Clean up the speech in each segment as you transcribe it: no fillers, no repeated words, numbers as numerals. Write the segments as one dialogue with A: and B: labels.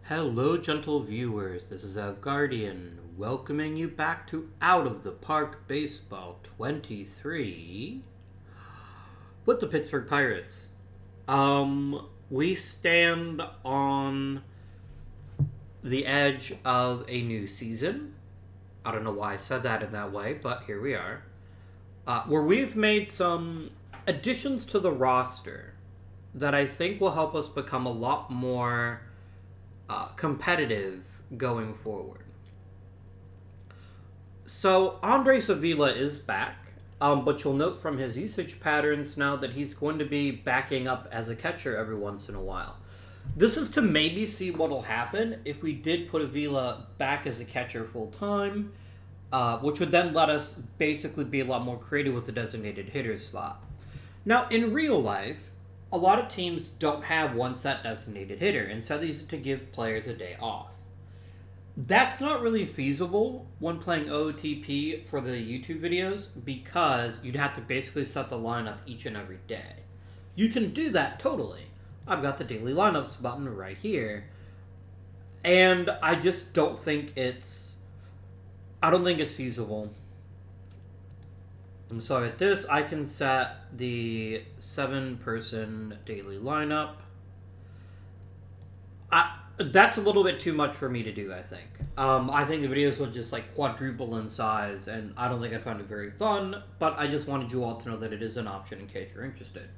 A: Hello, gentle viewers. This is Guardian, welcoming you back to Out of the Park Baseball 23 with the Pittsburgh Pirates. We stand on the edge of a new season. I don't know why I said that in that way, but here we are. Where we've made some additions to the roster that I think will help us become a lot more competitive going forward. So Andres Avila is back, but you'll note from his usage patterns now that he's going to be backing up as a catcher every once in a while. This is to maybe see what'll happen if we did put Avila back as a catcher full time, which would then let us basically be a lot more creative with the designated hitter spot. Now, in real life, a lot of teams don't have one set designated hitter, and so they use it to give players a day off. That's not really feasible when playing OOTP for the YouTube videos because you'd have to basically set the lineup each and every day. You can do that totally. I've got the daily lineups button right here, and I just don't think it's feasible. And so at this, I can set the 7-person daily lineup. That's a little bit too much for me to do, I think. I think the videos will just quadruple in size, and I don't think I find it very fun, but I just wanted you all to know that it is an option in case you're interested.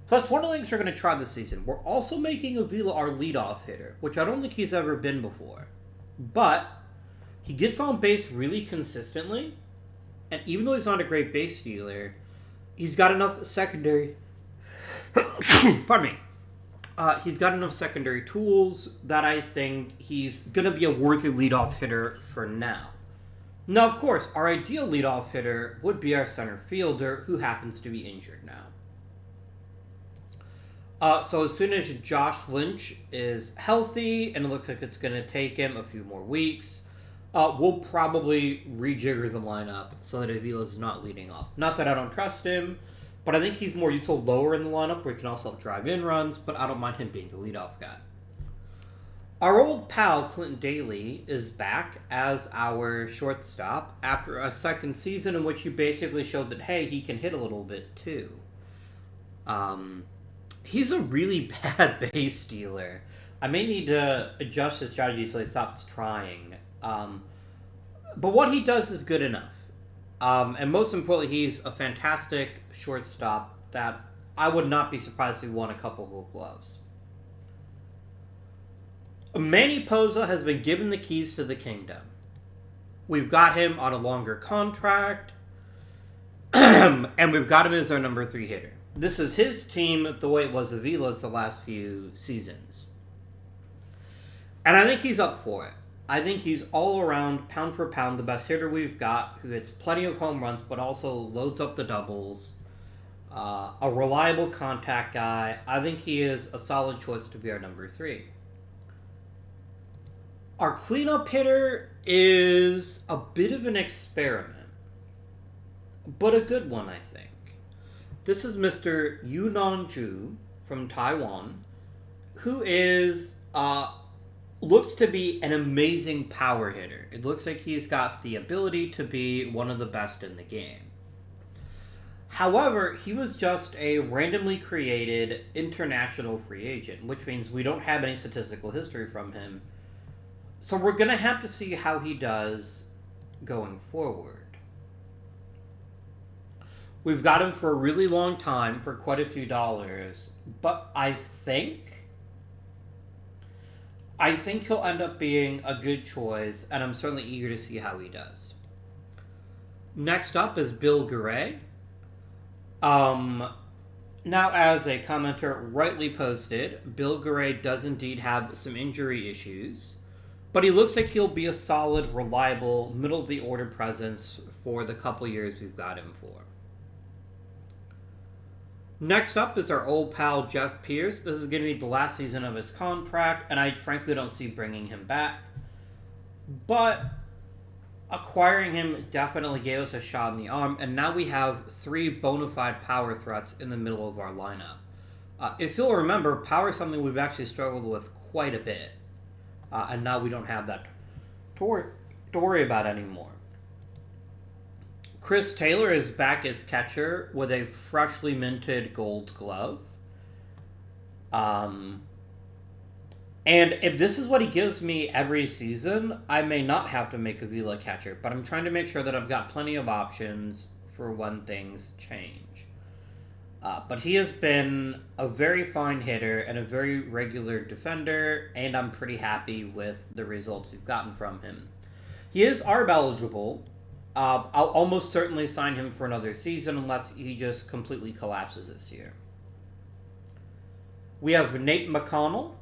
A: So that's one of the things we're going to try this season. We're also making Avila our leadoff hitter, which I don't think he's ever been before. But he gets on base really consistently. And even though he's not a great base stealer, he's got enough secondary... Pardon me. He's got enough secondary tools that I think he's going to be a worthy leadoff hitter for now. Now, of course, our ideal leadoff hitter would be our center fielder, who happens to be injured now. So as soon as Josh Lynch is healthy, and it looks like it's going to take him a few more weeks... we'll probably rejigger the lineup so that Avila's not leading off. Not that I don't trust him, but I think he's more useful lower in the lineup where he can also drive in runs, but I don't mind him being the leadoff guy. Our old pal, Clinton Daly, is back as our shortstop after a second season in which he basically showed that, hey, he can hit a little bit too. He's a really bad base stealer. I may need to adjust his strategy so he stops trying. But what he does is good enough. And most importantly, he's a fantastic shortstop that I would not be surprised if he won a couple of Gold Gloves. Manny Pozza has been given the keys to the kingdom. We've got him on a longer contract, and we've got him as our number 3 hitter. This is his team the way it was Avila's the last few seasons. And I think he's up for it. I think he's all around, pound for pound, the best hitter we've got, who hits plenty of home runs, but also loads up the doubles. A reliable contact guy. I think he is a solid choice to be our number 3. Our cleanup hitter is a bit of an experiment, but a good one, I think. This is Mr. Yulon Zhu from Taiwan, who is... looks to be an amazing power hitter. It looks like he's got the ability to be one of the best in the game. However, he was just a randomly created international free agent, which means we don't have any statistical history from him. So we're going to have to see how he does going forward. We've got him for a really long time for quite a few dollars, but I think he'll end up being a good choice, and I'm certainly eager to see how he does. Next up is Bill Garay. Now, as a commenter rightly posted, Bill Garay does indeed have some injury issues, but he looks like he'll be a solid, reliable, middle-of-the-order presence for the couple years we've got him for. Next up is our old pal Jeff Pierce. This is going to be the last season of his contract, and I frankly don't see bringing him back. But acquiring him definitely gave us a shot in the arm, and now we have 3 bona fide power threats in the middle of our lineup. If you'll remember, power is something we've actually struggled with quite a bit. And now we don't have that to worry about anymore. Chris Taylor is back as catcher with a freshly minted gold glove. And if this is what he gives me every season, I may not have to make Avila catcher, but I'm trying to make sure that I've got plenty of options for when things change. But he has been a very fine hitter and a very regular defender, and I'm pretty happy with the results we've gotten from him. He is ARB eligible. I'll almost certainly sign him for another season unless he just completely collapses this year. We have Nate Mcconnell.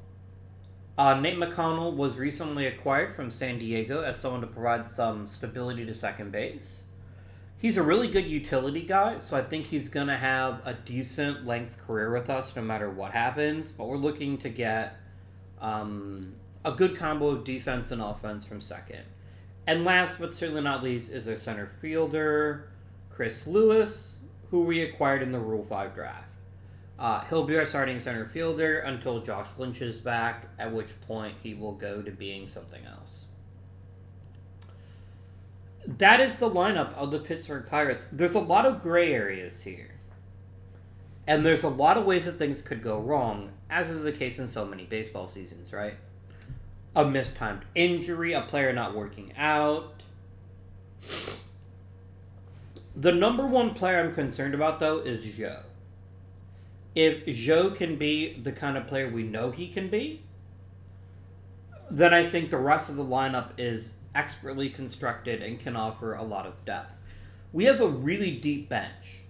A: Nate Mcconnell was recently acquired from San Diego as someone to provide some stability to second base. He's a really good utility guy, so I think he's going to have a decent length career with us no matter what happens. But we're looking to get a good combo of defense and offense from second. And last but certainly not least is our center fielder, Chris Lewis, who we acquired in the Rule 5 draft. He'll be our starting center fielder until Josh Lynch is back, at which point he will go to being something else. That is the lineup of the Pittsburgh Pirates. There's a lot of gray areas here. And there's a lot of ways that things could go wrong, as is the case in so many baseball seasons, right? A mistimed injury, a player not working out. The number one player I'm concerned about, though, is Zhou. If Zhou can be the kind of player we know he can be, then I think the rest of the lineup is expertly constructed and can offer a lot of depth. We have a really deep bench.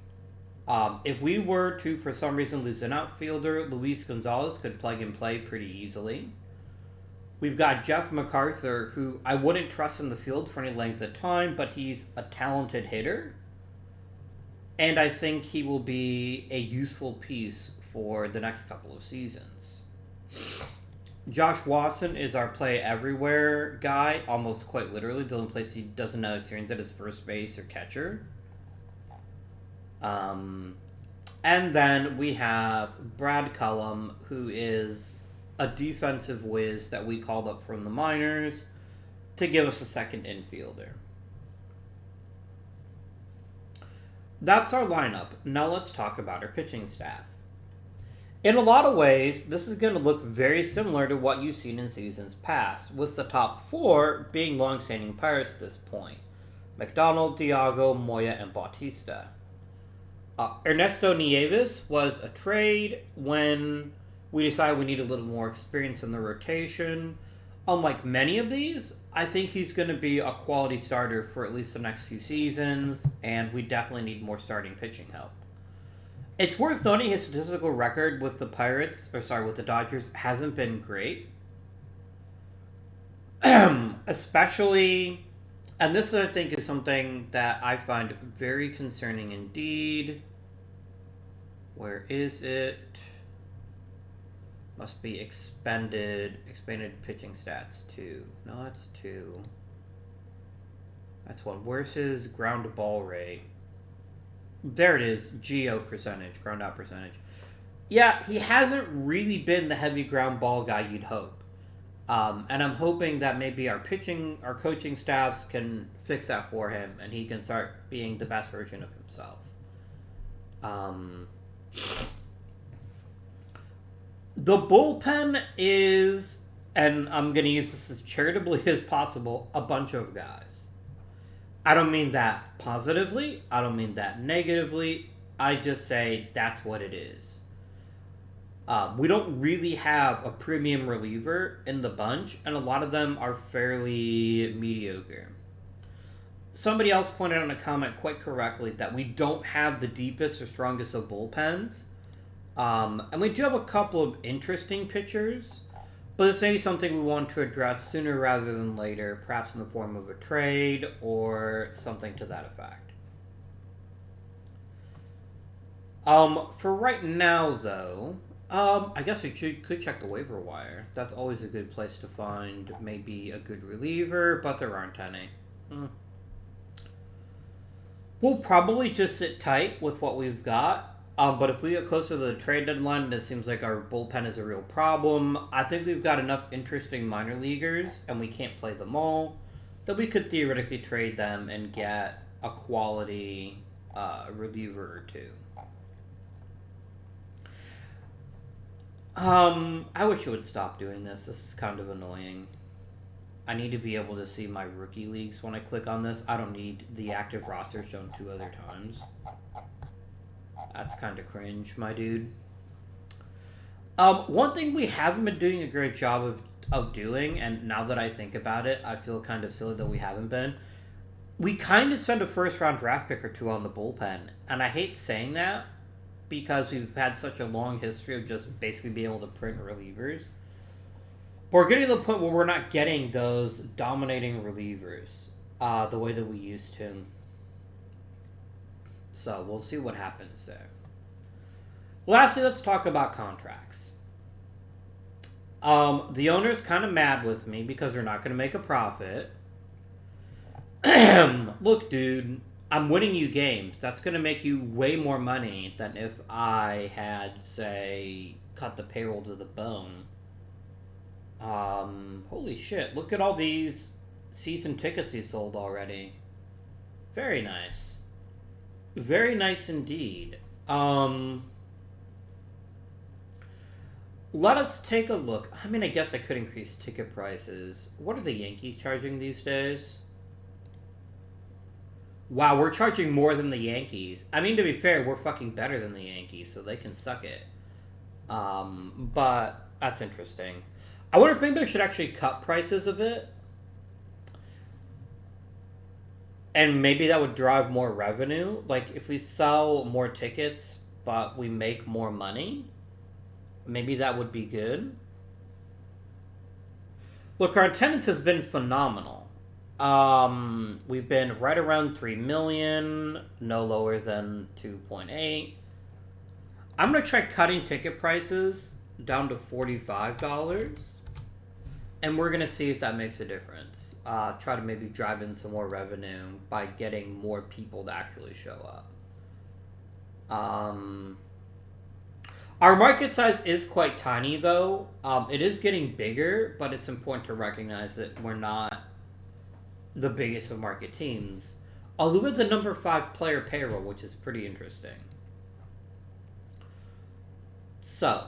A: If we were to, for some reason, lose an outfielder, Luis Gonzalez could plug and play pretty easily. We've got Jeff MacArthur, who I wouldn't trust in the field for any length of time, but he's a talented hitter. And I think he will be a useful piece for the next couple of seasons. Josh Watson is our play everywhere guy, almost quite literally. The only place he doesn't have experience at is first base or catcher. And then we have Brad Cullum, who is a defensive whiz that we called up from the minors to give us a second infielder. That's our lineup. Now let's talk about our pitching staff. In a lot of ways, this is going to look very similar to what you've seen in seasons past, with the top four being long-standing Pirates at this point. Mcdonald, Diago, Moya, and Bautista. Ernesto Nieves was a trade when we decided we needed a little more experience in the rotation. Unlike many of these, I think he's going to be a quality starter for at least the next few seasons, and we definitely need more starting pitching help. It's worth noting his statistical record with the with the Dodgers hasn't been great. Especially, and this I think is something that I find very concerning indeed. Where is it? Must be expanded pitching stats 2. No, that's 2. That's 1. Where's his ground ball rate? There it is, GO percentage, ground out percentage. Yeah, he hasn't really been the heavy ground ball guy you'd hope. And I'm hoping that maybe our coaching staffs can fix that for him and he can start being the best version of himself. The bullpen is, and I'm going to use this as charitably as possible, a bunch of guys. I don't mean that positively. I don't mean that negatively. I just say that's what it is. We don't really have a premium reliever in the bunch, and a lot of them are fairly mediocre. Somebody else pointed out in a comment quite correctly that we don't have the deepest or strongest of bullpens. And we do have a couple of interesting pitchers, but it's maybe something we want to address sooner rather than later, perhaps in the form of a trade or something to that effect. For right now, though, I guess we could check the waiver wire. That's always a good place to find maybe a good reliever, but there aren't any. We'll probably just sit tight with what we've got. But if we get closer to the trade deadline and it seems like our bullpen is a real problem, I think we've got enough interesting minor leaguers, and we can't play them all, that we could theoretically trade them and get a quality reliever or two. I wish you would stop doing this. This is kind of annoying. I need to be able to see my rookie leagues when I click on this. I don't need the active roster shown 2 other times. That's kind of cringe, my dude. One thing we haven't been doing a great job of doing, and now that I think about it, I feel kind of silly that we haven't been. We kind of spend a first-round draft pick or 2 on the bullpen, and I hate saying that because we've had such a long history of just basically being able to print relievers. But we're getting to the point where we're not getting those dominating relievers the way that we used to. So we'll see what happens there. Lastly, let's talk about contracts. The owner's kind of mad with me because they're not going to make a profit. Look, dude, I'm winning you games. That's going to make you way more money than if I had, say, cut the payroll to the bone. Holy shit, look at all these season tickets you sold already. Very nice. Very nice indeed. Let us take a look. I mean, I guess I could increase ticket prices. What are the Yankees charging these days? Wow, we're charging more than the Yankees. I mean, to be fair, we're fucking better than the Yankees, so they can suck it. But that's interesting. I wonder if maybe I should actually cut prices a bit. And maybe that would drive more revenue. Like, if we sell more tickets, but we make more money, maybe that would be good. Look, our attendance has been phenomenal. We've been right around 3 million, no lower than 2.8. I'm going to try cutting ticket prices down to $45. And we're going to see if that makes a difference. Try to maybe drive in some more revenue by getting more people to actually show up. Our market size is quite tiny, though. It is getting bigger, but it's important to recognize that we're not the biggest of market teams. Although with the number 5 player payroll, which is pretty interesting. So,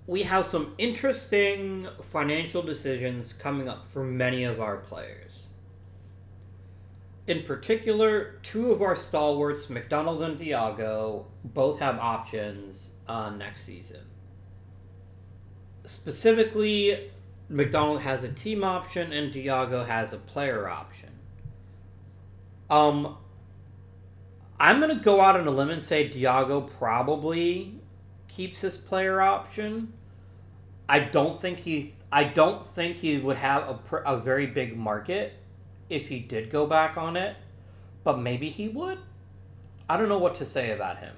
A: we have some interesting financial decisions coming up for many of our players. In particular, 2 of our stalwarts, Mcdonald and Diago, both have options next season. Specifically, Mcdonald has a team option and Diago has a player option. I'm going to go out on a limb and say Diago probably keeps his player option. I don't think he would have a very big market if he did go back on it, but maybe he would. I don't know what to say about him.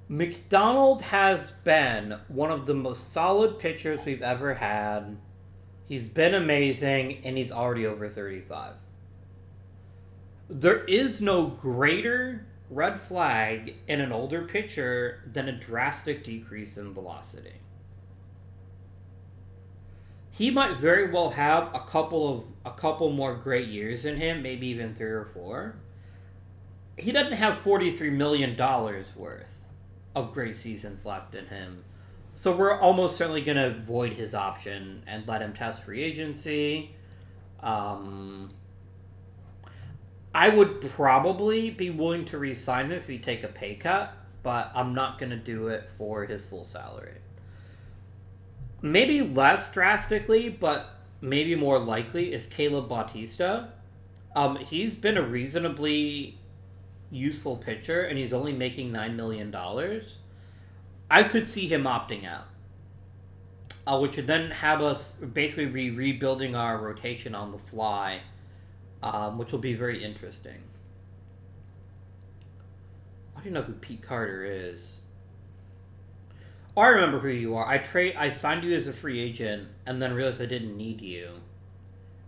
A: Mcdonald has been one of the most solid pitchers we've ever had. He's been amazing, and he's already over 35. There is no greater red flag in an older pitcher than a drastic decrease in velocity. He might very well have a couple more great years in him, maybe even 3 or 4. He doesn't have $43 million worth of great seasons left in him. So we're almost certainly going to void his option and let him test free agency. I would probably be willing to re-sign him if we take a pay cut, but I'm not going to do it for his full salary. Maybe less drastically, but maybe more likely, is Caleb Bautista. He's been a reasonably useful pitcher, and he's only making $9 million. I could see him opting out, which would then have us basically rebuilding our rotation on the fly, which will be very interesting. I don't know who Pete Carter is. Oh, I remember who you are. I signed you as a free agent, and then realized I didn't need you,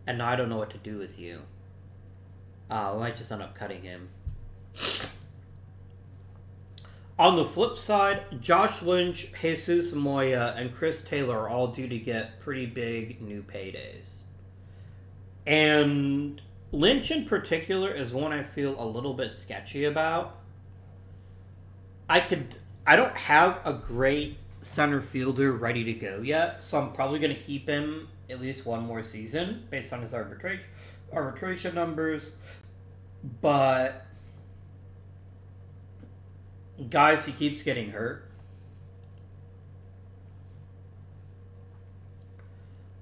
A: and now I don't know what to do with you. I might just end up cutting him. On the flip side, Josh Lynch, Jesus Moya, and Chris Taylor are all due to get pretty big new paydays. And Lynch in particular is one I feel a little bit sketchy about. I don't have a great center fielder ready to go yet, so I'm probably going to keep him at least one more season based on his arbitration numbers. But guys, he keeps getting hurt.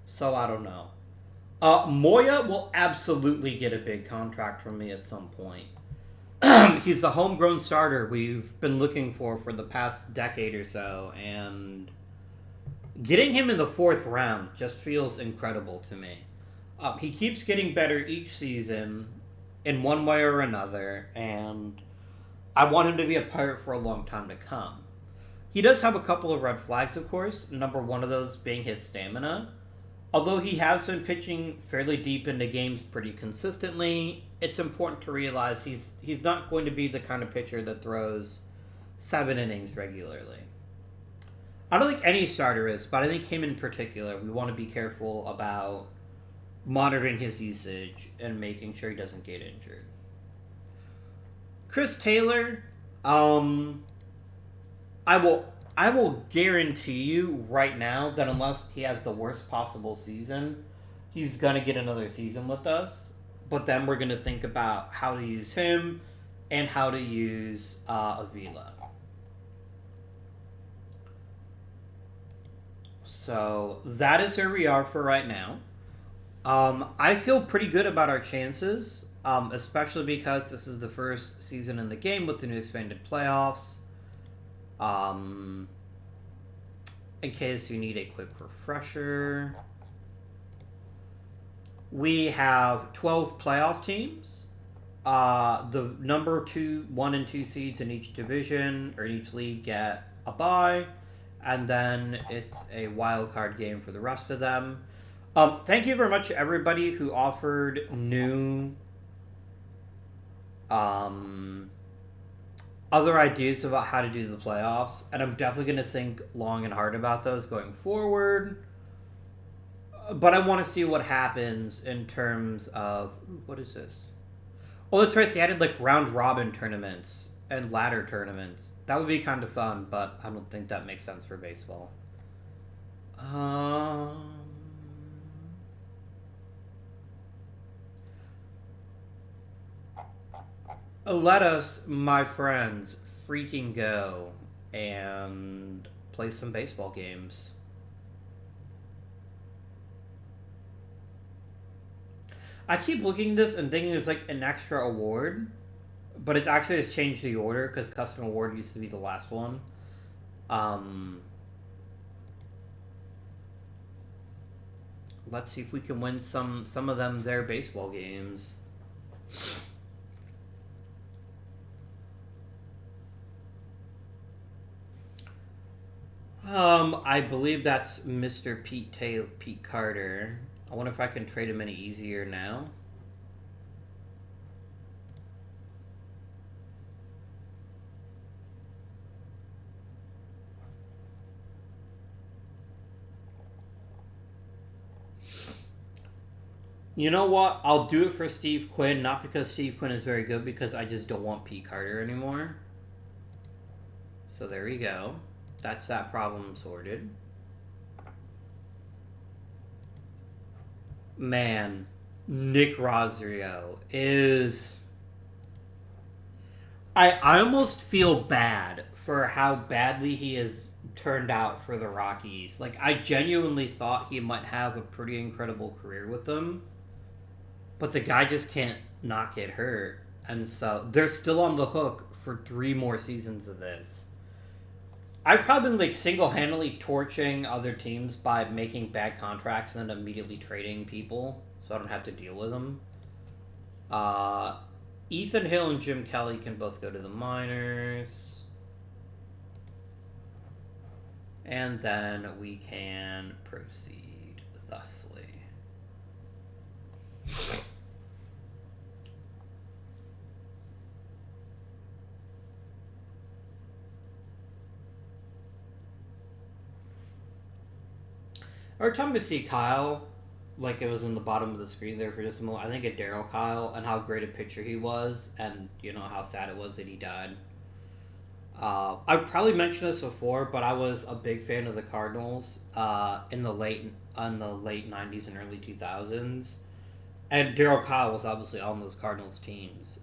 A: So I don't know. Moya will absolutely get a big contract from me at some point. He's the homegrown starter we've been looking for the past decade or so, and getting him in the 4th round just feels incredible to me. He keeps getting better each season in one way or another, and I want him to be a Pirate for a long time to come. He does have a couple of red flags, of course, number one of those being his stamina. Although he has been pitching fairly deep into games pretty consistently, it's important to realize he's not going to be the kind of pitcher that throws 7 innings regularly. I don't think any starter is, but I think him in particular, we want to be careful about monitoring his usage and making sure he doesn't get injured. Chris Taylor, I will guarantee you right now that unless he has the worst possible season, he's going to get another season with us. But then we're going to think about how to use him and how to use Avila. So that is where we are for right now. I feel pretty good about our chances, especially because this is the first season in the game with the new expanded playoffs. In case you need a quick refresher, we have 12 playoff teams. The number 2, 1, and 2 seeds in each division or in each league get a bye, and then it's a wild card game for the rest of them. Thank you very much to everybody who offered new other ideas about how to do the playoffs, and I'm definitely going to think long and hard about those going forward. But I want to see what happens in terms of... What is this? Oh, that's right. They added like round-robin tournaments and ladder tournaments. That would be kind of fun, but I don't think that makes sense for baseball. Let us, my friends, freaking go and play some baseball games. I keep looking at this and thinking it's like an extra award, but it's actually has changed the order because custom award used to be the last one. Let's see if we can win some of them their baseball games. I believe that's Mr. Pete Carter. I wonder if I can trade him any easier now. You know what? I'll do it for Steve Quinn, not because Steve Quinn is very good, because I just don't want Pete Carter anymore. So there we go. That's that problem sorted. Man, Nick Rosario is... I almost feel bad for how badly he has turned out for the Rockies. Like, I genuinely thought he might have a pretty incredible career with them. But the guy just can't not get hurt. And so they're still on the hook for 3 more seasons of this. I've probably been like single-handedly torching other teams by making bad contracts and then immediately trading people so I don't have to deal with them. Ethan Hill and Jim Kelly can both go to the minors. And then we can proceed thusly. Every time I see Kyle, like it was in the bottom of the screen there for just a moment, I think of Daryl Kyle and how great a pitcher he was, and you know how sad it was that he died. I've probably mentioned this before, but I was a big fan of the Cardinals in the late '90s and early 2000s, and Daryl Kyle was obviously on those Cardinals teams,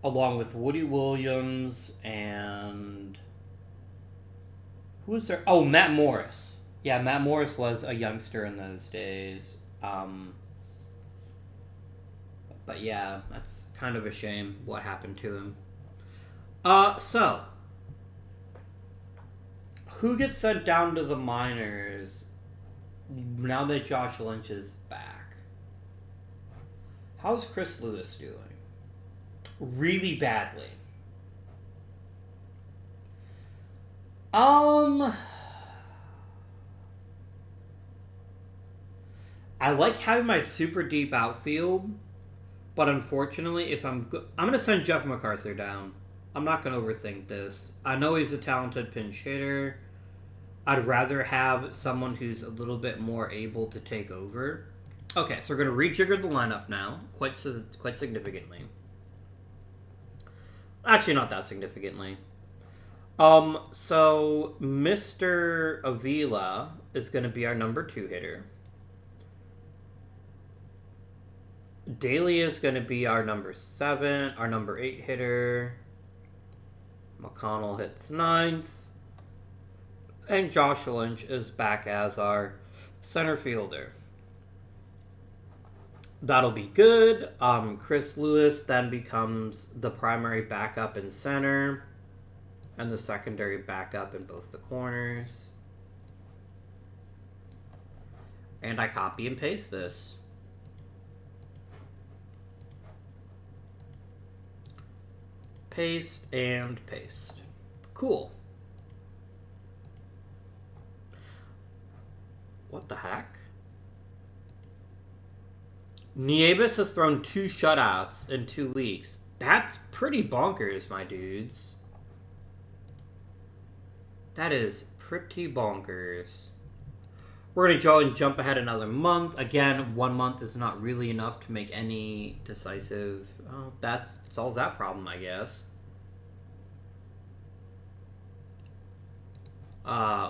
A: along with Woody Williams and who was there? Oh, Matt Morris. Yeah, Matt Morris was a youngster in those days. But yeah, that's kind of a shame what happened to him. So who gets sent down to the minors now that Josh Lynch is back? How's Chris Lewis doing? Really badly. I like having my super deep outfield, but unfortunately, if I'm gonna send Jeff MacArthur down. I'm not gonna overthink this. I know he's a talented pinch hitter. I'd rather have someone who's a little bit more able to take over. Okay, so we're gonna rejigger the lineup now, quite significantly. Actually, not that significantly. So Mr. Avila is going to be our number 2 hitter. Daly is going to be our number 7, our number 8 hitter. Mcconnell hits 9th. And Josh Lynch is back as our center fielder. That'll be good. Chris Lewis then becomes the primary backup in center and the secondary backup in both the corners. And I copy and paste this. Paste and paste. Cool. What the heck? Nieves has thrown 2 shutouts in 2 weeks. That's pretty bonkers, my dudes. That is pretty bonkers. We're going to go and jump ahead another month. Again, 1 month is not really enough to make any decisive... Oh, that solves that problem, I guess.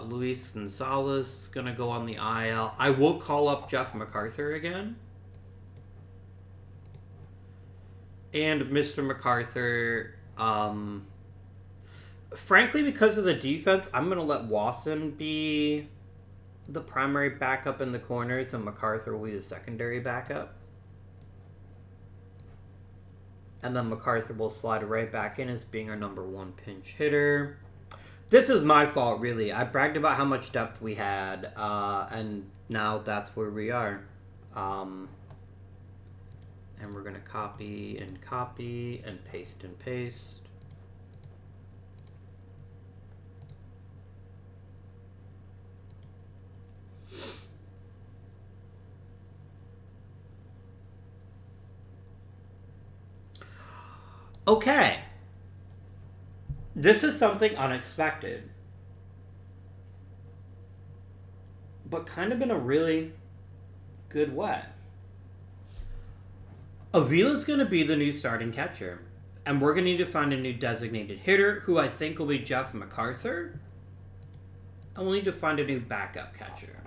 A: Luis Gonzalez is going to go on the IL. I will call up Jeff MacArthur again. And Mr. MacArthur, frankly, because of the defense, I'm going to let Wasson be the primary backup in the corners, and MacArthur will be the secondary backup. And then MacArthur will slide right back in as being our number 1 pinch hitter. This is my fault, really. I bragged about how much depth we had, and now that's where we are. And we're going to copy and paste and paste. Okay. This is something unexpected. But kind of in a really good way. Avila's going to be the new starting catcher. And we're going to need to find a new designated hitter, who I think will be Jeff MacArthur. And we'll need to find a new backup catcher.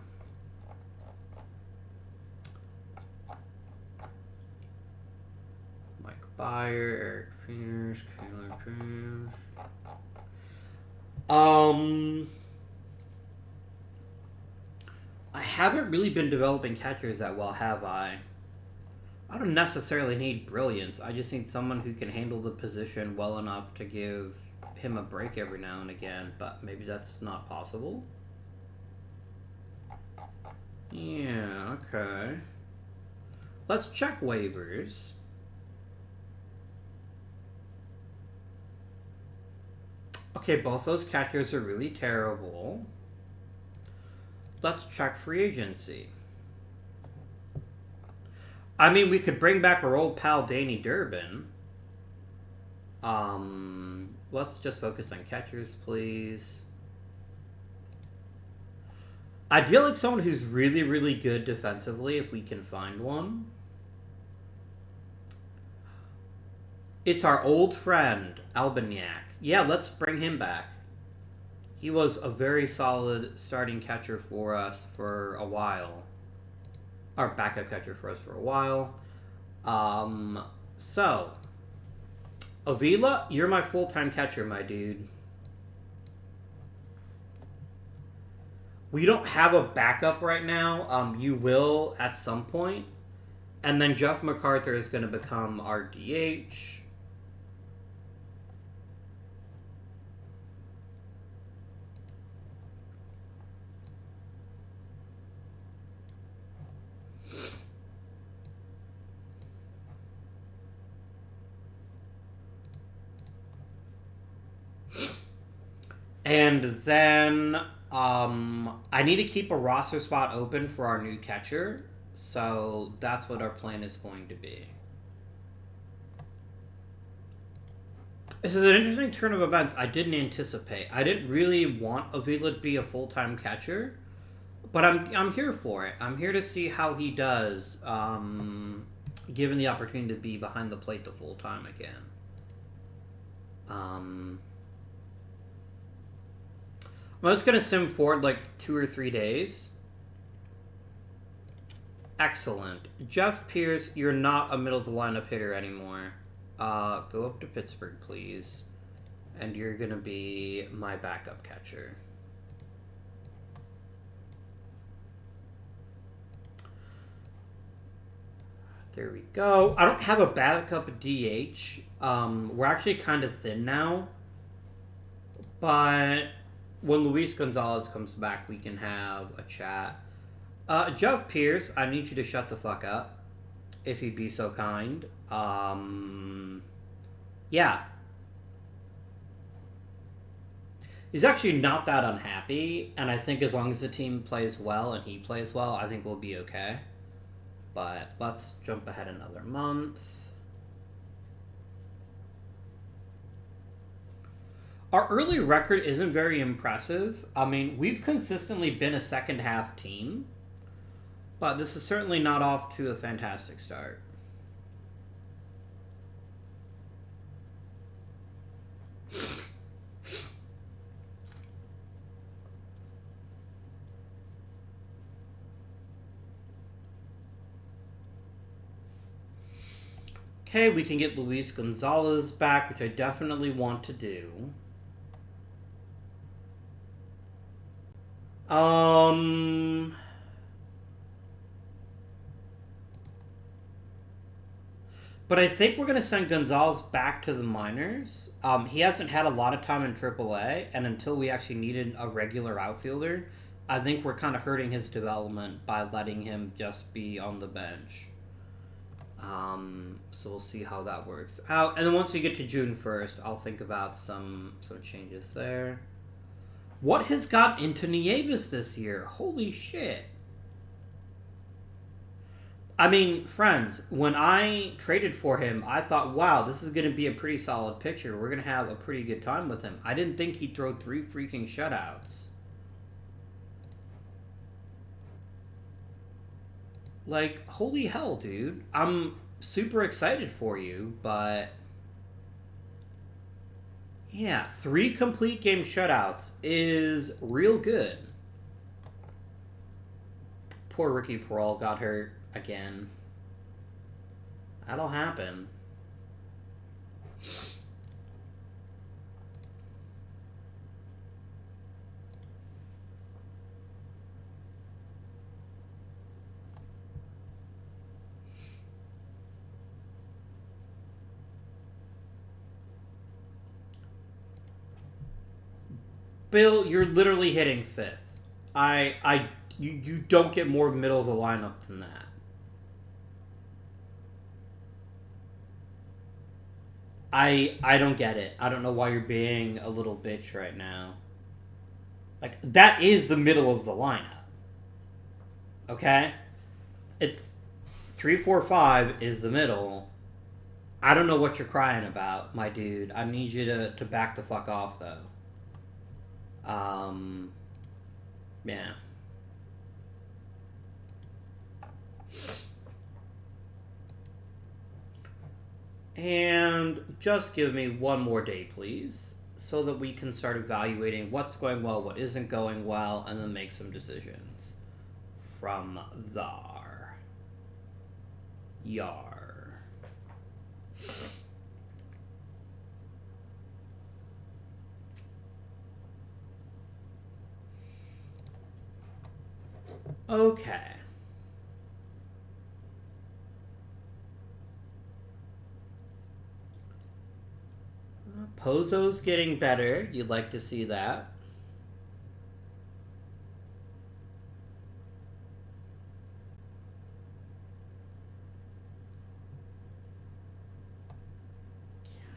A: Mike Byer, Eric Peters, Taylor Cruz. I haven't really been developing catchers that well, have I? I don't necessarily need brilliance. I just need someone who can handle the position well enough to give him a break every now and again, but maybe that's not possible. Yeah, okay. Let's check waivers. Okay, both those catchers are really terrible. Let's check free agency. I mean, we could bring back our old pal Danny Durbin. Let's just focus on catchers, please. I feel like someone who's really, really good defensively, if we can find one. It's our old friend, Albaniak. Yeah, let's bring him back. He was a very solid starting catcher for us for a while. Our backup catcher for us for a while. So, Avila, you're my full-time catcher, my dude. We don't have a backup right now. You will at some point. And then Jeff MacArthur is going to become our DH. And then I need to keep a roster spot open for our new catcher. So that's what our plan is going to be. This is an interesting turn of events I didn't anticipate. I didn't really want Avila to be a full-time catcher, but I'm here for it. I'm here to see how he does, given the opportunity to be behind the plate the full time again. I'm just going to sim forward like 2 or 3 days. Excellent. Jeff Pierce, you're not a middle-of-the-lineup hitter anymore. Go up to Pittsburgh, please. And you're going to be my backup catcher. There we go. I don't have a backup DH. We're actually kind of thin now. But when Luis Gonzalez comes back, we can have a chat. Jeff Pierce, I need you to shut the fuck up, if you'd be so kind. Yeah. He's actually not that unhappy, and I think as long as the team plays well and he plays well, I think we'll be okay. But let's jump ahead another month. Our early record isn't very impressive. I mean, we've consistently been a second half team, but this is certainly not off to a fantastic start. Okay, we can get Luis Gonzalez back, which I definitely want to do. But I think we're going to send Gonzalez back to the minors. He hasn't had a lot of time in AAA, and until we actually needed a regular outfielder, I think we're kind of hurting his development by letting him just be on the bench. So we'll see how that works out. And then once we get to June 1st, I'll think about some changes there. What has got into Nieves this year? Holy shit. I mean, friends, when I traded for him, I thought, wow, this is going to be a pretty solid pitcher. We're going to have a pretty good time with him. I didn't think he'd throw 3 freaking shutouts. Like, holy hell, dude. I'm super excited for you, but... yeah, 3 complete game shutouts is real good. Poor Ricky Peral got hurt again. That'll happen. Bill, you're literally hitting 5th. You don't get more middle of the lineup than that. I don't get it. I don't know why you're being a little bitch right now. Like, that is the middle of the lineup. Okay? It's 3, 4, 5 is the middle. I don't know what you're crying about, my dude. I need you to back the fuck off, though. Yeah. And just give me one more day, please, so that we can start evaluating what's going well, what isn't going well, and then make some decisions from there. Yar. Okay. Pozzo's getting better. You'd like to see that.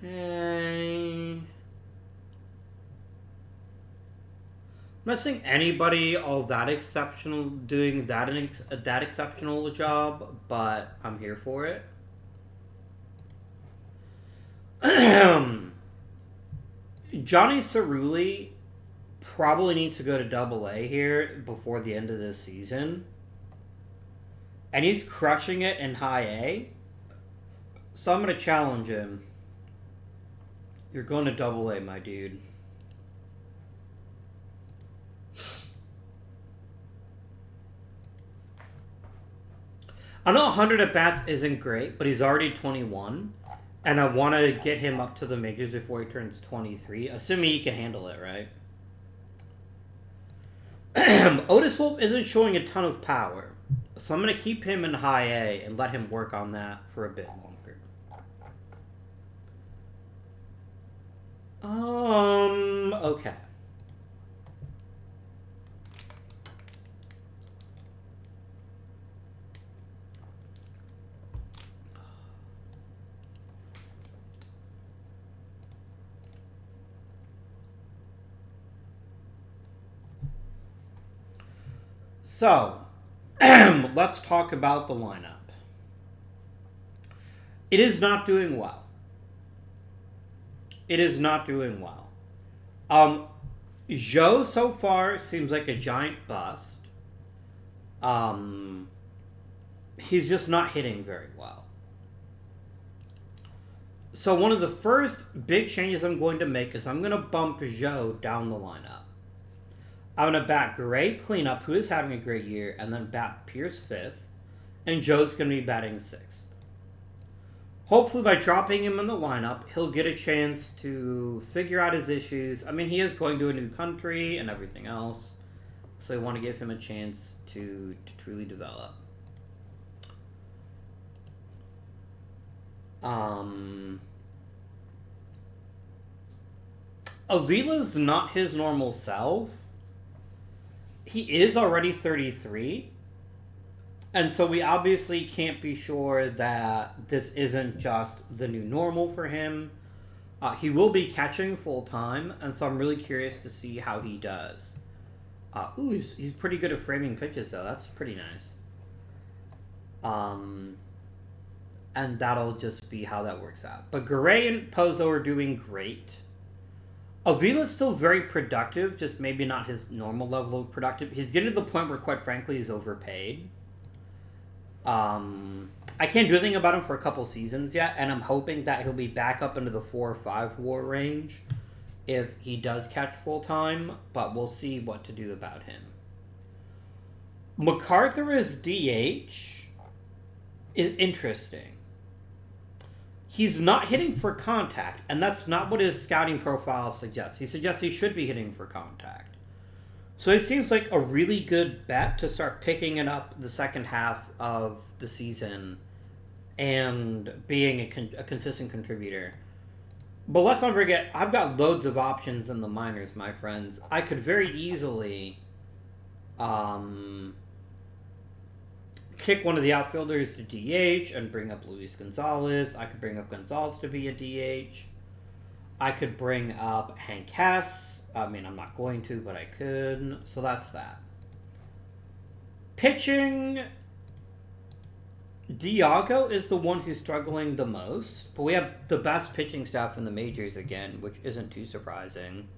A: Okay. I'm not seeing anybody all that exceptional doing that exceptional a job, but I'm here for it. Johnny Cerulli probably needs to go to Double-A here before the end of this season. And he's crushing it in High A. So I'm going to challenge him. You're going to Double-A, my dude. I know 100 at-bats isn't great, but he's already 21. And I want to get him up to the majors before he turns 23, assuming he can handle it, right? Otis Wolf isn't showing a ton of power, so I'm going to keep him in High A and let him work on that for a bit longer. Okay. So, let's talk about the lineup. It is not doing well. It is not doing well. Zhou so far seems like a giant bust. He's just not hitting very well. So one of the first big changes I'm going to make is I'm going to bump Zhou down the lineup. I'm going to bat Gray cleanup, who is having a great year, and then bat Pierce 5th. And Joe's going to be batting 6th. Hopefully by dropping him in the lineup, he'll get a chance to figure out his issues. I mean, he is going to a new country and everything else. So I want to give him a chance to truly develop. Avila's not his normal self. He is already 33. And so we obviously can't be sure that this isn't just the new normal for him. He will be catching full time, and so I'm really curious to see how he does. He's pretty good at framing pitches, though. That's pretty nice. And that'll just be how that works out. But Garay and Pozzo are doing great. Avila's still very productive, just maybe not his normal level of productive. He's getting to the point where, quite frankly, he's overpaid. I can't do anything about him for a couple seasons yet, and I'm hoping that he'll be back up into the 4 or 5 WAR range if he does catch full time, but we'll see what to do about him. MacArthur as DH is interesting. He's not hitting for contact, and that's not what his scouting profile suggests. He suggests he should be hitting for contact. So it seems like a really good bet to start picking it up the second half of the season and being a consistent contributor. But let's not forget, I've got loads of options in the minors, my friends. I could very easily kick one of the outfielders to DH and bring up Luis Gonzalez. I could bring up Gonzalez to be a DH. I could bring up Hank Hess. I mean, I'm not going to, but I could. So that's that. Pitching, Diago is the one who's struggling the most. But we have the best pitching staff in the majors again, which isn't too surprising.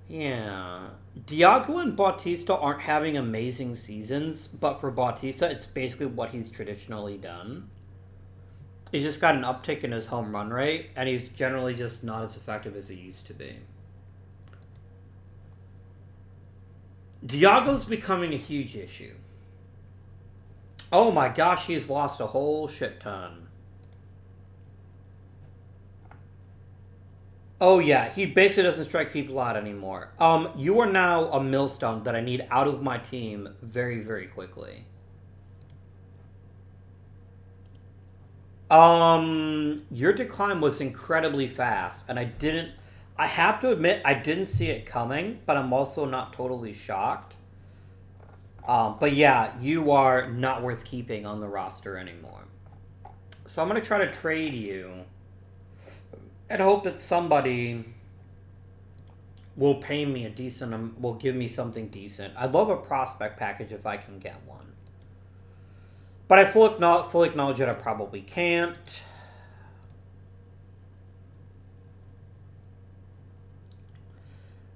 A: Yeah. Diago and Bautista aren't having amazing seasons, but for Bautista, it's basically what he's traditionally done. He's just got an uptick in his home run rate, and he's generally just not as effective as he used to be. Diago's becoming a huge issue. Oh my gosh, he's lost a whole shit ton. Oh yeah, he basically doesn't strike people out anymore. You are now a millstone that I need out of my team very, very quickly. Your decline was incredibly fast, and I have to admit, I didn't see it coming, but I'm also not totally shocked. But yeah, you are not worth keeping on the roster anymore. So I'm going to try to trade you and hope that somebody will pay me a decent, will give me something decent. I'd love a prospect package if I can get one. But I fully acknowledge that I probably can't.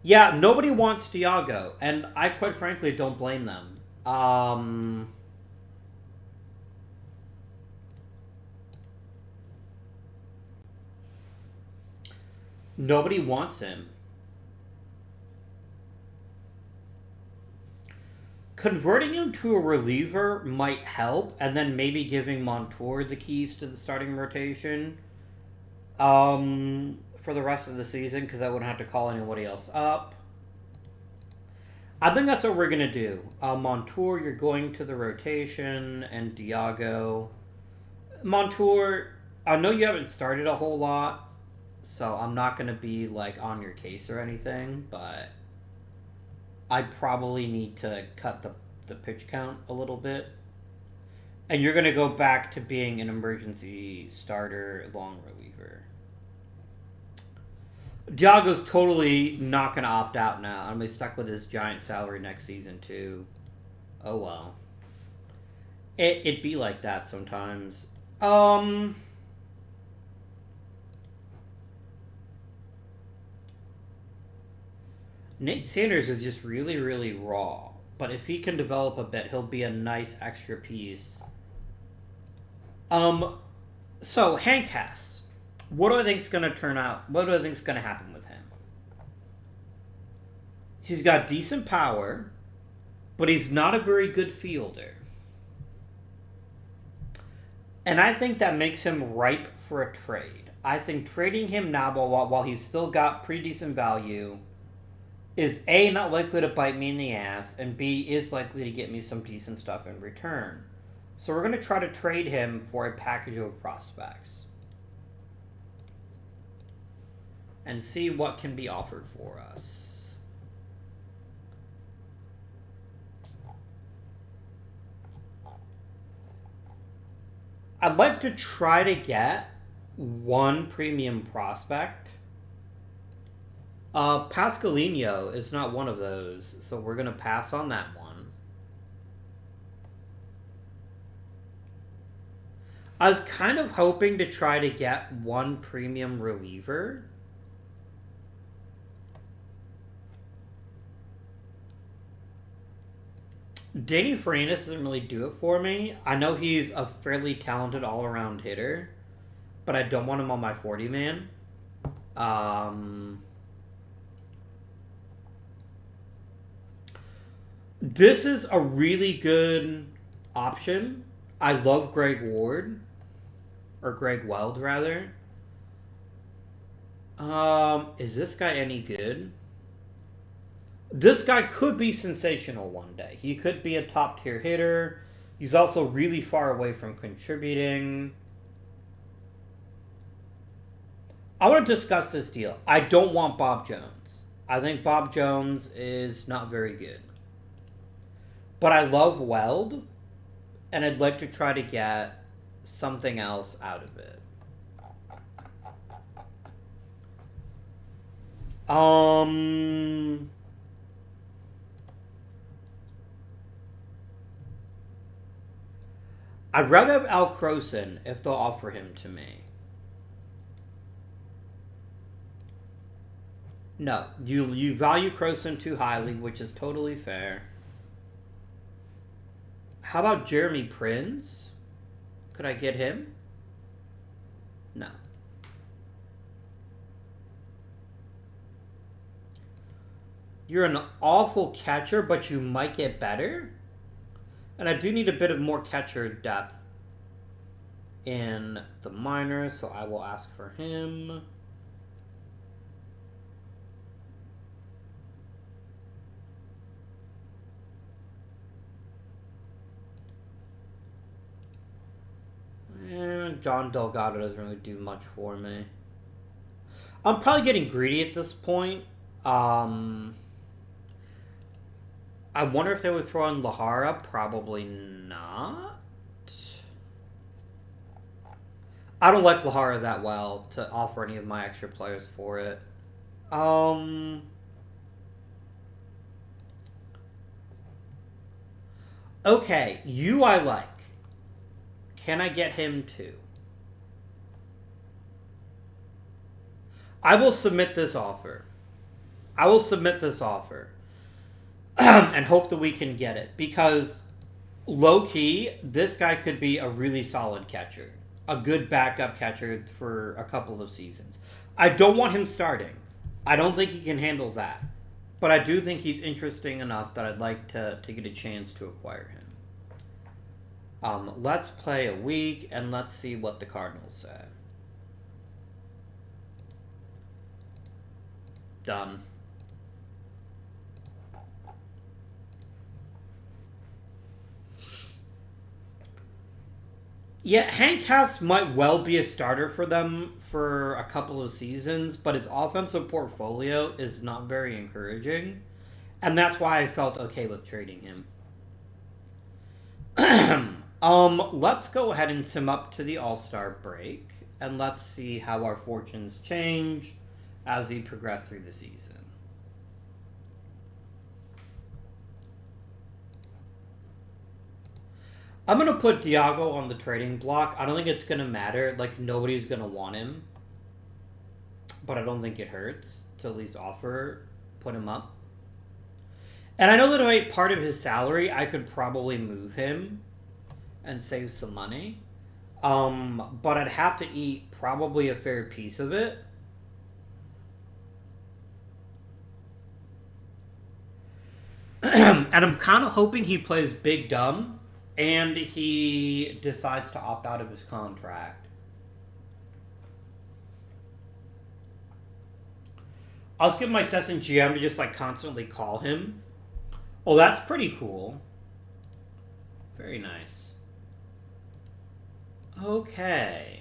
A: Yeah, nobody wants Diago, and I quite frankly don't blame them. Nobody wants him. Converting him to a reliever might help, and then maybe giving Montour the keys to the starting rotation for the rest of the season, because I wouldn't have to call anybody else up. I think that's what we're going to do. Montour, you're going to the rotation, and Diago. Montour, I know you haven't started a whole lot, so I'm not going to be like on your case or anything, but I probably need to cut the pitch count a little bit. And you're going to go back to being an emergency starter, long reliever. Diago's totally not going to opt out now. I'm going to be stuck with his giant salary next season, too. Oh, well. It'd be like that sometimes. Nate Sanders is just really, really raw. But if he can develop a bit, he'll be a nice extra piece. So, Hank Hess. What do I think is going to turn out? What do I think is going to happen with him? He's got decent power, but he's not a very good fielder. And I think that makes him ripe for a trade. I think trading him now while he's still got pretty decent value is A, not likely to bite me in the ass, and B, is likely to get me some decent stuff in return. So we're going to try to trade him for a package of prospects. And see what can be offered for us. I'd like to try to get one premium prospect. Pascalino is not one of those, so we're going to pass on that one. I was kind of hoping to try to get one premium reliever. Danny Fernandez doesn't really do it for me. I know he's a fairly talented all-around hitter, but I don't want him on my 40-man. This is a really good option. I love Greg Ward. Or Greg Weld, rather. Is this guy any good? This guy could be sensational one day. He could be a top-tier hitter. He's also really far away from contributing. I want to discuss this deal. I don't want Bob Jones. I think Bob Jones is not very good. But I love Weld, and I'd like to try to get something else out of it. I'd rather have Al Croson if they'll offer him to me. No, you value Croson too highly, which is totally fair. How about Jeremy Prince? Could I get him? No. You're an awful catcher, but you might get better. And I do need a bit of more catcher depth in the minors, so I will ask for him. And John Delgado doesn't really do much for me. I'm probably getting greedy at this point. I wonder if they would throw in Lahara. Probably not. I don't like Lahara that well to offer any of my extra players for it. Okay, you I like. Can I get him too? I will submit this offer. I will submit this offer. And hope that we can get it. Because, low-key, this guy could be a really solid catcher. A good backup catcher for a couple of seasons. I don't want him starting. I don't think he can handle that. But I do think he's interesting enough that I'd like to get a chance to acquire him. Let's play a week, and let's see what the Cardinals say. Done. Yeah, Hank Haas might well be a starter for them for a couple of seasons, but his offensive portfolio is not very encouraging, and that's why I felt okay with trading him. Let's go ahead and sim up to the All-Star break, and let's see how our fortunes change as we progress through the season. I'm going to put Diago on the trading block. I don't think it's going to matter. Like, nobody's going to want him. But I don't think it hurts to at least put him up. And I know that part of his salary, I could probably move him and save some money. But I'd have to eat probably a fair piece of it. And I'm kind of hoping he plays big dumb and he decides to opt out of his contract. I'll just give my assistant GM to just like constantly call him. Oh, that's pretty cool. Very nice. Okay.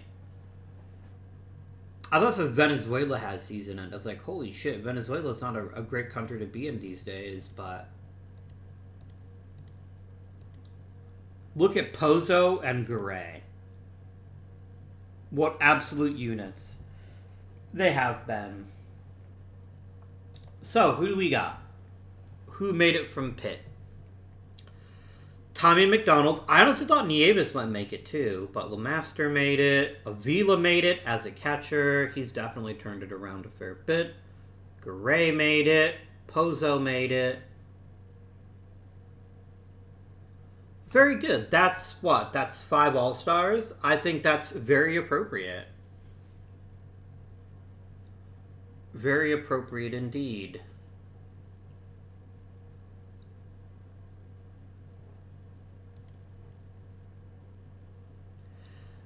A: I thought that Venezuela has season end. I was like, holy shit, Venezuela's not a great country to be in these days, but look at Pozzo and Garay. What absolute units they have been. So, who do we got? Who made it from Pitt? Tommy Mcdonald. I honestly thought Nieves might make it too, but LeMaster made it. Avila made it as a catcher. He's definitely turned it around a fair bit. Garay made it. Pozzo made it. Very good. That's what? That's 5 All-Stars? I think that's very appropriate. Very appropriate indeed.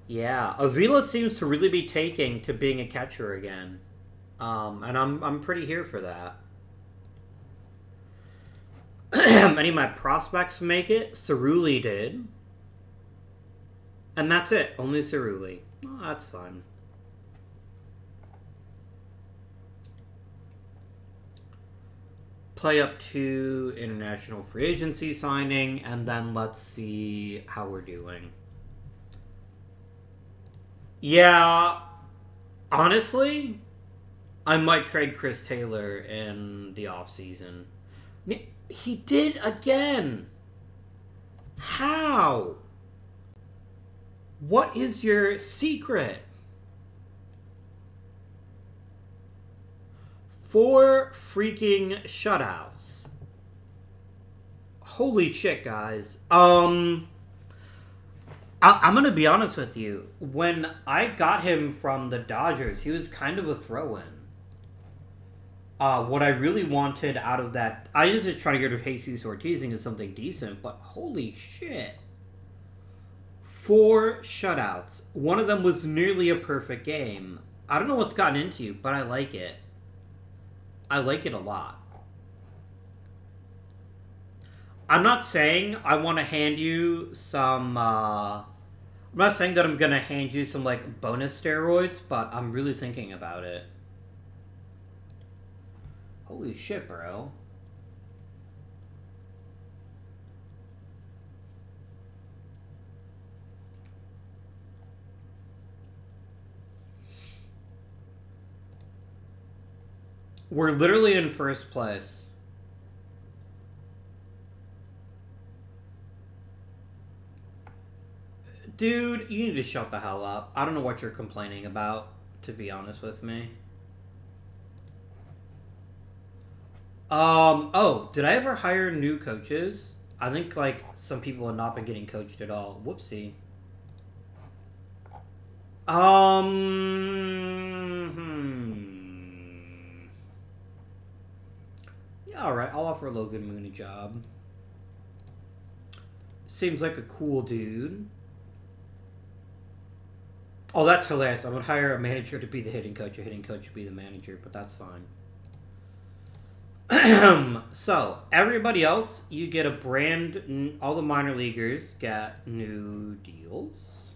A: Yeah, Avila seems to really be taking to being a catcher again. And I'm pretty here for that. Any of my prospects make it? Cerulli did. And that's it. Only Cerulli. Oh, that's fine. Play up to international free agency signing, and then let's see how we're doing. Yeah, honestly, I might trade Chris Taylor in the offseason. He did again. How? What is your secret? 4 freaking shutouts. Holy shit, guys. I'm gonna be honest with you. When I got him from the Dodgers, he was kind of a throw-in. What I really wanted out of that, I was just trying to get rid of Jesus Ortiz into something decent, but holy shit. 4 shutouts. One of them was nearly a perfect game. I don't know what's gotten into you, but I like it. I like it a lot. I'm not saying I want to hand you some, I'm not saying that I'm going to hand you some, like, bonus steroids, but I'm really thinking about it. Holy shit, bro. We're literally in first place. Dude, you need to shut the hell up. I don't know what you're complaining about, to be honest with me. Oh, did I ever hire new coaches? I think, like, some people have not been getting coached at all. Whoopsie. Yeah, alright, I'll offer Logan Moon a job. Seems like a cool dude. Oh, that's hilarious. I would hire a manager to be the hitting coach, a hitting coach to be the manager, but that's fine. So, everybody else, you get a all the minor leaguers get new deals.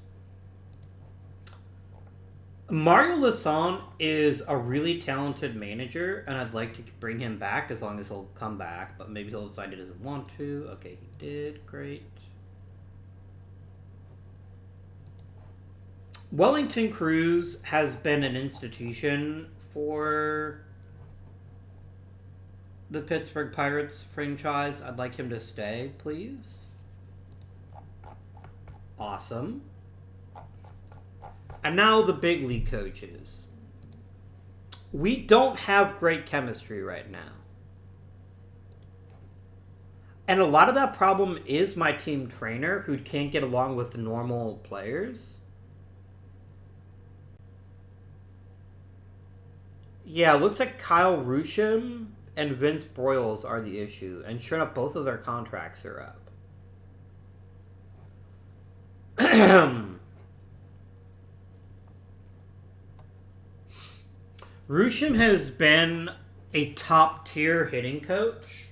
A: Mario Lasson is a really talented manager, and I'd like to bring him back as long as he'll come back, but maybe he'll decide he doesn't want to. Okay, he did. Great. Wellington Cruz has been an institution for the Pittsburgh Pirates franchise. I'd like him to stay, please. Awesome. And now the big league coaches. We don't have great chemistry right now. And a lot of that problem is my team trainer, who can't get along with the normal players. Yeah, it looks like Kyle Rusham and Vince Broyles are the issue. And sure enough, both of their contracts are up. Rusham has been a top-tier hitting coach.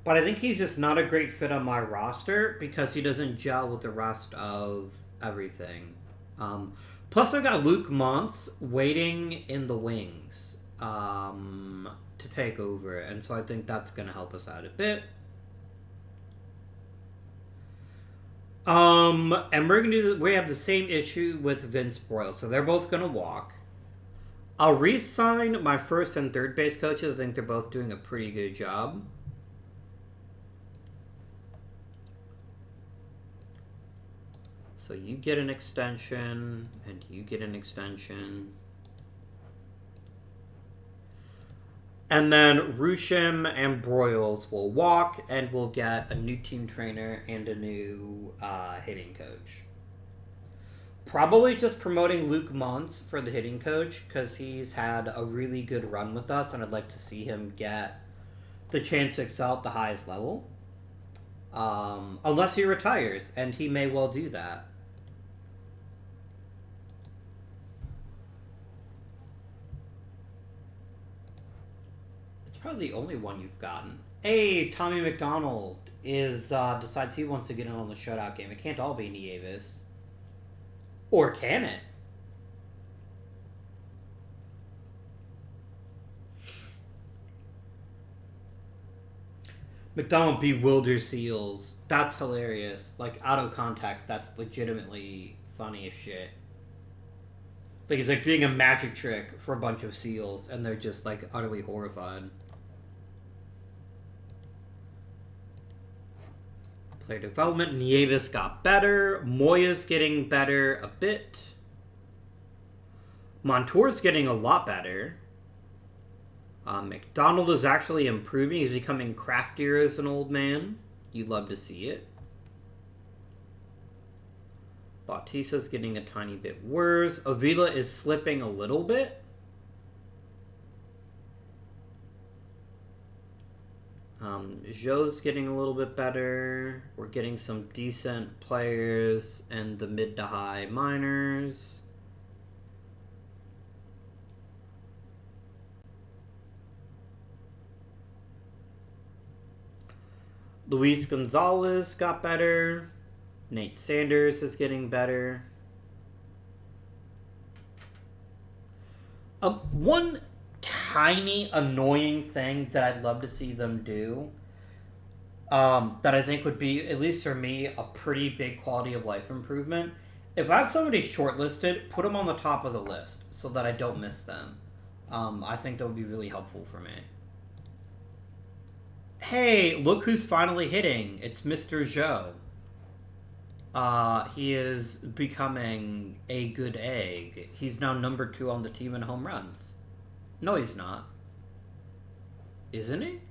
A: But I think he's just not a great fit on my roster because he doesn't gel with the rest of everything. Plus, I've got Luke Montz waiting in the wings to take over. And so I think that's going to help us out a bit. And we're gonna we have the same issue with Vince Broyles, so they're both gonna walk. I'll re-sign my first and third base coaches. I think they're both doing a pretty good job. So you get an extension, and you get an extension. And then Rusham and Broyles will walk, and we'll get a new team trainer and a new hitting coach. Probably just promoting Luke Montz for the hitting coach, because he's had a really good run with us, and I'd like to see him get the chance to excel at the highest level. Unless he retires, and he may well do that. Probably the only one you've gotten. Hey, Tommy Mcdonald decides he wants to get in on the shutout game. It can't all be Nieves. Or can it? McDonald bewilders seals. That's hilarious. Like, out of context, that's legitimately funny as shit. Like, he's like doing a magic trick for a bunch of seals, and they're just like utterly horrified. Player development, Nieves got better. Moya's getting better a bit. Montour's getting a lot better. Mcdonald is actually improving. He's becoming craftier as an old man. You'd love to see it. Bautista's getting a tiny bit worse. Avila is slipping a little bit. Zhou's getting a little bit better. We're getting some decent players in the mid to high minors. Luis Gonzalez got better. Nate Sanders is getting better. One tiny annoying thing that I'd love to see them do, that I think would be, at least for me, a pretty big quality of life improvement. If I have somebody shortlisted, put them on the top of the list so that I don't miss them. I think that would be really helpful for me. Hey, look who's finally hitting. It's Mr. Zhou. He is becoming a good egg. He's now number 2 on the team in home runs. No, he's not. Isn't he?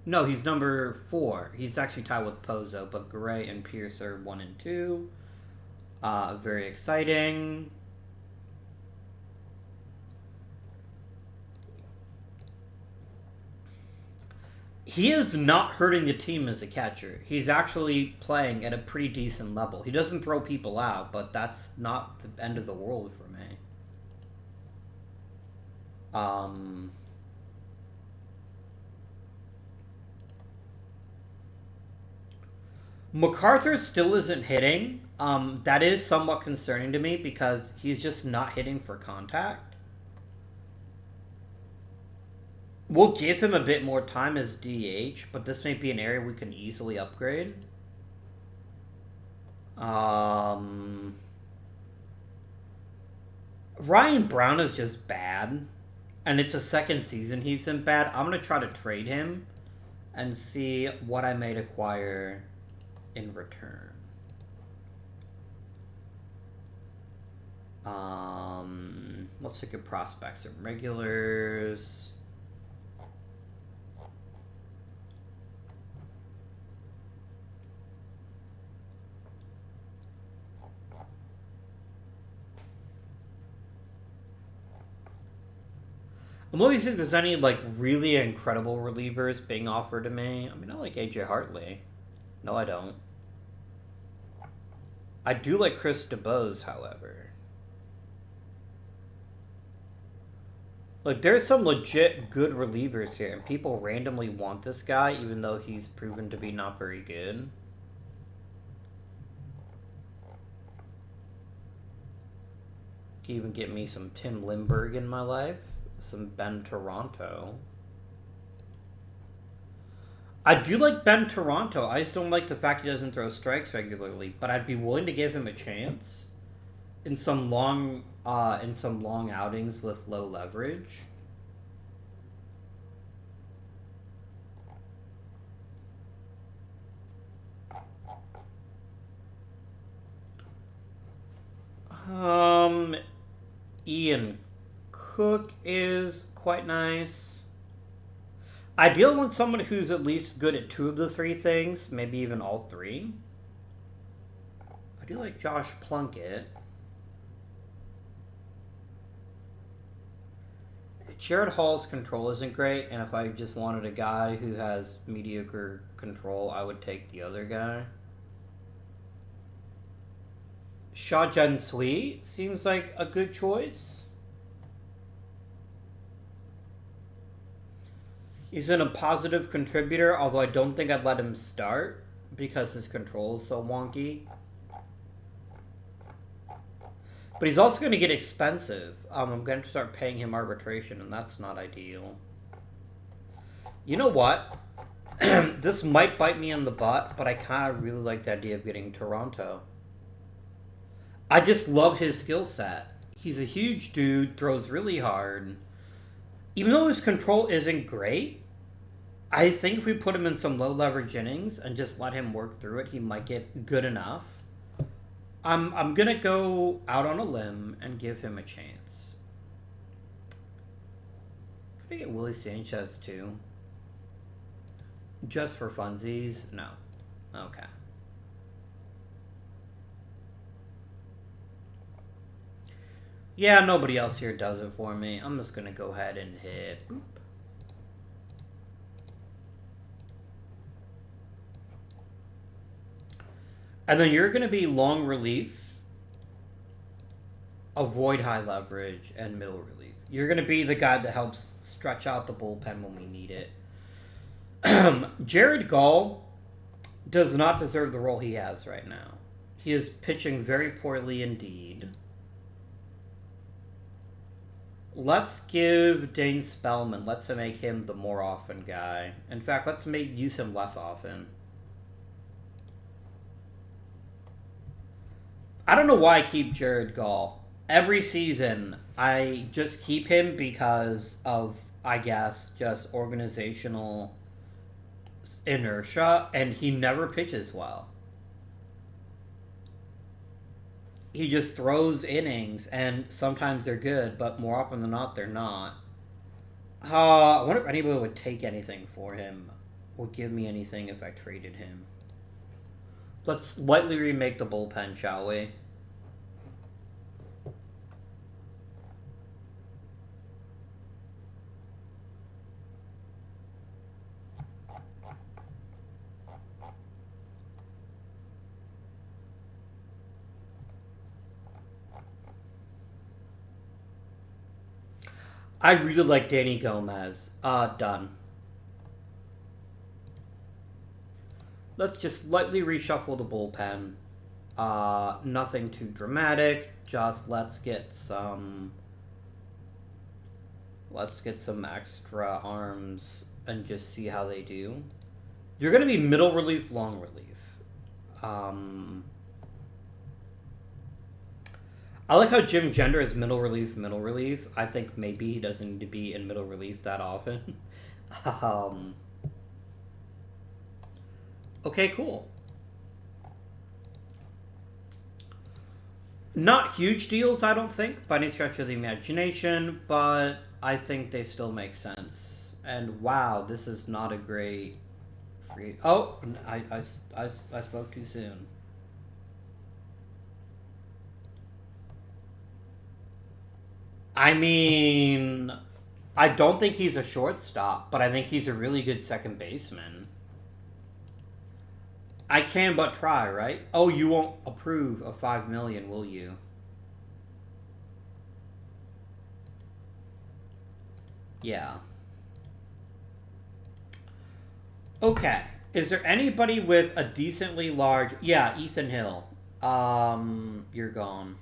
A: No, he's number 4. He's actually tied with Pozza, but Gray and Pierce are 1 and 2. Very exciting. He is not hurting the team as a catcher. He's actually playing at a pretty decent level. He doesn't throw people out, but that's not the end of the world for me. MacArthur still isn't hitting. That is somewhat concerning to me because he's just not hitting for contact. We'll give him a bit more time as DH, but this may be an area we can easily upgrade. Ryan Brown is just bad, and it's a second season he's in bad. I'm going to try to trade him and see what I may acquire in return. Let's look at prospects and regulars. I'm always thinking if there's any, like, really incredible relievers being offered to me. I mean, I like AJ Hartley. No, I don't. I do like Chris DeBose, however. Like, there's some legit good relievers here, and people randomly want this guy, even though he's proven to be not very good. Can even get me some Tim Lindbergh in my life. Some Ben Toronto. I do like Ben Toronto. I just don't like the fact he doesn't throw strikes regularly, but I'd be willing to give him a chance in some long outings with low leverage. Ian Cook is quite nice. I do want someone who's at least good at 2 of the 3 things, maybe even all 3. I do like Josh Plunkett. Jared Hall's control isn't great, and if I just wanted a guy who has mediocre control, I would take the other guy. Sha Jen Sui seems like a good choice. He's been a positive contributor, although I don't think I'd let him start because his control is so wonky. But he's also going to get expensive. I'm going to start paying him arbitration, and that's not ideal. You know what? This might bite me in the butt, but I kind of really like the idea of getting Toronto. I just love his skill set. He's a huge dude, throws really hard. Even though his control isn't great, I think if we put him in some low leverage innings and just let him work through it, he might get good enough. I'm going to go out on a limb and give him a chance. Could I get Willie Sanchez too? Just for funsies? No. Okay. Yeah, nobody else here does it for me. I'm just gonna go ahead and hit boop. And then you're gonna be long relief, avoid high leverage, and middle relief. You're gonna be the guy that helps stretch out the bullpen when we need it. Jared Gall does not deserve the role he has right now. He is pitching very poorly indeed. Let's give Dane Spellman, let's make him the more often guy. In fact, let's use him less often. I don't know why I keep Jared Gall. Every season, I just keep him because of, I guess, just organizational inertia, and he never pitches well. He just throws innings, and sometimes they're good, but more often than not, they're not. I wonder if anybody would take anything for him, would give me anything if I traded him. Let's lightly remake the bullpen, shall we? I really like Danny Gomez. Done. Let's just lightly reshuffle the bullpen. Nothing too dramatic. Just let's get some extra arms and just see how they do. You're going to be middle relief, long relief. I like how Jim Gender is middle relief, middle relief. I think maybe he doesn't need to be in middle relief that often. Okay, cool. Not huge deals, I don't think, by any stretch of the imagination, but I think they still make sense. And wow, this is not a great free... Oh, I spoke too soon. I mean, I don't think he's a shortstop, but I think he's a really good second baseman. I can but try, right? Oh, you won't approve of $5 million, will you? Yeah. Okay. Is there anybody with a decently large... Yeah, Ethan Hill. You're gone.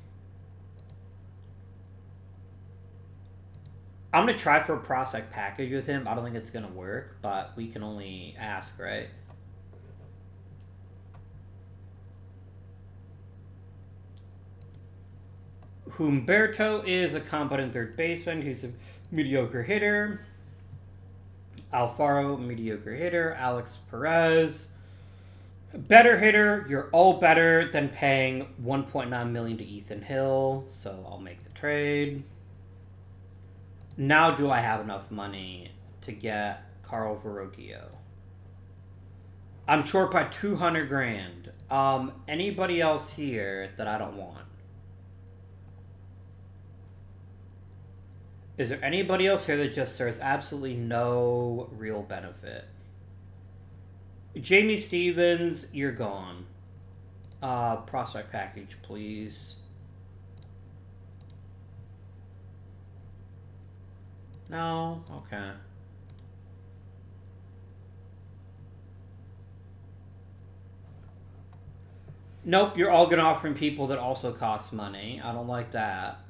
A: I'm going to try for a prospect package with him. I don't think it's going to work, but we can only ask, right? Humberto is a competent third baseman who's a mediocre hitter. Alfaro, mediocre hitter. Alex Perez, better hitter. You're all better than paying $1.9 million to Ethan Hill, so I'll make the trade. Now do I have enough money to get Carl Verrocchio? I'm short by $200,000. Anybody else here that I don't want? Is there anybody else here that just serves absolutely no real benefit? Jamie Stevens, you're gone. Prospect package, please. No? Okay. Nope, you're all going to offer people that also cost money. I don't like that.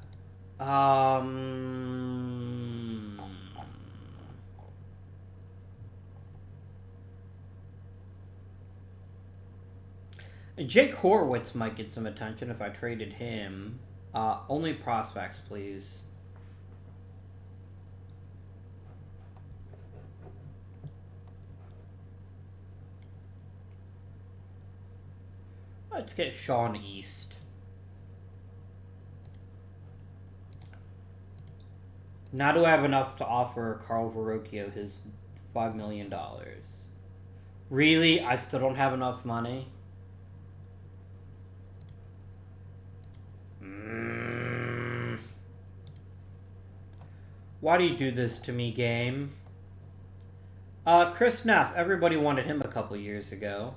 A: Jake Horowitz might get some attention if I traded him. Only prospects, please. Let's get Sean East. Now do I have enough to offer Carl Verrocchio his $5 million? Really? I still don't have enough money? Why do you do this to me, game? Chris Neff. Everybody wanted him a couple years ago.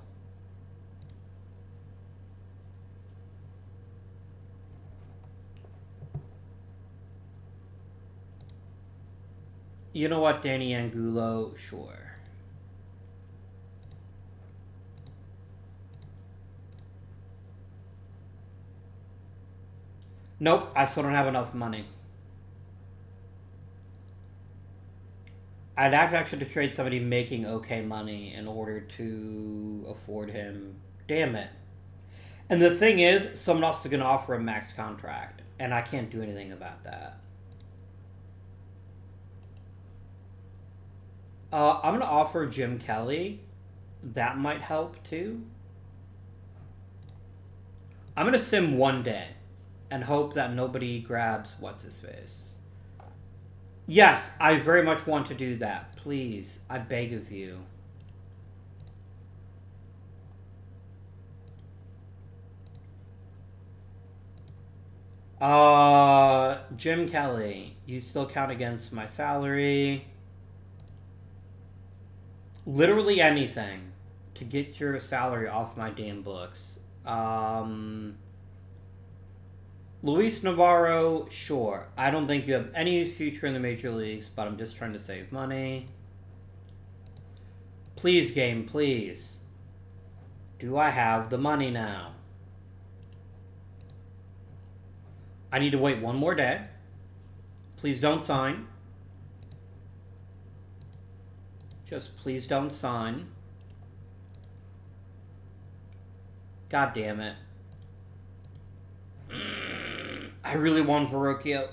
A: You know what, Danny Angulo? Sure. Nope, I still don't have enough money. I'd have to actually trade somebody making okay money in order to afford him. Damn it. And the thing is, someone else is going to offer a max contract, and I can't do anything about that. I'm going to offer Jim Kelly. That might help, too. I'm going to sim one day and hope that nobody grabs what's-his-face. Yes, I very much want to do that. Please, I beg of you. Jim Kelly, you still count against my salary. Literally anything to get your salary off my damn books. Luis Navarro, sure. I don't think you have any future in the major leagues, but I'm just trying to save money. Please, game, please. Do I have the money now? I need to wait one more day. Please don't sign. Just please don't sign. God damn it. I really want Verrocchio.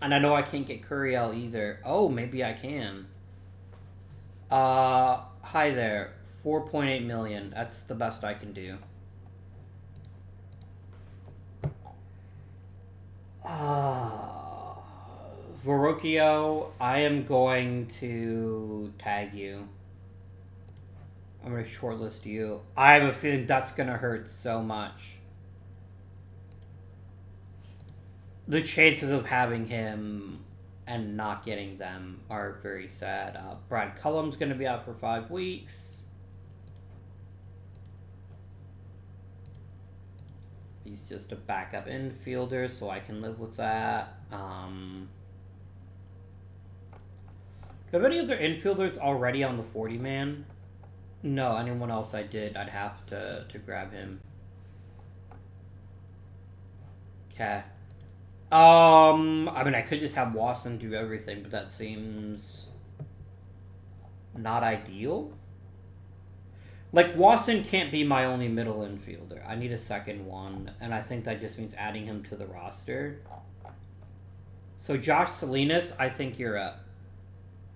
A: And I know I can't get Curiel either. Oh, maybe I can. Hi there. 4.8 million. That's the best I can do. Verrocchio, I am going to tag you. I'm going to shortlist you. I have a feeling that's going to hurt so much. The chances of having him and not getting them are very sad. Brad Cullum's going to be out for 5 weeks. He's just a backup infielder, so I can live with that. Do I have any other infielders already on the 40-man? No, anyone else I did, I'd have to grab him. Okay. I mean, I could just have Wasson do everything, but that seems not ideal. Like, Wasson can't be my only middle infielder. I need a second one, and I think that just means adding him to the roster. So, Josh Salinas, I think you're up.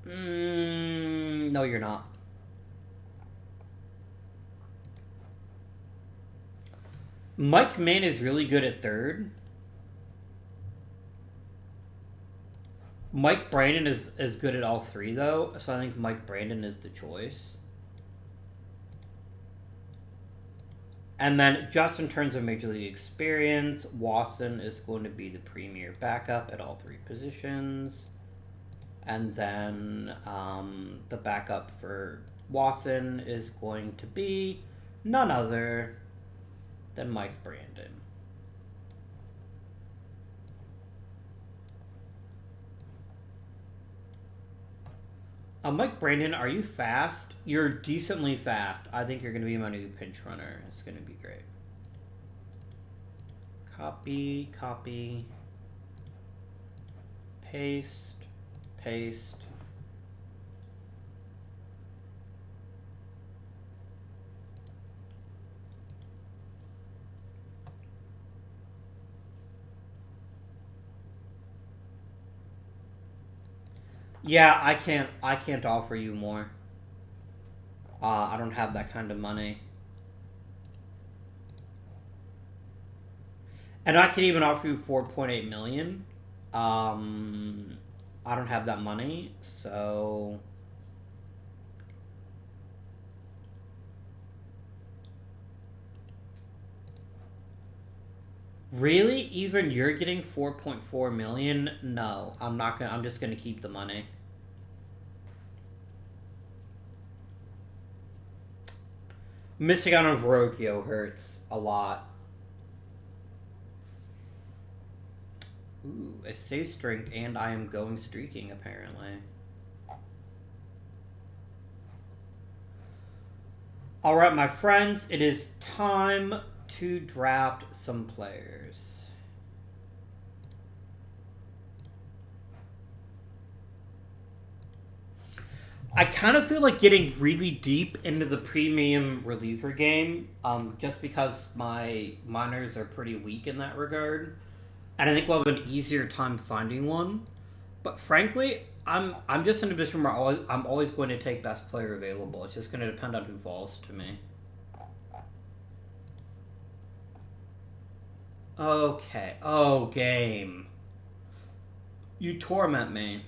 A: No, you're not. Mike Mann is really good at third. Mike Brandon is good at all three, though, so I think Mike Brandon is the choice. And then, just in terms of Major League experience, Wasson is going to be the premier backup at all three positions. And then the backup for Wasson is going to be none other than Mike Brandon. Mike Brandon, are you fast? You're decently fast. I think you're going to be my new pinch runner. It's going to be great. Copy, copy, paste, paste. Yeah, I can't offer you more. I don't have that kind of money. And I can even offer you 4.8 million. I don't have that money, so... Really? Even you're getting 4.4 million? No, I'm not gonna. I'm just gonna keep the money. Missing out on Verrocchio hurts a lot. Ooh, a safe streak, and I am going streaking, apparently. Alright, my friends, it is time to draft some players. I kind of feel like getting really deep into the premium reliever game, just because my minors are pretty weak in that regard. And I think we'll have an easier time finding one. But frankly, I'm just in a position where I'm always going to take best player available. It's just going to depend on who falls to me. Okay. Oh, game. You torment me.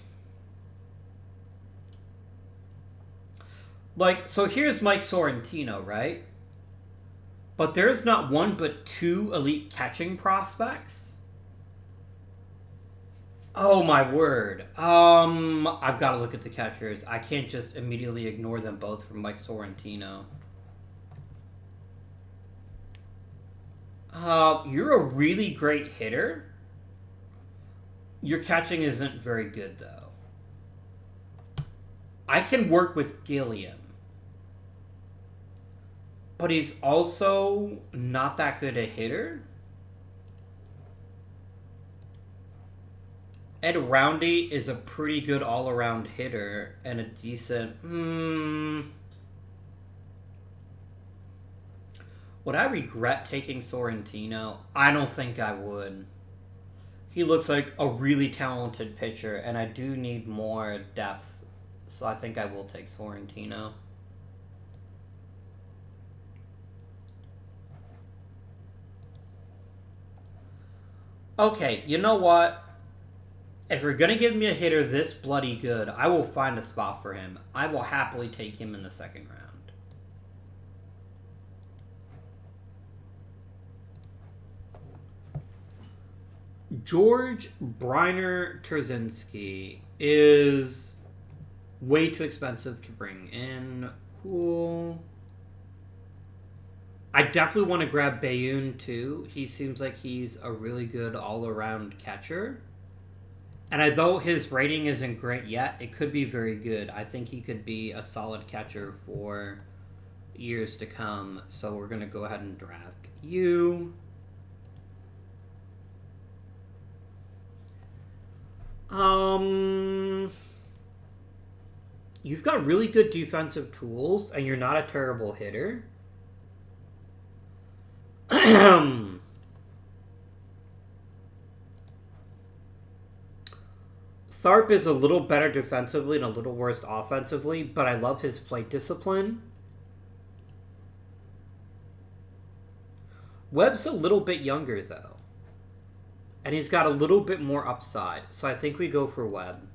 A: Like, so here's Mike Sorrentino, right? But there's not one but two elite catching prospects. Oh my word. I've got to look at the catchers. I can't just immediately ignore them both from Mike Sorrentino. You're a really great hitter. Your catching isn't very good, though. I can work with Gilliam. But he's also not that good a hitter. Ed Roundy is a pretty good all-around hitter and a decent... Would I regret taking Sorrentino? I don't think I would. He looks like a really talented pitcher, and I do need more depth, so I think I will take Sorrentino. Okay, you know what? If you're going to give me a hitter this bloody good, I will find a spot for him. I will happily take him in the second round. George Briner Terzinski is way too expensive to bring in. Cool. I definitely want to grab Bayun too. He seems like he's a really good all-around catcher. And although his rating isn't great yet, it could be very good. I think he could be a solid catcher for years to come. So we're going to go ahead and draft you. You've got really good defensive tools, and you're not a terrible hitter. Tharp is a little better defensively and a little worse offensively, but I love his plate discipline. Webb's a little bit younger, though. And he's got a little bit more upside, so I think we go for Webb.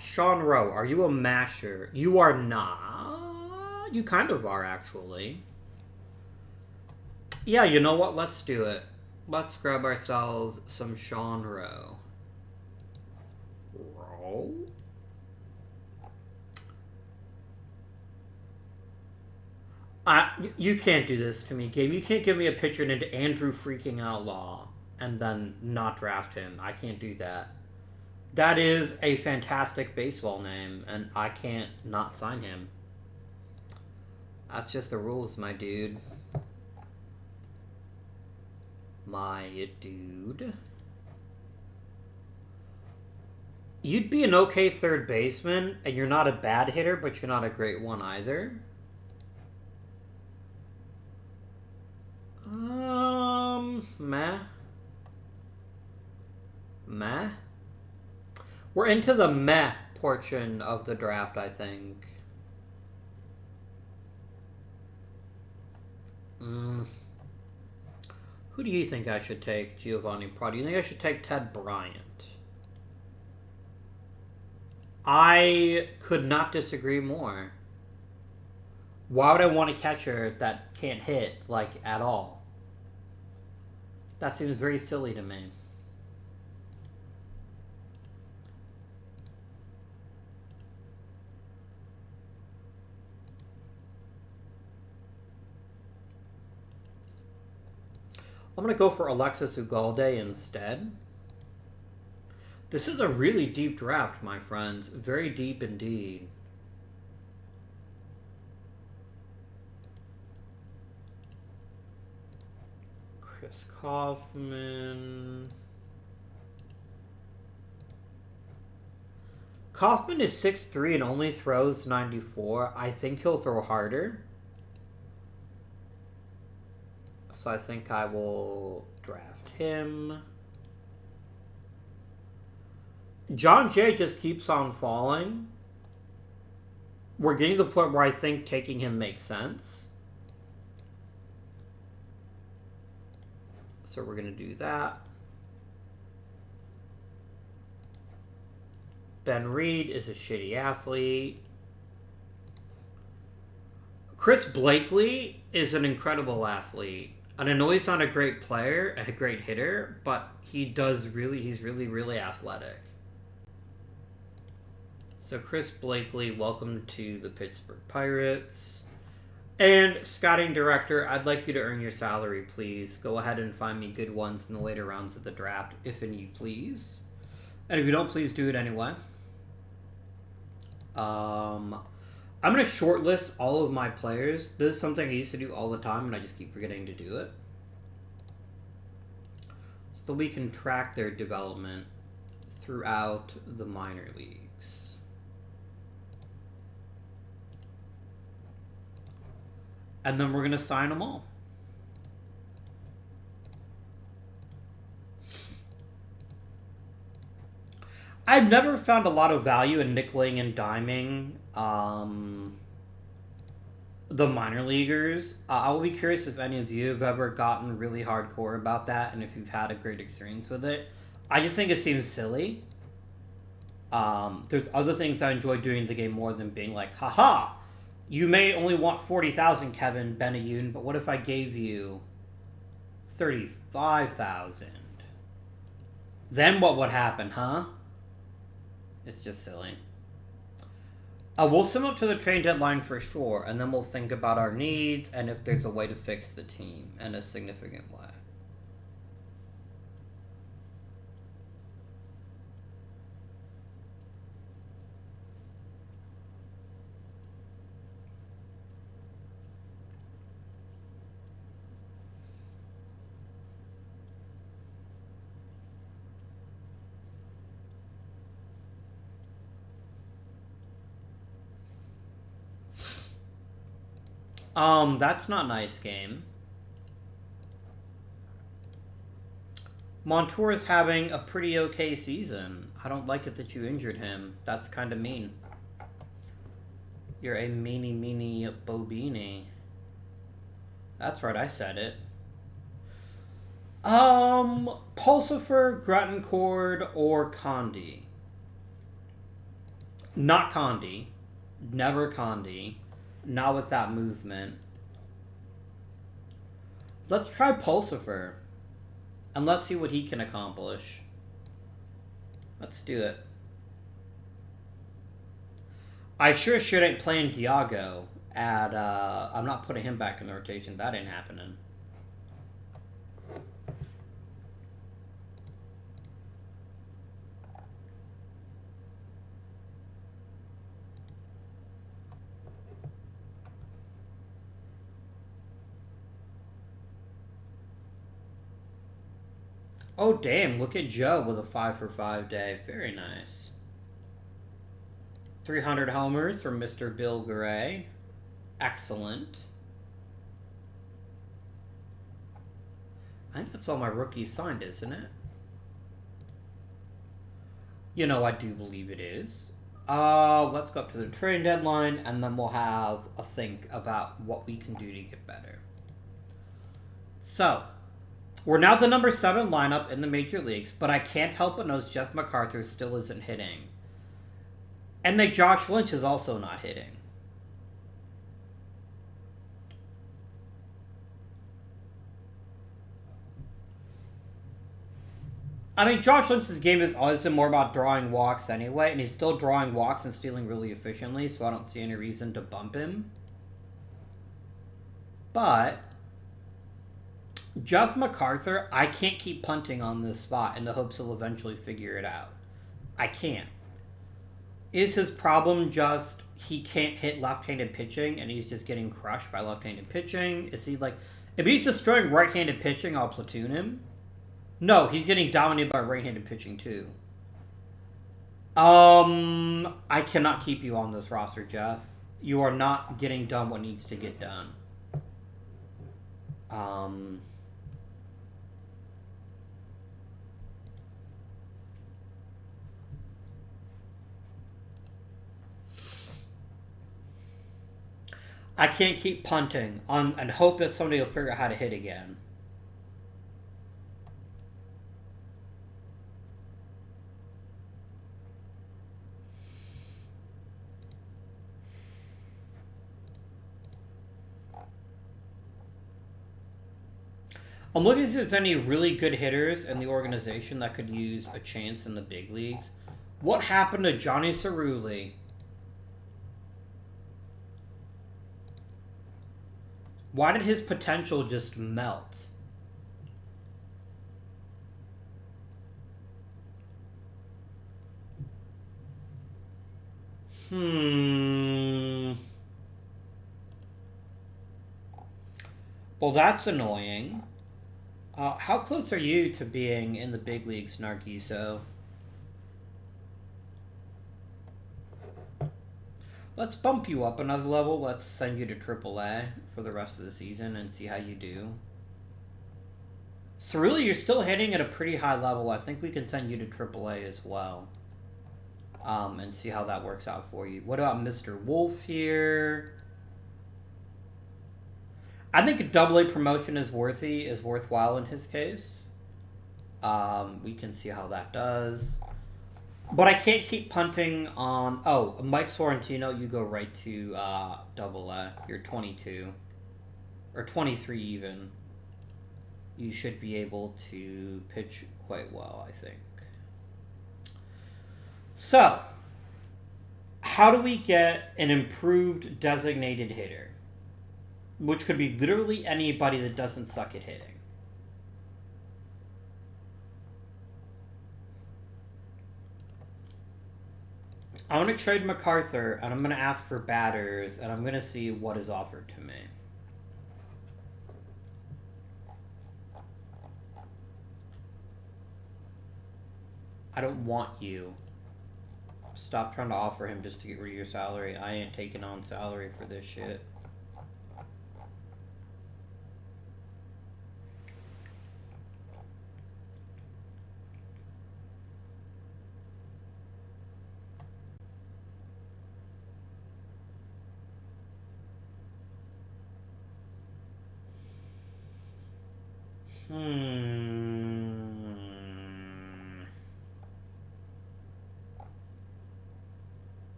A: Sean Rowe, are you a masher? You are not. You kind of are, actually. Yeah, you know what? Let's do it. Let's grab ourselves some Sean Rowe. Roll. You can't do this to me, Gabe. You can't give me a pitcher named Andrew freaking Outlaw and then not draft him. I can't do that. That is a fantastic baseball name, and I can't not sign him. That's just the rules, my dude. My dude. You'd be an okay third baseman, and you're not a bad hitter, but you're not a great one either. Meh. Meh. We're into the meh portion of the draft, I think. Mm. Who do you think I should take, Giovanni Prado? Do you think I should take Ted Bryant? I could not disagree more. Why would I want a catcher that can't hit, like, at all? That seems very silly to me. I'm going to go for Alexis Ugalde instead. This is a really deep draft, my friends. Very deep indeed. Chris Kaufman. Kaufman is 6'3" and only throws 94. I think he'll throw harder. So I think I will draft him. John Jay just keeps on falling. We're getting to the point where I think taking him makes sense. So we're going to do that. Ben Reed is a shitty athlete. Chris Blakely is an incredible athlete. And I know he's not a great player, a great hitter, but he's really, really athletic. So Chris Blakely, welcome to the Pittsburgh Pirates. And scouting director, I'd like you to earn your salary, please. Go ahead and find me good ones in the later rounds of the draft, if and you please. And if you don't, please do it anyway. I'm going to shortlist all of my players. This is something I used to do all the time, and I just keep forgetting to do it. So that we can track their development throughout the minor leagues. And then we're going to sign them all. I've never found a lot of value in nickeling and diming the minor leaguers. I will be curious if any of you have ever gotten really hardcore about that and if you've had a great experience with it. I just think it seems silly. There's other things I enjoy doing in the game more than being like, haha, you may only want 40,000, Kevin Benayoun, but what if I gave you 35,000? Then what would happen, huh? It's just silly. We'll sum up to the trade deadline for sure, and then we'll think about our needs and if there's a way to fix the team in a significant way. That's not nice, game. Montour is having a pretty okay season. I don't like it that you injured him. That's kind of mean. You're a meanie Bobini. That's right, I said it. Pulsifer, Grattencord, or Condi. Not Condi. Never Condi. Not with that movement. Let's try Pulsifer. And let's see what he can accomplish. Let's do it. I sure shouldn't play in Diago at, I'm not putting him back in the rotation. That ain't happening. Oh, damn. Look at Joe with a 5-for-5 day. Very nice. 300 homers from Mr. Bill Gray. Excellent. I think that's all my rookies signed, isn't it? You know, I do believe it is. Let's go up to the trade deadline, and then we'll have a think about what we can do to get better. So, we're now the number 7 lineup in the major leagues, but I can't help but notice Jeff MacArthur still isn't hitting. And that Josh Lynch is also not hitting. I mean, Josh Lynch's game has always been more about drawing walks anyway, and he's still drawing walks and stealing really efficiently, so I don't see any reason to bump him. But Jeff MacArthur, I can't keep punting on this spot in the hopes he'll eventually figure it out. I can't. Is his problem just he can't hit left-handed pitching and he's just getting crushed by left-handed pitching? Is he like, if he's destroying right-handed pitching, I'll platoon him? No, he's getting dominated by right-handed pitching too. I cannot keep you on this roster, Jeff. You are not getting done what needs to get done. I can't keep punting on and hope that somebody will figure out how to hit again. I'm looking to see if there's any really good hitters in the organization that could use a chance in the big leagues. What happened to Johnny Cerulli? Why did his potential just melt? Well, that's annoying. How close are you to being in the big leagues, Nargiso? Let's bump you up another level. Let's send you to AAA for the rest of the season and see how you do. Cerulli, you're still hitting at a pretty high level. I think we can send you to AAA as well. And see how that works out for you. What about Mr. Wolf here? I think a AA promotion is worthwhile in his case. We can see how that does. But I can't keep punting on... Oh, Mike Sorrentino, you go right to AA. You're 22. Or 23 even. You should be able to pitch quite well, I think. So, how do we get an improved designated hitter? Which could be literally anybody that doesn't suck at hitting. I'm going to trade MacArthur, and I'm going to ask for batters, and I'm going to see what is offered to me. I don't want you. Stop trying to offer him just to get rid of your salary. I ain't taking on salary for this shit.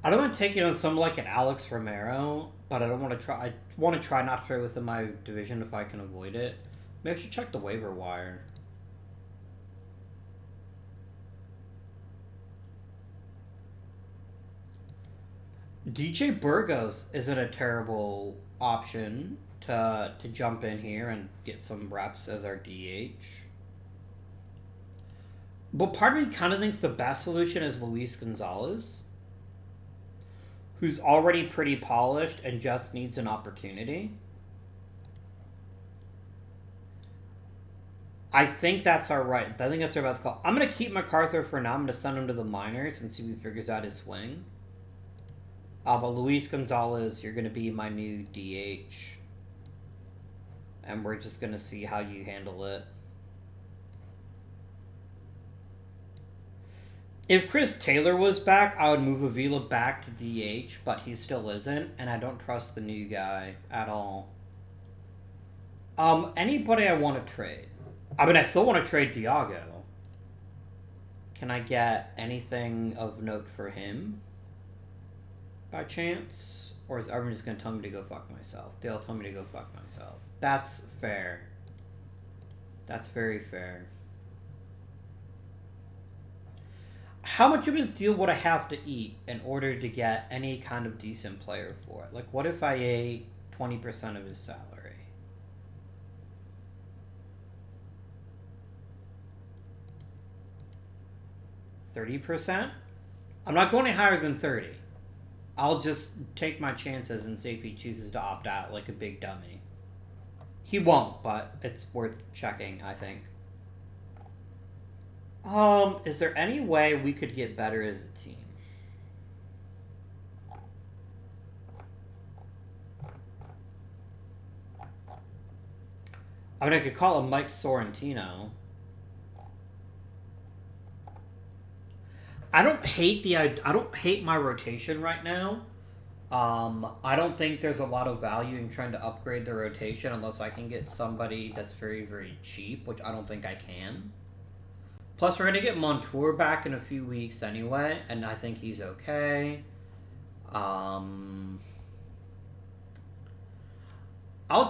A: I don't want to take on someone like an Alex Romero, but I don't want to try. I want to try not to trade within my division if I can avoid it. Maybe I should check the waiver wire. DJ Burgos isn't a terrible option to jump in here and get some reps as our DH. But part of me kind of thinks the best solution is Luis Gonzalez, who's already pretty polished and just needs an opportunity. I think that's our right. I think that's our best call. I'm going to keep MacArthur for now. I'm going to send him to the minors and see if he figures out his swing. But Luis Gonzalez, you're going to be my new DH. And we're just going to see how you handle it. If Chris Taylor was back, I would move Avila back to DH, but he still isn't, and I don't trust the new guy at all. Anybody I want to trade. I mean, I still want to trade Diago. Can I get anything of note for him? By chance? Or is everyone just going to tell me to go fuck myself? They'll tell me to go fuck myself. That's fair. That's very fair. How much of his deal would I have to eat in order to get any kind of decent player for it? Like, what if I ate 20% of his salary? 30%? I'm not going any higher than 30. I'll just take my chances and see if he chooses to opt out like a big dummy. He won't, but it's worth checking, I think. Is there any way we could get better as a team? I mean, I could call him Mike Sorrentino. I don't hate my rotation right now. I don't think there's a lot of value in trying to upgrade the rotation unless I can get somebody that's very, very cheap, which I don't think I can. Plus, we're going to get Montour back in a few weeks anyway, and I think he's okay. I'll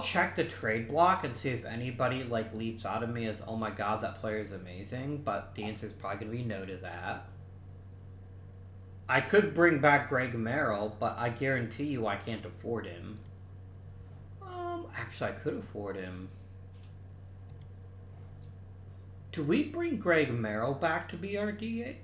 A: check the trade block and see if anybody like leaps out of me as, oh my god, that player is amazing, but the answer is probably going to be no to that. I could bring back Greg Merrill, but I guarantee you I can't afford him. Actually, I could afford him. Do we bring Greg Merrill back to be our DH?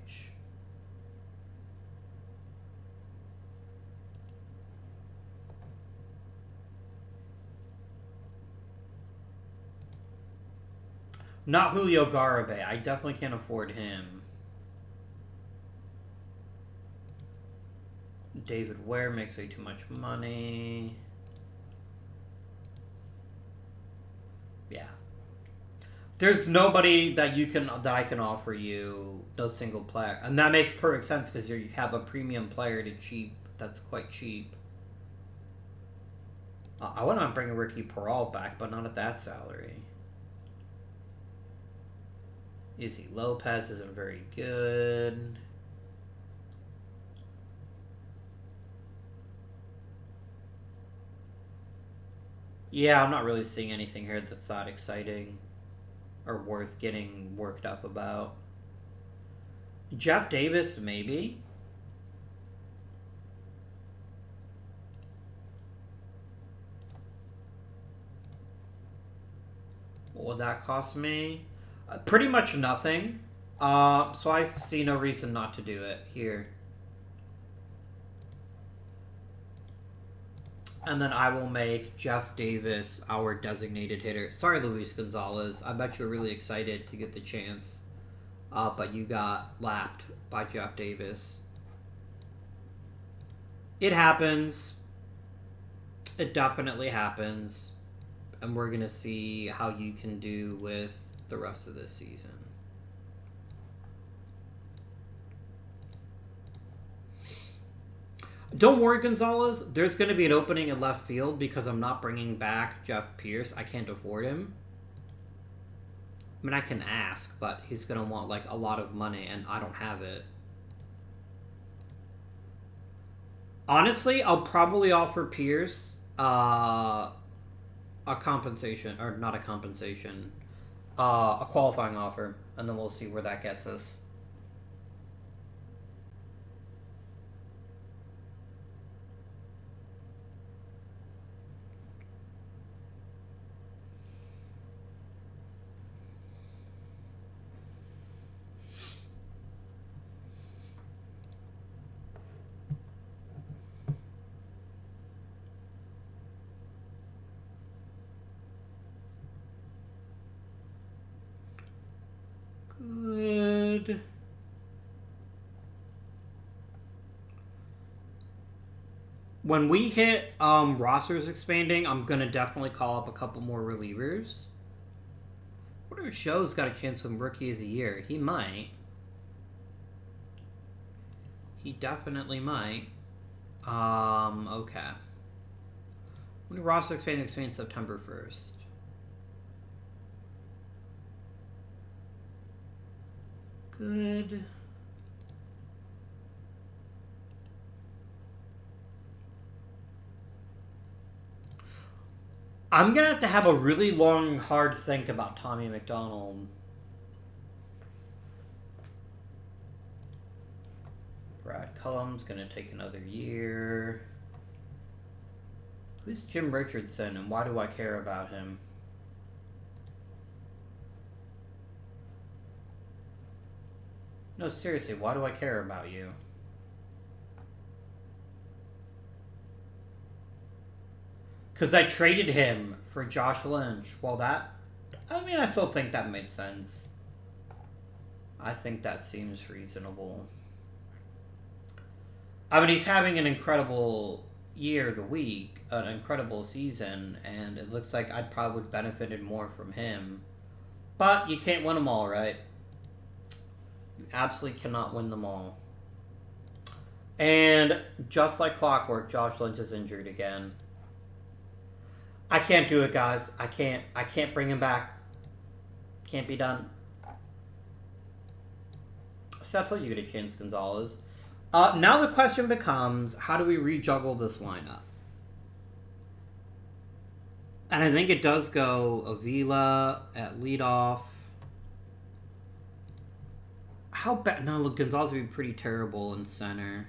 A: Not Julio Garibay. I definitely can't afford him. David Ware makes way too much money. Yeah. There's nobody that I can offer you no single player. And that makes perfect sense because you have a premium player that's quite cheap. I want to bring Ricky Peral back, but not at that salary. Izzy Lopez isn't very good. Yeah, I'm not really seeing anything here that's that exciting or worth getting worked up about. Jeff Davis, maybe. What would that cost me? Pretty much nothing. So I see no reason not to do it here. And then I will make Jeff Davis our designated hitter. Sorry, Luis Gonzalez. I bet you're really excited to get the chance. But you got lapped by Jeff Davis. It happens. It definitely happens. And we're going to see how you can do with the rest of this season. Don't worry, Gonzalez. There's going to be an opening in left field because I'm not bringing back Jeff Pierce. I can't afford him. I mean, I can ask, but he's going to want like a lot of money, and I don't have it. Honestly, I'll probably offer Pierce a compensation, or not a compensation, a qualifying offer, and then we'll see where that gets us. Good. When we hit rosters expanding, I'm going to definitely call up a couple more relievers. What if Show's got a chance to win Rookie of the Year? He might. He definitely might. Okay. When did roster expand September 1st? Good. I'm going to have a really long, hard think about Tommy Mcdonald. Brad Cullum's going to take another year. Who's Jim Richardson, and why do I care about him? No, seriously, why do I care about you? Because I traded him for Josh Lynch. Well, that... I mean, I still think that made sense. I think that seems reasonable. I mean, he's having an incredible year of the week, an incredible season, and it looks like I probably would benefited more from him. But you can't win them all, right? You absolutely cannot win them all. And just like clockwork, Josh Lynch is injured again. I can't do it, guys. I can't bring him back. Can't be done. So I told you you get a chance, Gonzalez. Now the question becomes, how do we rejuggle this lineup? And I think it does go Avila at leadoff. How bad? No, look, Gonzalez would be pretty terrible in center.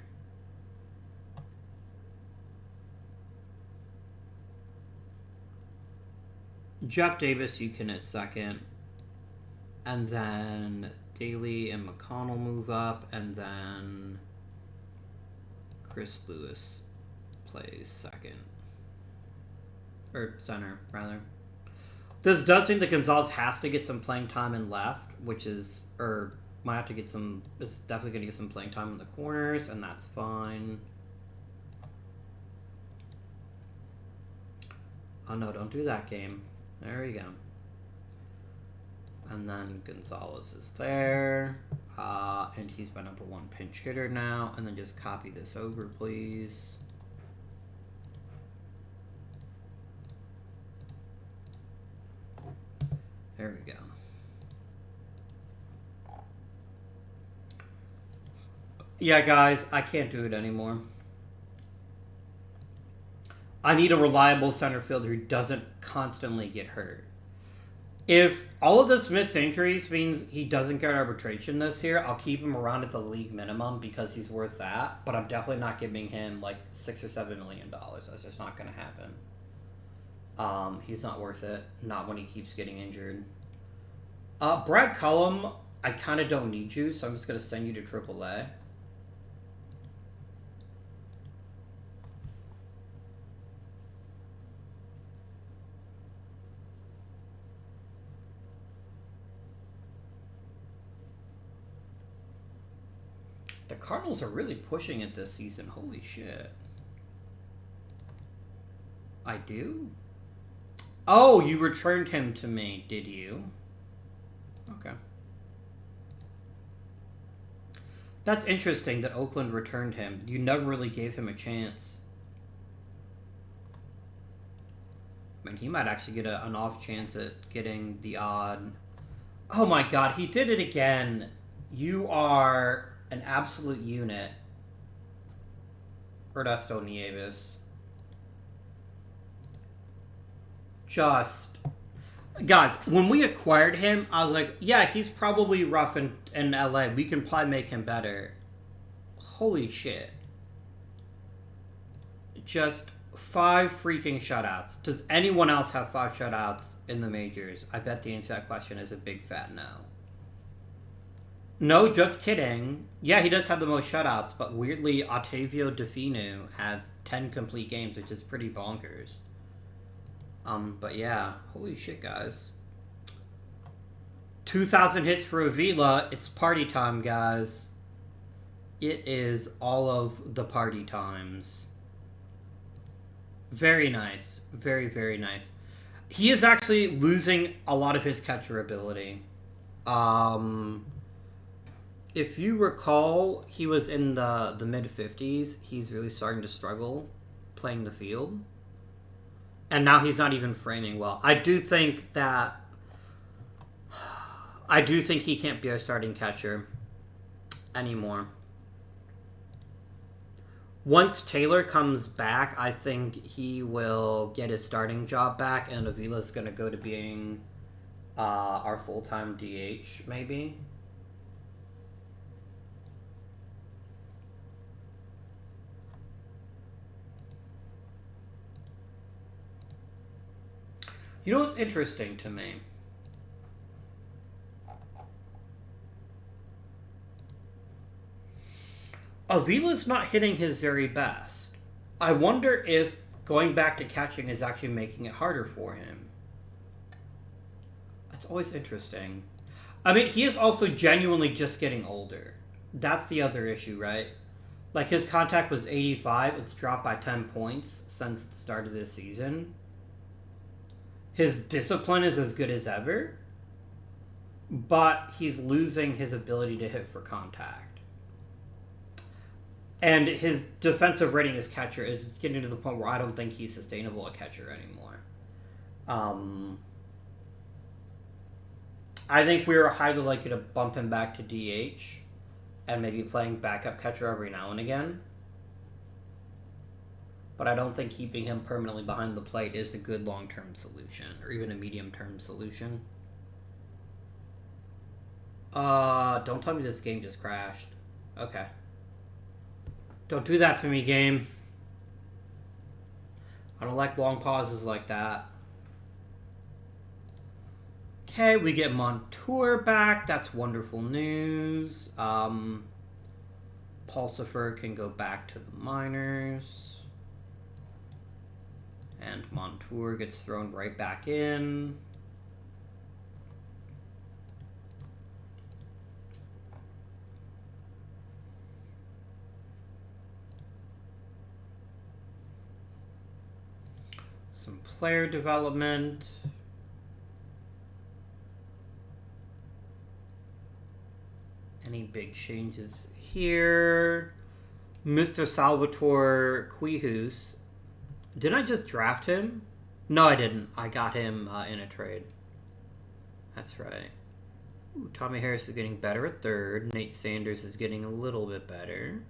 A: Jeff Davis, you can at second. And then Daly and Mcconnell move up. And then Chris Lewis plays second. Or center, rather. This does mean that Gonzalez has to get some playing time in left, which is... Or might have to get some... It's definitely going to get some playing time in the corners, and that's fine. Oh no, don't do that game. There we go. And then Gonzalez is there. And he's my number one pinch hitter now. And then just copy this over, please. There we go. Yeah, guys, I can't do it anymore. I need a reliable center fielder who doesn't constantly get hurt. If all of this missed injuries means he doesn't get arbitration this year, I'll keep him around at the league minimum because he's worth that. But I'm definitely not giving him like $6 or $7 million. That's just not going to happen. He's not worth it. Not when he keeps getting injured. Brad Cullum, I kind of don't need you, so I'm just going to send you to AAA. The Cardinals are really pushing it this season. Holy shit. I do? Oh, you returned him to me, did you? Okay. That's interesting that Oakland returned him. You never really gave him a chance. I mean, he might actually get an off chance at getting the odd... Oh my god, he did it again. You are... an absolute unit. Ernesto Nieves. Just... Guys, when we acquired him, I was like, yeah, he's probably rough in LA. We can probably make him better. Holy shit. Just 5 freaking shutouts. Does anyone else have 5 shutouts in the majors? I bet the answer to that question is a big fat no. No, just kidding. Yeah, he does have the most shutouts, but weirdly, Ottavio Definu has 10 complete games, which is pretty bonkers. But yeah, holy shit, guys. 2,000 hits for Avila. It's party time, guys. It is all of the party times. Very nice. Very, very nice. He is actually losing a lot of his catcher ability. If you recall, he was in the mid-50s. He's really starting to struggle playing the field. And now he's not even framing well. I do think he can't be our starting catcher anymore. Once Taylor comes back, I think he will get his starting job back, and Avila's going to go to being our full-time DH, maybe. You know what's interesting to me? Avila's not hitting his very best. I wonder if going back to catching is actually making it harder for him. That's always interesting. I mean, he is also genuinely just getting older. That's the other issue, right? Like, his contact was 85. It's dropped by 10 points since the start of this season. His discipline is as good as ever, but he's losing his ability to hit for contact. And his defensive rating as catcher is getting to the point where I don't think he's sustainable a catcher anymore. I think we were highly likely to bump him back to DH and maybe playing backup catcher every now and again. But I don't think keeping him permanently behind the plate is a good long-term solution, or even a medium-term solution. Don't tell me this game just crashed. Okay. Don't do that to me, game. I don't like long pauses like that. Okay, we get Montour back. That's wonderful news. Pulsifer can go back to the minors. And Montour gets thrown right back in. Some player development. Any big changes here? Mr. Salvatore Quijus. Didn't I just draft him? No, I didn't. I got him in a trade. That's right. Ooh, Tommy Harris is getting better at third. Nate Sanders is getting a little bit better.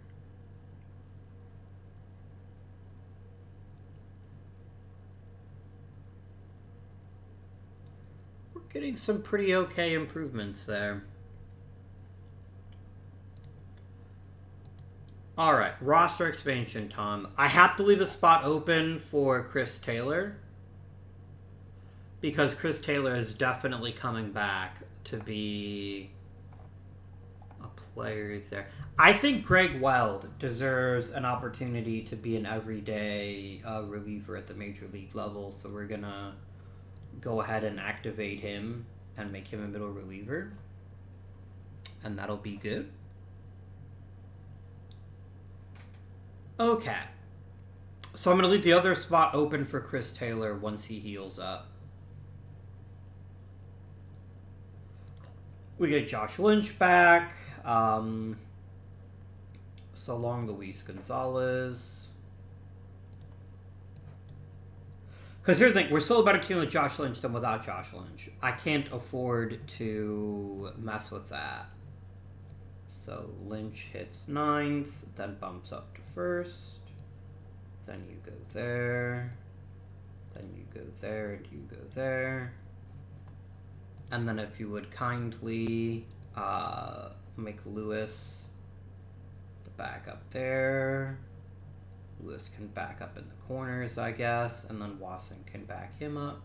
A: We're getting some pretty okay improvements there. All right, roster expansion, Tom. I have to leave a spot open for Chris Taylor because Chris Taylor is definitely coming back to be a player there. I think Greg Weld deserves an opportunity to be an everyday reliever at the major league level, so we're going to go ahead and activate him and make him a middle reliever, and that'll be good. Okay. So I'm going to leave the other spot open for Chris Taylor once he heals up. We get Josh Lynch back. So long, Luis Gonzalez. Because here's the thing, we're still a better team with Josh Lynch than without Josh Lynch. I can't afford to mess with that. So Lynch hits 9th, then bumps up to 1st. Then you go there. Then you go there, and you go there. And then if you would kindly make Lewis the backup there. Lewis can back up in the corners, I guess, and then Wasson can back him up.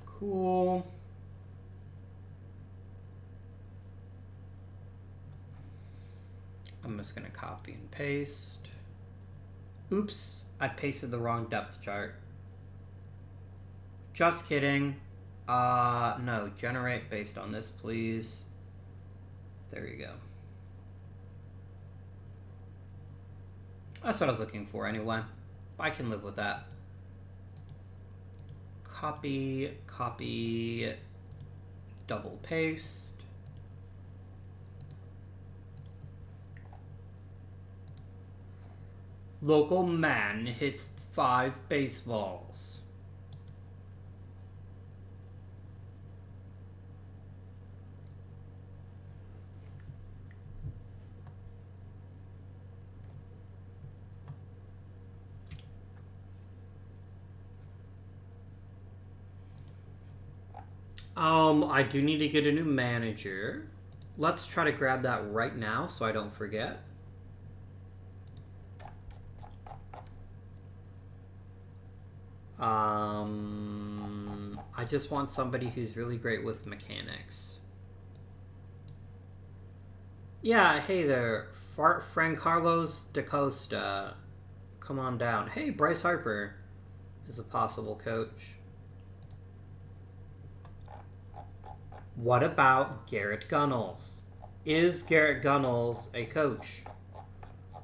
A: Cool. I'm just going to copy and paste. Oops, I pasted the wrong depth chart. Just kidding. No, generate based on this, please. There you go. That's what I was looking for anyway. I can live with that. Copy, copy, double paste. Local man hits 5 baseballs. I do need to get a new manager. Let's try to grab that right now so I don't forget. I just want somebody who's really great with mechanics. Yeah, hey there, Frank Carlos da Costa. Come on down. Hey, Bryce Harper is a possible coach. What about Garrett Gunnels? Is Garrett Gunnels a coach?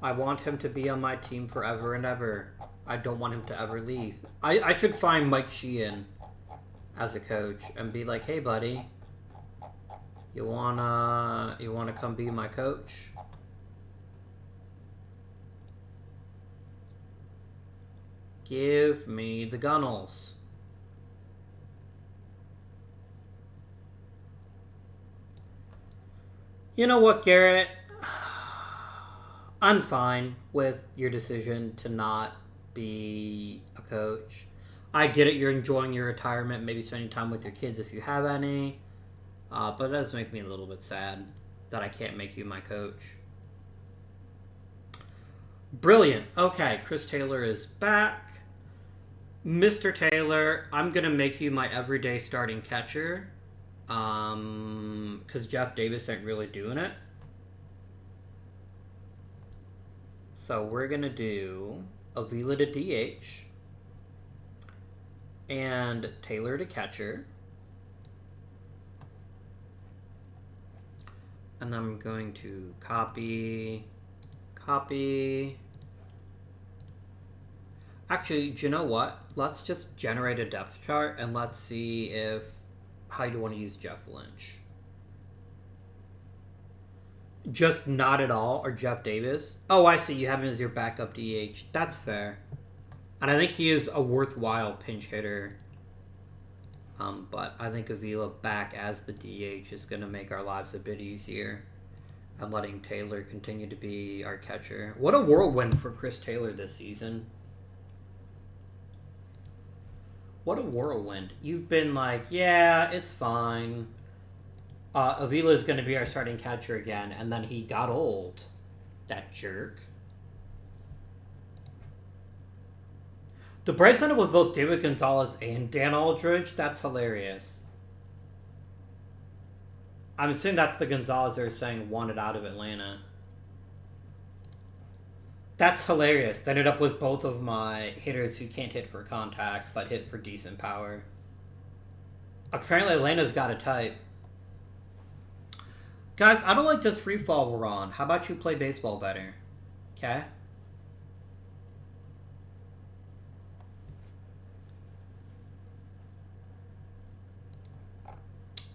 A: I want him to be on my team forever and ever. I don't want him to ever leave. I should find Mike Sheehan as a coach and be like, hey buddy, you wanna come be my coach? Give me the Gunnels. You know what, Garrett? I'm fine with your decision to not be a coach. I get it, you're enjoying your retirement, maybe spending time with your kids if you have any. But it does make me a little bit sad that I can't make you my coach. Brilliant. Okay, Chris Taylor is back. Mr. Taylor, I'm going to make you my everyday starting catcher. Because Jeff Davis ain't really doing it. So we're going to do Avila to DH and Taylor to catcher. And I'm going to copy. Actually, do you know what? Let's just generate a depth chart and let's see how you want to use Jeff Lynch. Just not at all, or Jeff Davis? Oh, I see. You have him as your backup DH. That's fair. And I think he is a worthwhile pinch hitter. But I think Avila back as the DH is going to make our lives a bit easier. And letting Taylor continue to be our catcher. What a whirlwind for Chris Taylor this season. What a whirlwind. You've been like, yeah, it's fine. Avila is going to be our starting catcher again, and then he got old. That jerk. The Braves ended with both David Gonzalez and Dan Aldridge. That's hilarious. I'm assuming that's the Gonzalez they're saying wanted out of Atlanta. That's hilarious. They ended up with both of my hitters who can't hit for contact, but hit for decent power. Apparently Atlanta's got a type. Guys, I don't like this free fall we're on. How about you play baseball better? Okay?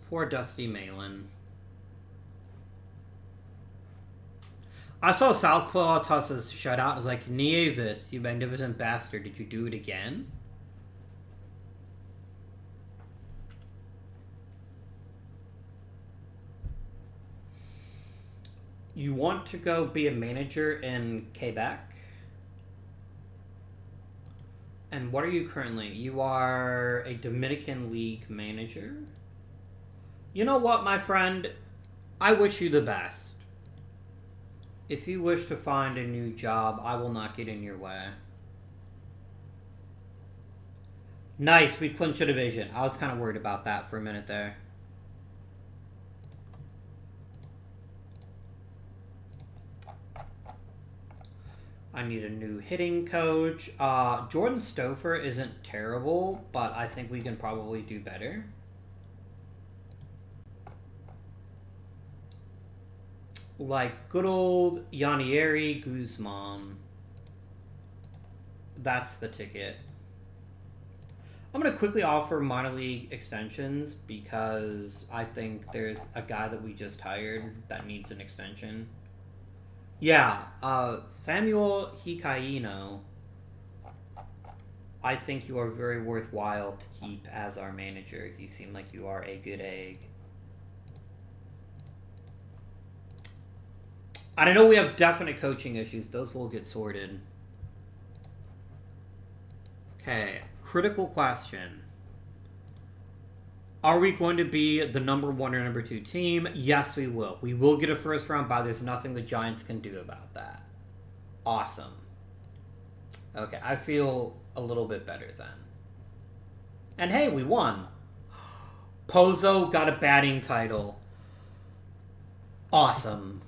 A: Poor Dusty Malin. I saw Southpaw toss his shutout and was like, Nieves, you magnificent bastard, did you do it again? You want to go be a manager in Quebec? And what are you currently? You are a Dominican League manager? You know what, my friend? I wish you the best. If you wish to find a new job, I will not get in your way. Nice, we clinched a division. I was kind of worried about that for a minute there. I need a new hitting coach. Jordan Stouffer isn't terrible, but I think we can probably do better. Like good old Yanieri Guzman. That's the ticket. I'm going to quickly offer minor league extensions because I think there's a guy that we just hired that needs an extension. Yeah, Samuel Hikaino, I think you are very worthwhile to keep as our manager. You seem like you are a good egg. I know we have definite coaching issues. Those will get sorted. Okay, critical question. Are we going to be the number 1 or number 2 team? Yes, we will. We will get a first round bye. There's nothing the Giants can do about that. Awesome. Okay, I feel a little bit better then. And hey, we won. Pozzo got a batting title. Awesome.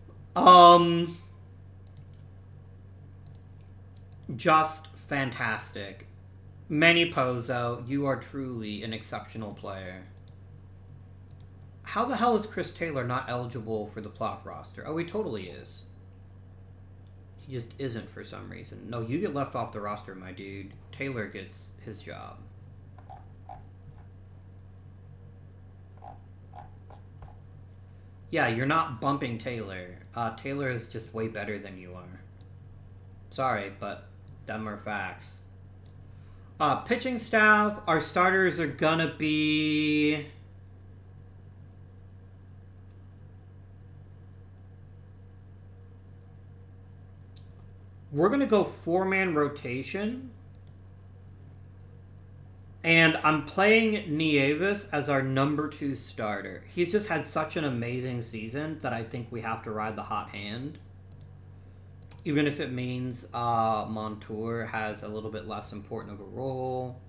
A: Just fantastic. Manny Pozza, you are truly an exceptional player. How the hell is Chris Taylor not eligible for the playoff roster? Oh, he totally is. He just isn't for some reason. No, you get left off the roster, my dude. Taylor gets his job. Yeah, you're not bumping Taylor. Taylor is just way better than you are. Sorry, but them are facts. Pitching staff, our starters are gonna be... We're gonna go 4-man rotation. And I'm playing Nieves as our number 2 starter. He's just had such an amazing season that I think we have to ride the hot hand. Even if it means Montour has a little bit less important of a role.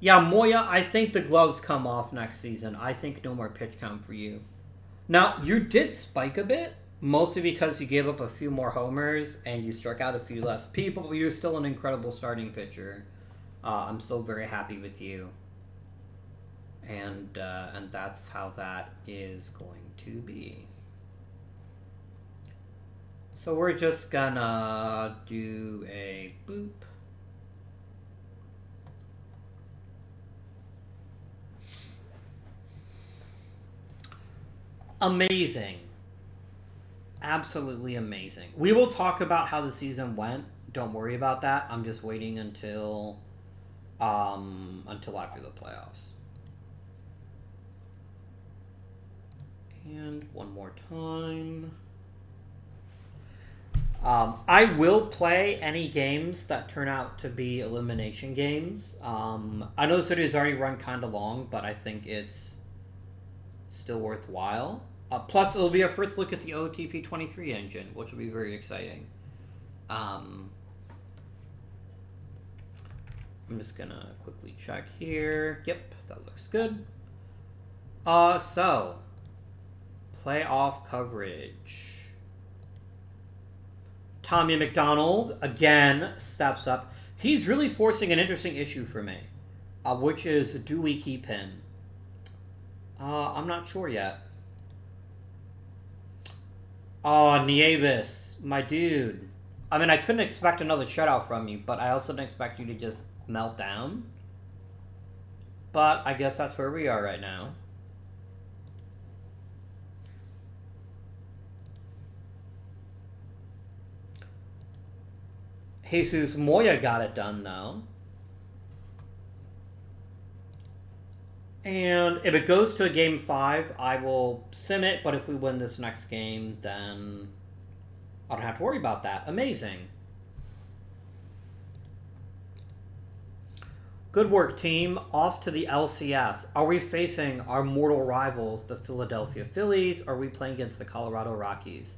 A: Yeah, Moya, I think the gloves come off next season. I think no more pitch count for you. Now, you did spike a bit, mostly because you gave up a few more homers and you struck out a few less people, but you're still an incredible starting pitcher. I'm still very happy with you. And that's how that is going to be. So we're just gonna do a boop. Amazing. Absolutely amazing. We will talk about how the season went. Don't worry about that. I'm just waiting until after the playoffs. And one more time. I will play any games that turn out to be elimination games. I know this video has already run kind of long, but I think it's still worthwhile. Plus, it'll be our first look at the OOTP 23 engine, which will be very exciting. I'm just going to quickly check here. Yep, that looks good. So, playoff coverage. Tommy Mcdonald, again, steps up. He's really forcing an interesting issue for me, which is, do we keep him? I'm not sure yet. Oh, Nieves, my dude. I mean, I couldn't expect another shutout from you, but I also didn't expect you to just melt down. But I guess that's where we are right now. Jesus Moya got it done, though. And if it goes to a game 5, I will sim it, but if we win this next game, then I don't have to worry about that. Amazing. Good work, team. Off to the LCS. Are we facing our mortal rivals, the Philadelphia Phillies, or are we playing against the Colorado Rockies?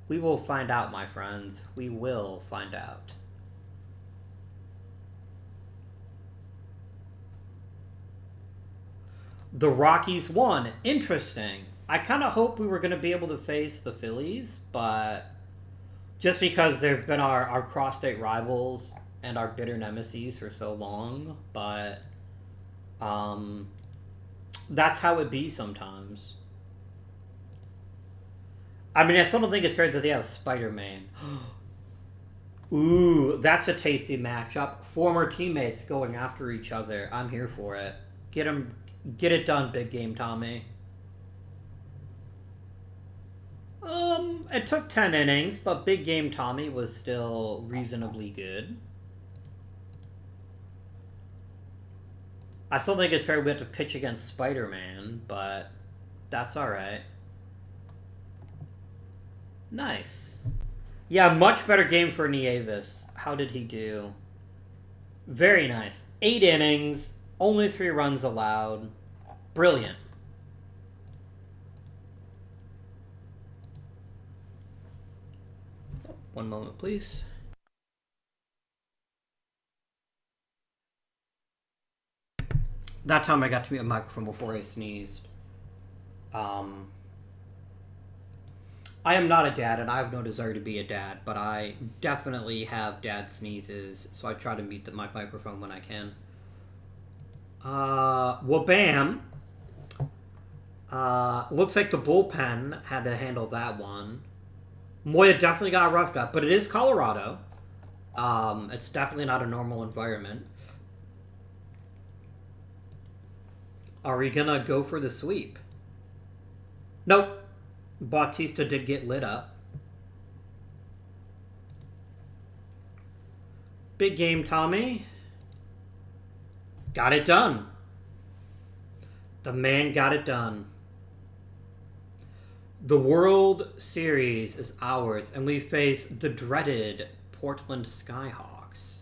A: We will find out, my friends. We will find out. The Rockies won. Interesting. I kind of hoped we were going to be able to face the Phillies, but just because they've been our cross-state rivals and our bitter nemesis for so long, but that's how it be sometimes. I mean, I still don't think it's fair that they have Spider-Man. Ooh, that's a tasty matchup. Former teammates going after each other. I'm here for it. Get him, get it done, big game Tommy. It took 10 innings, but big game Tommy was still reasonably good. I still think it's fair we have to pitch against Spider-Man, but that's alright. Nice. Yeah, much better game for Nieves. How did he do? Very nice. 8 innings, only 3 runs allowed. Brilliant. One moment, please. That time I got to mute a microphone before I sneezed. I am not a dad, and I have no desire to be a dad, but I definitely have dad sneezes, so I try to mute my microphone when I can. Well, bam. Looks like the bullpen had to handle that one. Moya definitely got roughed up, but it is Colorado. It's definitely not a normal environment. Are we gonna go for the sweep? Nope. Bautista did get lit up. Big game, Tommy. Got it done. The man got it done. The World Series is ours, and we face the dreaded Portland Skyhawks.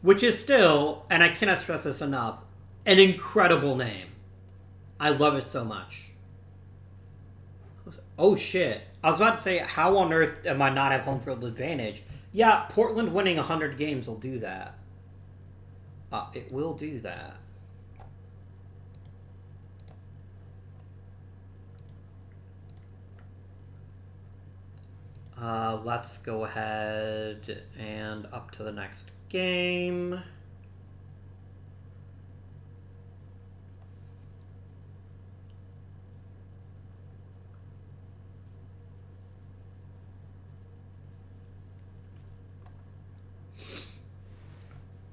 A: Which is still, and I cannot stress this enough, an incredible name. I love it so much. Oh shit. I was about to say, how on earth am I not at home field advantage? Yeah, Portland winning 100 games will do that. It will do that. Let's go ahead and up to the next game.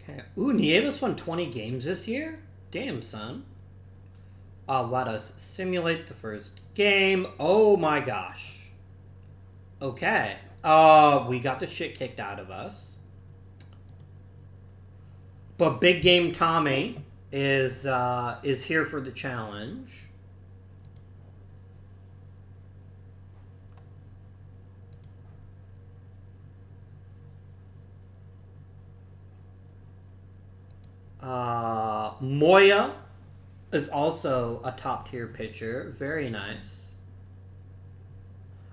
A: Okay. Ooh, Nieves won 20 games this year? Damn, son. Let us simulate the first game. Oh my gosh. Okay. We got the shit kicked out of us. But Big Game Tommy is here for the challenge. Moya is also a top tier pitcher. Very nice.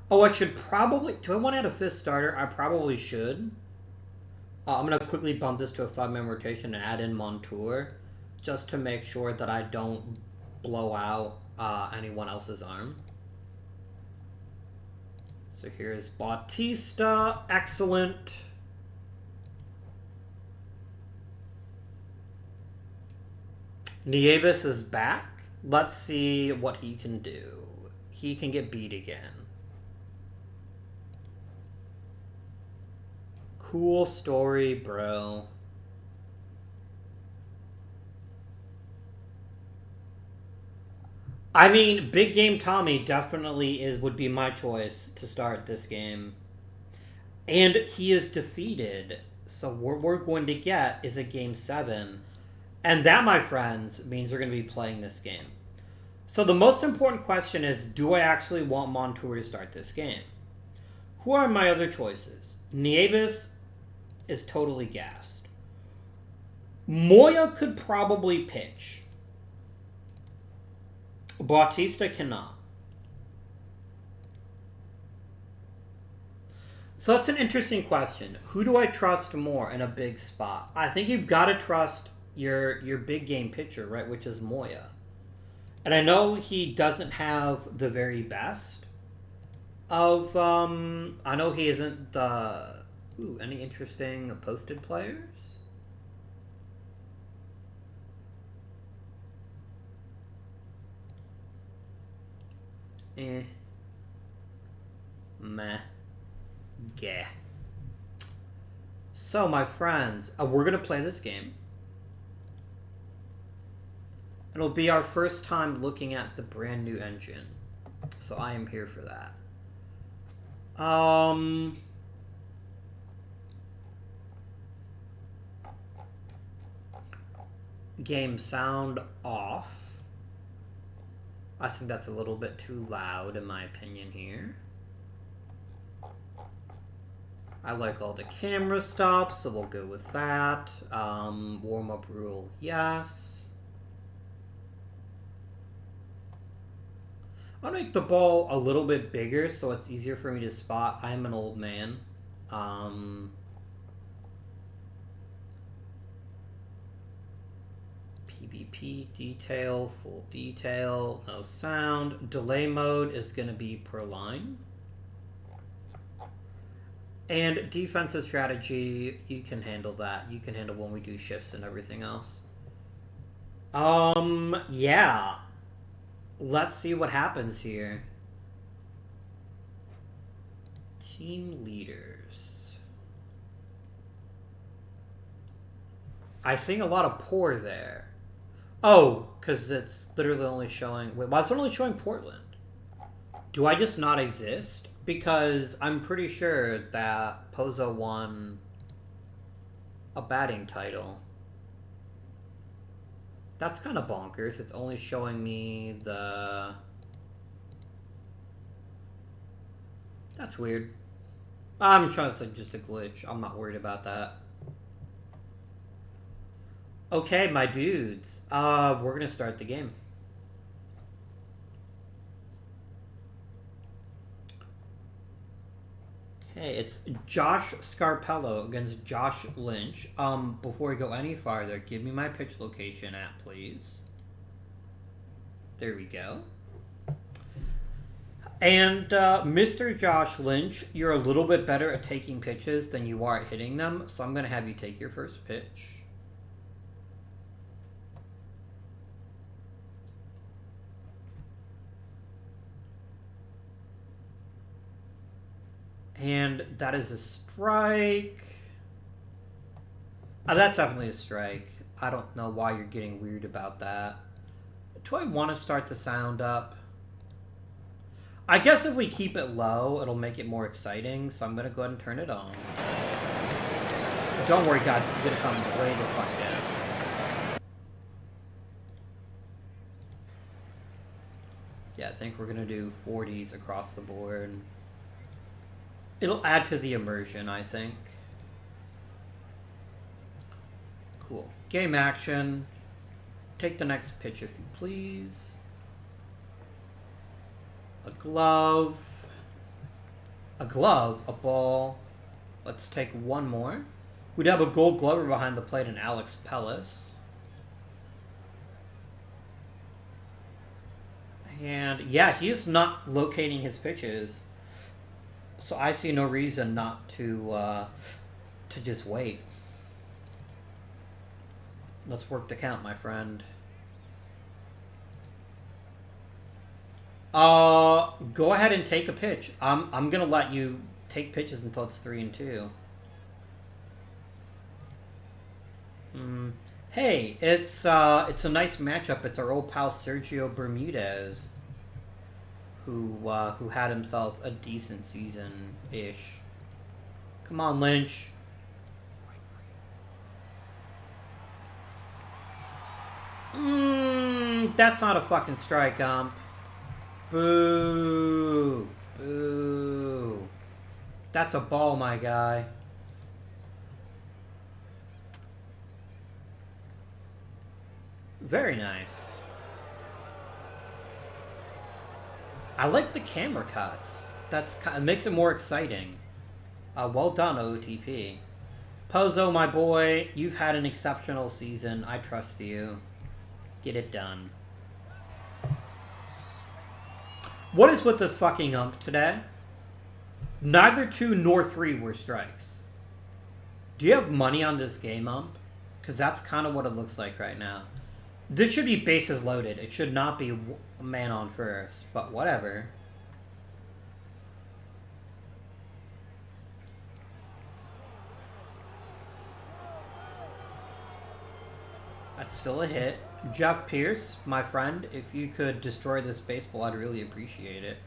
A: Oh, I should probably... Do I want to add a 5th starter? I probably should. I'm going to quickly bump this to a 5-man rotation and add in Montour, just to make sure that I don't blow out anyone else's arm. So here's Bautista. Excellent. Nieves is back. Let's see what he can do. He can get beat again. Cool story, bro. I mean, Big Game Tommy definitely would be my choice to start this game. And he is defeated. So what we're going to get is a Game 7. And that, my friends, means we're going to be playing this game. So the most important question is, do I actually want Montour to start this game? Who are my other choices? Nieves is totally gassed. Moya could probably pitch. Bautista cannot. So that's an interesting question. Who do I trust more in a big spot? I think you've got to trust your big game pitcher, right, which is Moya. And I know he doesn't have the very best of... I know he isn't the... Ooh, any interesting posted players? Meh. Gah. So, my friends, we're going to play this game. It'll be our first time looking at the brand new engine. So I am here for that. Game sound off. I think that's a little bit too loud in my opinion here. I like all the camera stuff, so we'll go with that. Warm-up rule, yes. I'll make the ball a little bit bigger so it's easier for me to spot. I'm an old man. PBP, detail, full detail, no sound. Delay mode is going to be per line. And defensive strategy, you can handle that. You can handle when we do shifts and everything else. Yeah. Let's see what happens here. Team leaders. I see a lot of poor there. Oh, because it's literally only showing... Wait, why is it only showing Portland? Do I just not exist? Because I'm pretty sure that Pozza won a batting title. That's kind of bonkers. It's only showing me the... That's weird. I'm sure it's like just a glitch. I'm not worried about that. Okay, my dudes. We're going to start the game. Okay, it's Josh Scarpello against Josh Lynch. Before we go any farther, give me my pitch location app, please. There we go. And Mr. Josh Lynch, you're a little bit better at taking pitches than you are at hitting them, so I'm going to have you take your first pitch. And that is a strike. That's definitely a strike. I don't know why you're getting weird about that. Do I want to start the sound up? I guess if we keep it low, it'll make it more exciting. So I'm going to go ahead and turn it on. Don't worry, guys. It's going to come way the fuck down. Yeah, I think we're going to do 40s across the board. It'll add to the immersion, I think. Cool. Game action. Take the next pitch, if you please. A glove. A glove. A ball. Let's take one more. We'd have a Gold Glover behind the plate in Alex Pellis. And, yeah, he's not locating his pitches. So I see no reason not to just wait. Let's work the count, my friend. Go ahead and take a pitch. I'm gonna let you take pitches until it's 3-2. Hey, it's a nice matchup. It's our old pal Sergio Bermudez, who had himself a decent season-ish. Come on, Lynch. That's not a fucking strike, Boo. Boo. That's a ball, my guy. Very nice. I like the camera cuts. It makes it more exciting. Well done, OOTP. Pozzo, my boy, you've had an exceptional season. I trust you. Get it done. What is with this fucking ump today? Neither 2 nor 3 were strikes. Do you have money on this game, ump? Because that's kind of what it looks like right now. This should be bases loaded. It should not be man on first, but whatever. That's still a hit. Jeff Pierce, my friend, if you could destroy this baseball, I'd really appreciate it.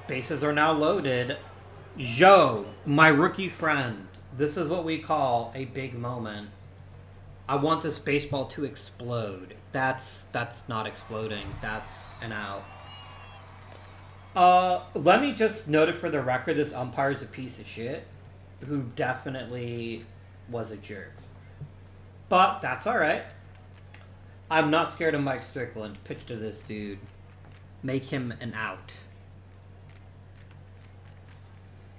A: Bases are now loaded. Joe, my rookie friend. This is what we call a big moment. I want this baseball to explode. That's not exploding. That's an out. Let me just note it for the record, this umpire's a piece of shit who definitely was a jerk. But that's alright. I'm not scared of Mike Strickland. Pitch to this dude. Make him an out.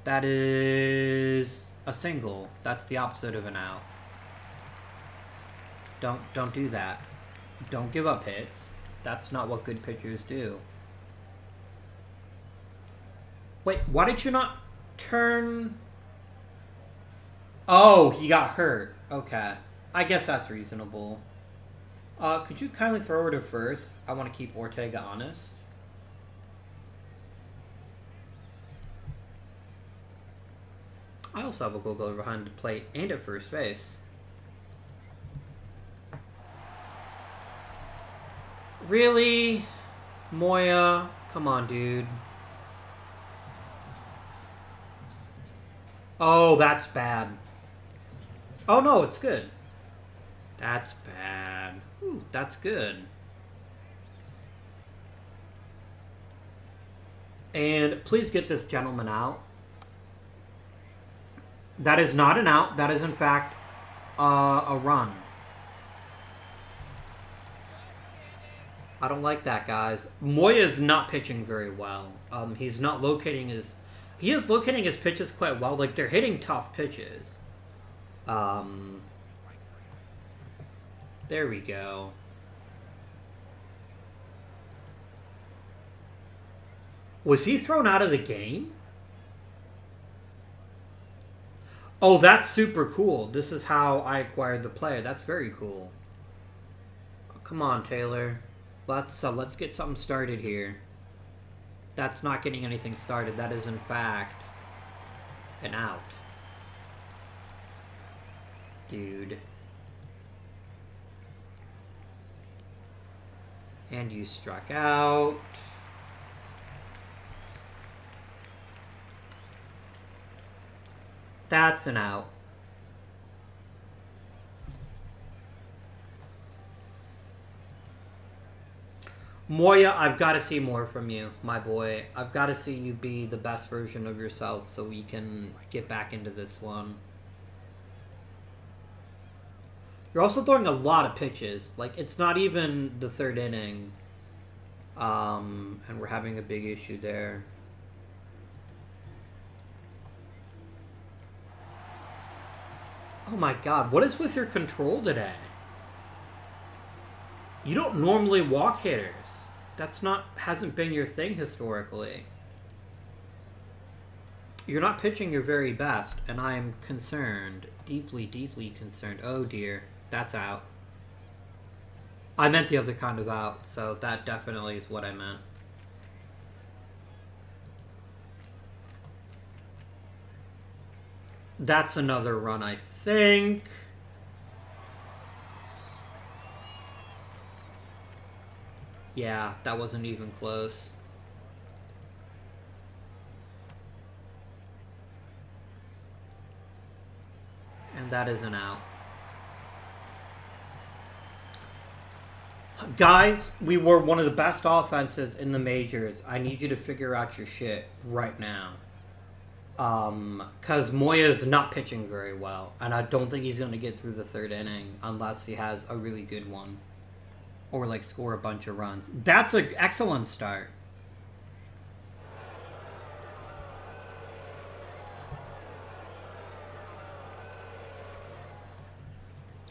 A: That is a single. That's the opposite of an out. Don't do that. Don't give up hits. That's not what good pitchers do. Wait, why did you not turn... Oh, he got hurt. Okay. I guess that's reasonable. Could you kindly throw over to first? I want to keep Ortega honest. I also have a go-goaler behind the plate and at first base. Really? Moya? Come on, dude. Oh, that's bad. Oh, no, it's good. That's bad. Ooh, that's good. And please get this gentleman out. That is not an out. That is, in fact, a run. I don't like that, guys. Moya is not pitching very well. He's not locating his... He is locating his pitches quite well. Like, they're hitting tough pitches. There we go. Was he thrown out of the game? Oh, that's super cool. This is how I acquired the player. That's very cool. Oh, come on, Taylor. Let's get something started here. That's not getting anything started. That is, in fact, an out. Dude. And you struck out. That's an out. Moya, I've got to see more from you, my boy. I've got to see you be the best version of yourself so we can get back into this one. You're also throwing a lot of pitches. Like, it's not even the third inning. And we're having a big issue there. Oh my god, what is with your control today? You don't normally walk hitters. Hasn't been your thing historically. You're not pitching your very best, and I am concerned. Deeply, deeply concerned. Oh dear, that's out. I meant the other kind of out, so that definitely is what I meant. That's another run, I think. Yeah, that wasn't even close. And that is an out. Guys, we were one of the best offenses in the majors. I need you to figure out your shit right now. Because Moya's not pitching very well. And I don't think he's going to get through the third inning unless he has a really good one. Or, like, score a bunch of runs. That's an excellent start.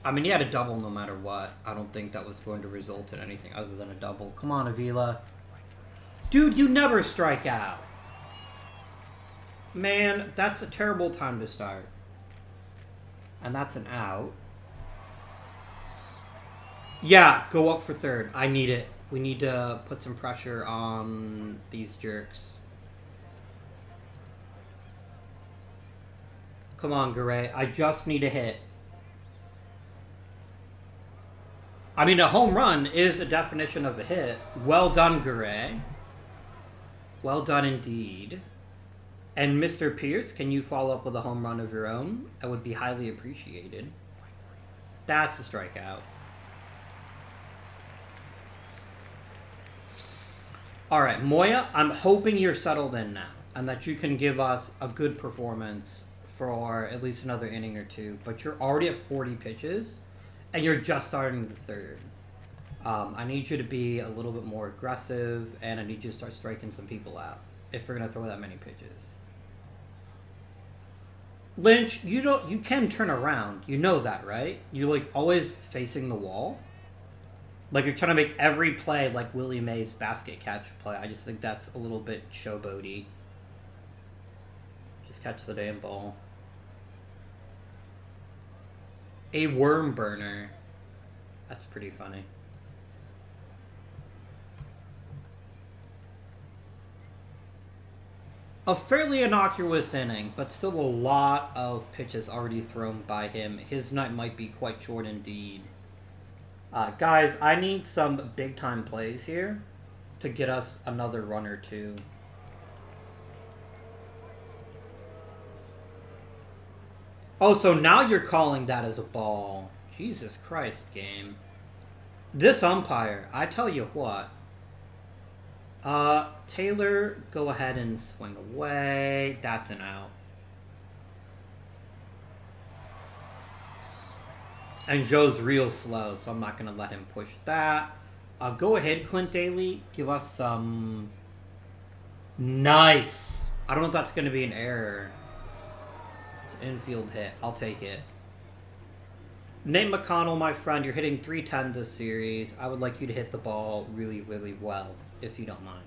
A: I mean, he had a double no matter what. I don't think that was going to result in anything other than a double. Come on, Avila. Dude, you never strike out. Man, that's a terrible time to start. And that's an out. Yeah, go up for third. I need it. We need to put some pressure on these jerks. Come on, Garay. I just need a hit. I mean, a home run is a definition of a hit. Well done, Garay. Well done indeed. And Mr. Pierce, can you follow up with a home run of your own? That would be highly appreciated. That's a strikeout. All right, Moya, I'm hoping you're settled in now and that you can give us a good performance for at least another inning or two. But you're already at 40 pitches, and you're just starting the third. I need you to be a little bit more aggressive, and I need you to start striking some people out if we're going to throw that many pitches. Lynch, you can turn around. You know that, right? You like always facing the wall. Like you're trying to make every play like Willie Mays' basket catch play. I just think that's a little bit showboaty. Just catch the damn ball. A worm burner. That's pretty funny. A fairly innocuous inning, but still a lot of pitches already thrown by him. His night might be quite short indeed. Guys, I need some big-time plays here to get us another run or two. Oh, so now you're calling that as a ball. Jesus Christ, game. This umpire, I tell you what. Taylor, go ahead and swing away. That's an out. And Joe's real slow, so I'm not going to let him push that. Go ahead, Clint Daly. Give us some... Nice. I don't know if that's going to be an error. It's an infield hit. I'll take it. Nate McConnell, my friend, you're hitting .310 this series. I would like you to hit the ball really, really well, if you don't mind.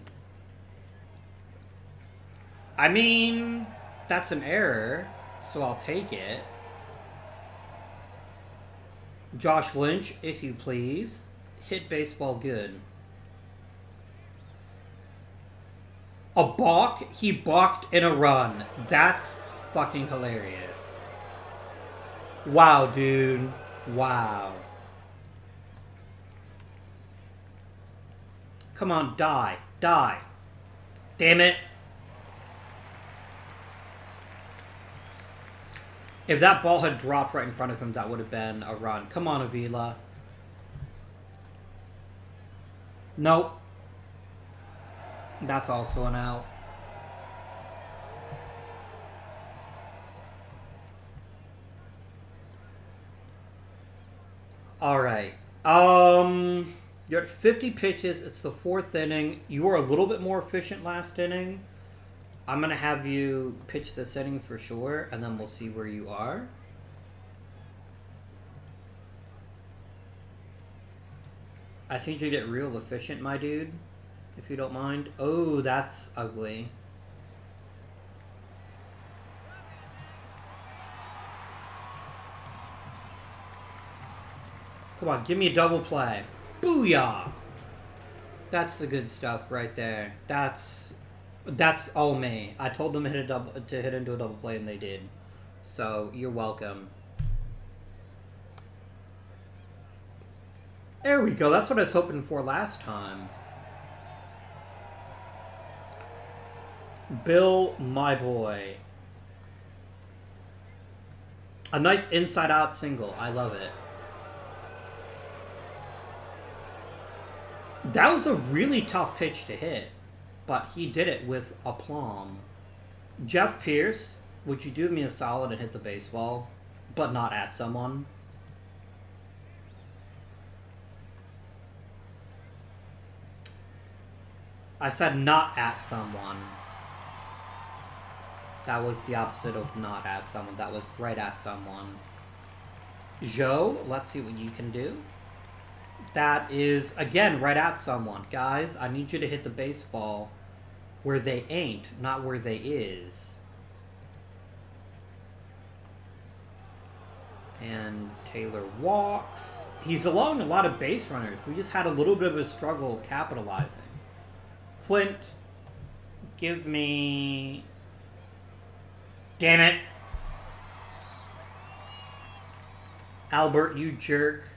A: I mean, that's an error, so I'll take it. Josh Lynch, if you please. Hit baseball good. A balk? He balked in a run. That's fucking hilarious. Wow, dude. Wow. Come on, die. Die. Damn it. If that ball had dropped right in front of him, that would have been a run. Come on, Avila. Nope. That's also an out. All right. You're at 50 pitches. It's the fourth inning. You were a little bit more efficient last inning. I'm going to have you pitch this inning for sure, and then we'll see where you are. I think you get real efficient, my dude, if you don't mind. Oh, that's ugly. Come on, give me a double play. Booyah! That's the good stuff right there. That's all me. I told them to hit into a double play, and they did. So you're welcome. There we go. That's what I was hoping for last time. Bill, my boy. A nice inside-out single. I love it. That was a really tough pitch to hit, but he did it with aplomb. Jeff Pierce, would you do me a solid and hit the baseball, but not at someone? I said not at someone. That was the opposite of not at someone. That was right at someone. Joe, let's see what you can do. That is, again, right at someone. Guys, I need you to hit the baseball where they ain't, not where they is. And Taylor walks. He's along a lot of base runners. We just had a little bit of a struggle capitalizing. Clint, give me... Damn it. Albert, you jerk.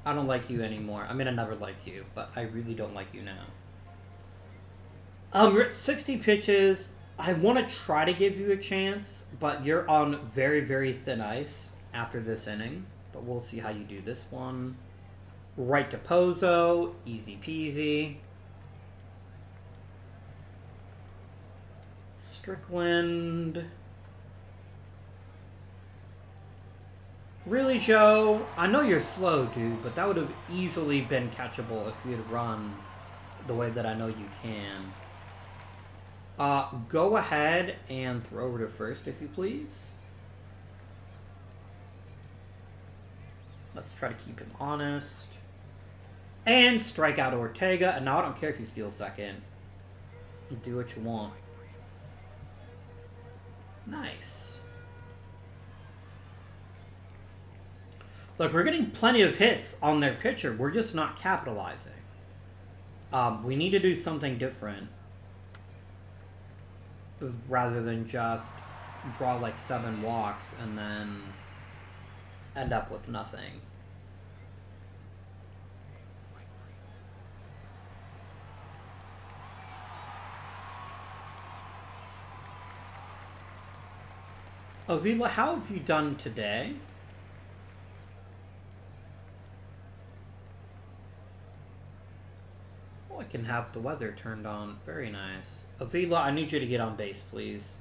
A: I don't like you anymore. I mean, I never liked you, but I really don't like you now. You're at 60 pitches. I want to try to give you a chance, but you're on very, very thin ice after this inning. But we'll see how you do this one. Right to Pozzo. Easy peasy. Strickland. Really, Joe? I know you're slow, dude, but that would have easily been catchable if you had run the way that I know you can. Go ahead and throw over to first, if you please. Let's try to keep him honest. And strike out Ortega. And now I don't care if you steal second. You do what you want. Nice. Look, we're getting plenty of hits on their pitcher. We're just not capitalizing. We need to do something different. Rather than just draw like 7 walks and then end up with nothing. Avila, how have you done today? Oh, I can have the weather turned on. Very nice. Avila, I need you to get on base, please.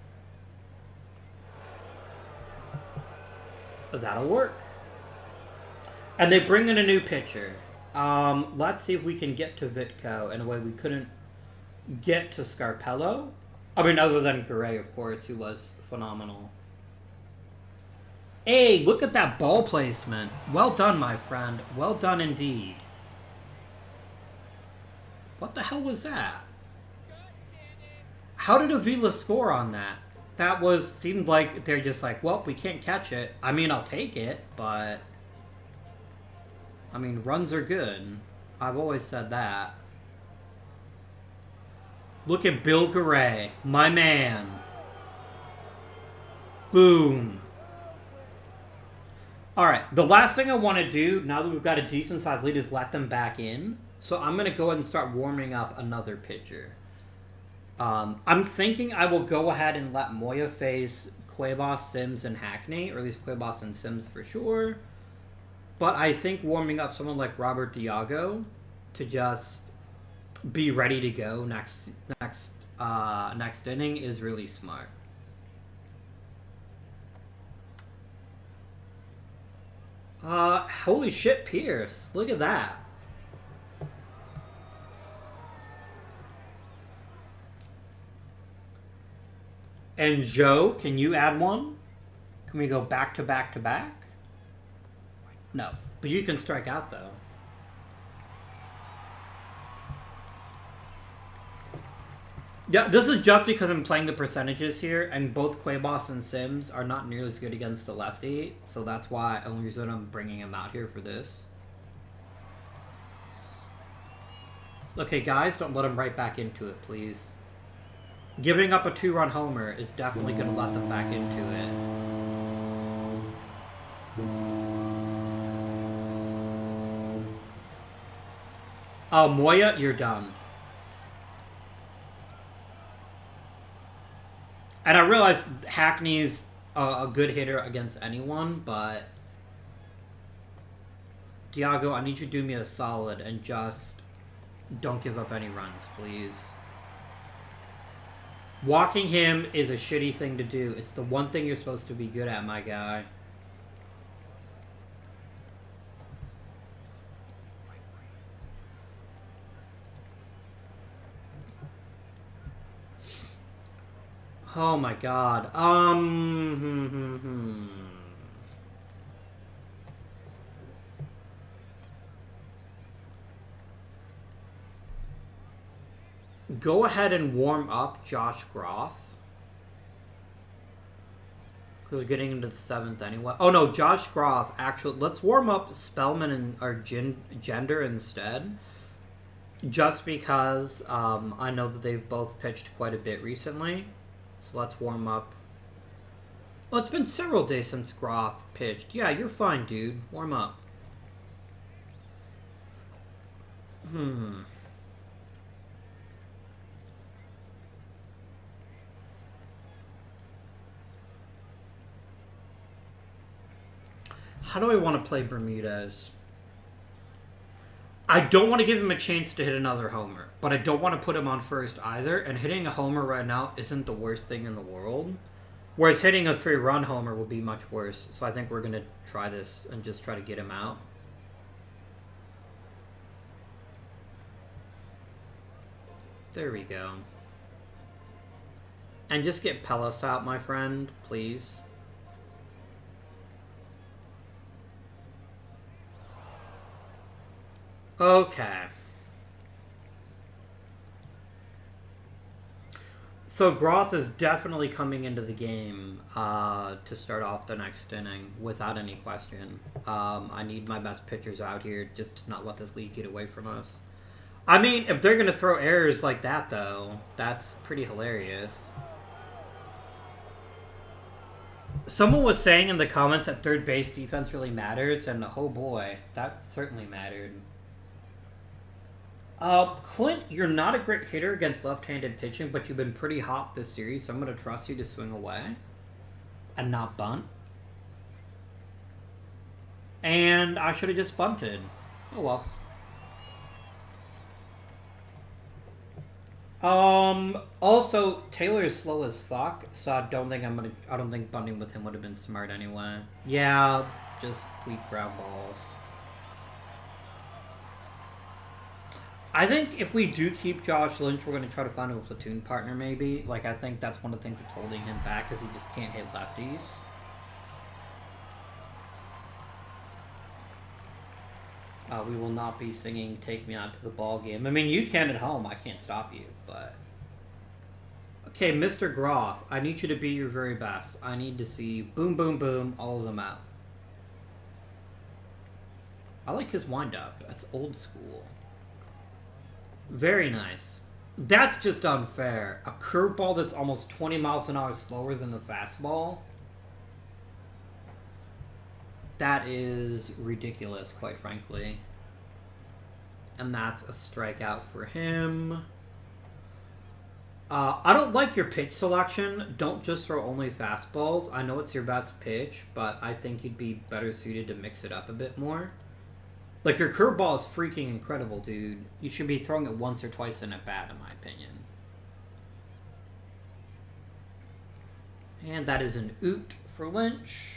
A: That'll work. And they bring in a new pitcher. Let's see if we can get to Vitko in a way we couldn't get to Scarpello. I mean, other than Garay, of course, who was phenomenal. Hey, look at that ball placement. Well done, my friend. Well done indeed. What the hell was that? How did Avila score on that? That seemed like they're just like, well, we can't catch it. I mean, I'll take it, but I mean, runs are good. I've always said that. Look at Bill Garay, my man. Boom. Alright, the last thing I want to do, now that we've got a decent sized lead, is let them back in. So I'm going to go ahead and start warming up another pitcher. I'm thinking I will go ahead and let Moya face Cuevas, Sims, and Hackney, or at least Cuevas and Sims for sure. But I think warming up someone like Robert Diago to just be ready to go next inning is really smart. Holy shit, Pierce. Look at that. And Joe, can you add one? Can we go back to back to back? No. But you can strike out, though. Yeah, this is just because I'm playing the percentages here, and both Cuevas and Sims are not nearly as good against the lefty, so that's why only reason I'm bringing him out here for this. Okay, guys, don't let him right back into it, please. Giving up a 2-run homer is definitely going to let them back into it. Moya, you're done. And I realize Hackney's a good hitter against anyone, but Diago, I need you to do me a solid and just don't give up any runs, please. Walking him is a shitty thing to do. It's the one thing you're supposed to be good at, my guy. Oh my god. Go ahead and warm up Josh Groth. Because we're getting into the 7th anyway. Oh no, Josh Groth. Actually, let's warm up Spellman and our Gender instead. Just because I know that they've both pitched quite a bit recently. So let's warm up Well, it's been several days since Groff pitched. Yeah, you're fine, dude. Warm up. How do I want to play Bermudez? I don't want to give him a chance to hit another homer, but I don't want to put him on first either, and hitting a homer right now isn't the worst thing in the world. Whereas hitting a 3-run homer would be much worse, so I think we're going to try this and just try to get him out. There we go. And just get Pellis out, my friend, please. Okay. So Groth is definitely coming into the game to start off the next inning, without any question. I need my best pitchers out here just to not let this lead get away from us. I mean, if they're going to throw errors like that, though, that's pretty hilarious. Someone was saying in the comments that third base defense really matters, and oh boy, that certainly mattered. Clint, you're not a great hitter against left-handed pitching, but you've been pretty hot this series, so I'm going to trust you to swing away and not bunt. And I should have just bunted. Oh well. Also, Taylor is slow as fuck, so I don't think bunting with him would have been smart anyway. Yeah, just weak ground balls. I think if we do keep Josh Lynch, we're going to try to find him a platoon partner, maybe. Like, I think that's one of the things that's holding him back, because he just can't hit lefties. We will not be singing Take Me Out to the Ball Game. I mean, you can at home. I can't stop you, but... Okay, Mr. Groth, I need you to be your very best. I need to see boom, boom, boom, all of them out. I like his wind-up. That's old school. Very nice. That's just unfair. A curveball that's almost 20 miles an hour slower than the fastball? That is ridiculous, quite frankly. And that's a strikeout for him. I don't like your pitch selection. Don't just throw only fastballs. I know it's your best pitch, but I think you'd be better suited to mix it up a bit more. Like, your curveball is freaking incredible, dude. You should be throwing it once or twice in at bat, in my opinion. And that is an oot for Lynch.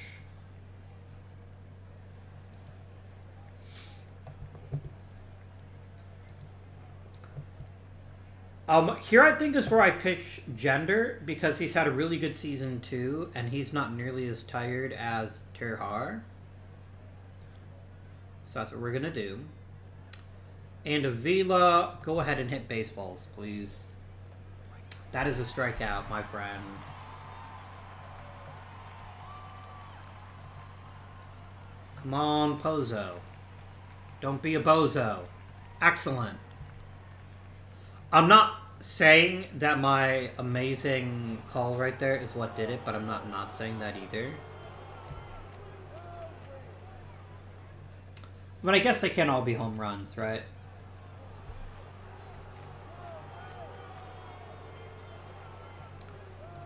A: Here I think is where I pitch Gender, because he's had a really good season too, and he's not nearly as tired as Terhar. So that's what we're going to do. And Avila, go ahead and hit baseballs, please. That is a strikeout, my friend. Come on, Pozzo. Don't be a bozo. Excellent. I'm not saying that my amazing call right there is what did it, but I'm not saying that either. But I guess they can't all be home runs, right?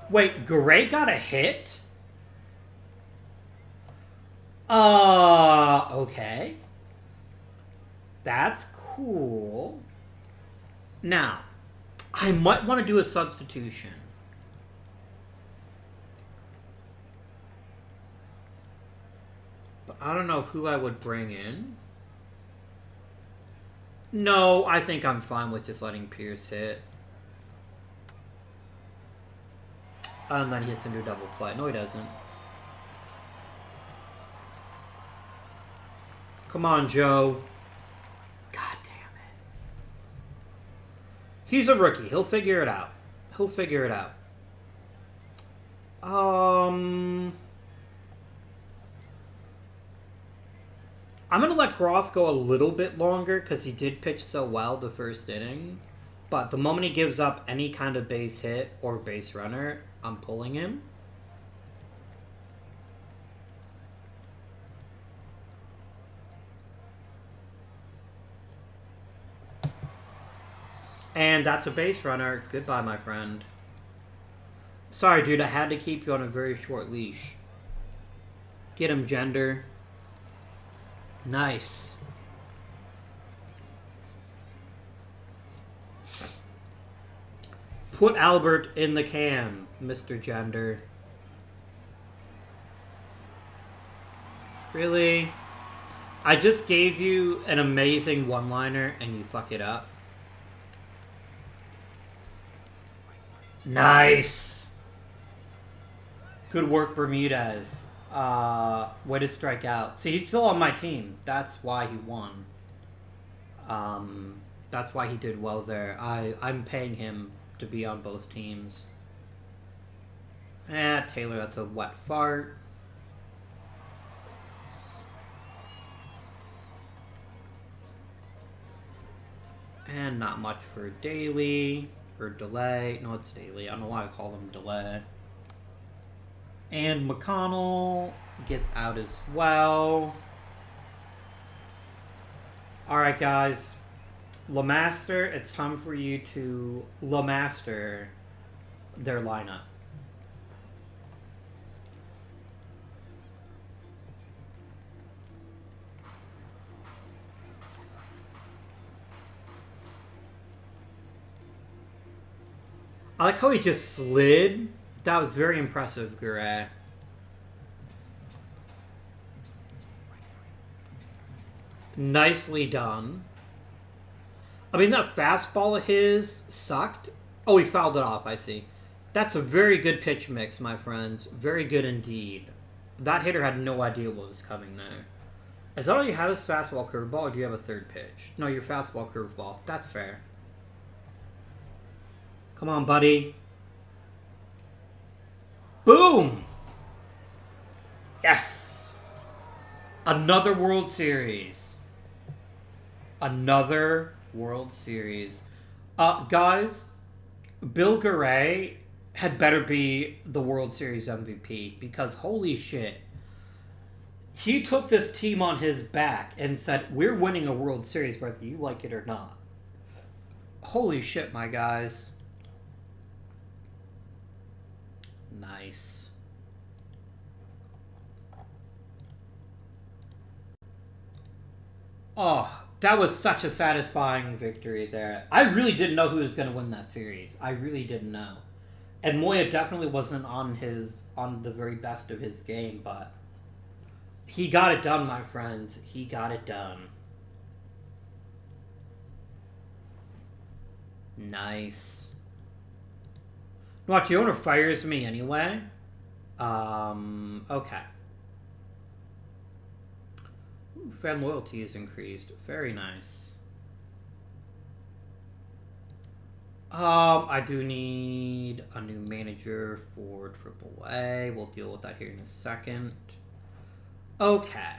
A: Wait, Gray got a hit? Okay. That's cool. Now, I might want to do a substitution. But I don't know who I would bring in. No, I think I'm fine with just letting Pierce hit. And then he hits into a double play. No, he doesn't. Come on, Joe. God damn it. He's a rookie. He'll figure it out. He'll figure it out. I'm going to let Groth go a little bit longer because he did pitch so well the first inning. But the moment he gives up any kind of base hit or base runner, I'm pulling him. And that's a base runner. Goodbye, my friend. Sorry, dude. I had to keep you on a very short leash. Get him, Gender. Nice. Put Albert in the can, Mr. Gender. Really? I just gave you an amazing one-liner and you fuck it up. Nice. Good work, Bermudez. Way to strike out. See, he's still on my team. That's why he won. That's why he did well there. I'm paying him to be on both teams. Taylor, that's a wet fart. And not much for Daly. Or Delay. No, it's Daly. I don't know why I call him Delay. And Mcconnell gets out as well. Alright, guys. LeMaster, it's time for you to LeMaster their lineup. I like how he just slid. That was very impressive, Gure. Nicely done. I mean, that fastball of his sucked. Oh, he fouled it off, I see. That's a very good pitch mix, my friends. Very good indeed. That hitter had no idea what was coming there. Is that all you have is fastball curveball, or do you have a third pitch? No, your fastball curveball. That's fair. Come on, buddy. Boom! Yes! Another World Series. Another World Series. Guys, Bill Garay had better be the World Series MVP because holy shit. He took this team on his back and said, we're winning a World Series whether you like it or not. Holy shit, my guys. Nice. Oh, that was such a satisfying victory there. I really didn't know who was going to win that series. I really didn't know. And Moya definitely wasn't on the very best of his game, but he got it done, my friends. He got it done. Nice. Watch, the owner fires me anyway. Okay. Ooh, fan loyalty is increased. Very nice. I do need a new manager for AAA. We'll deal with that here in a second. Okay.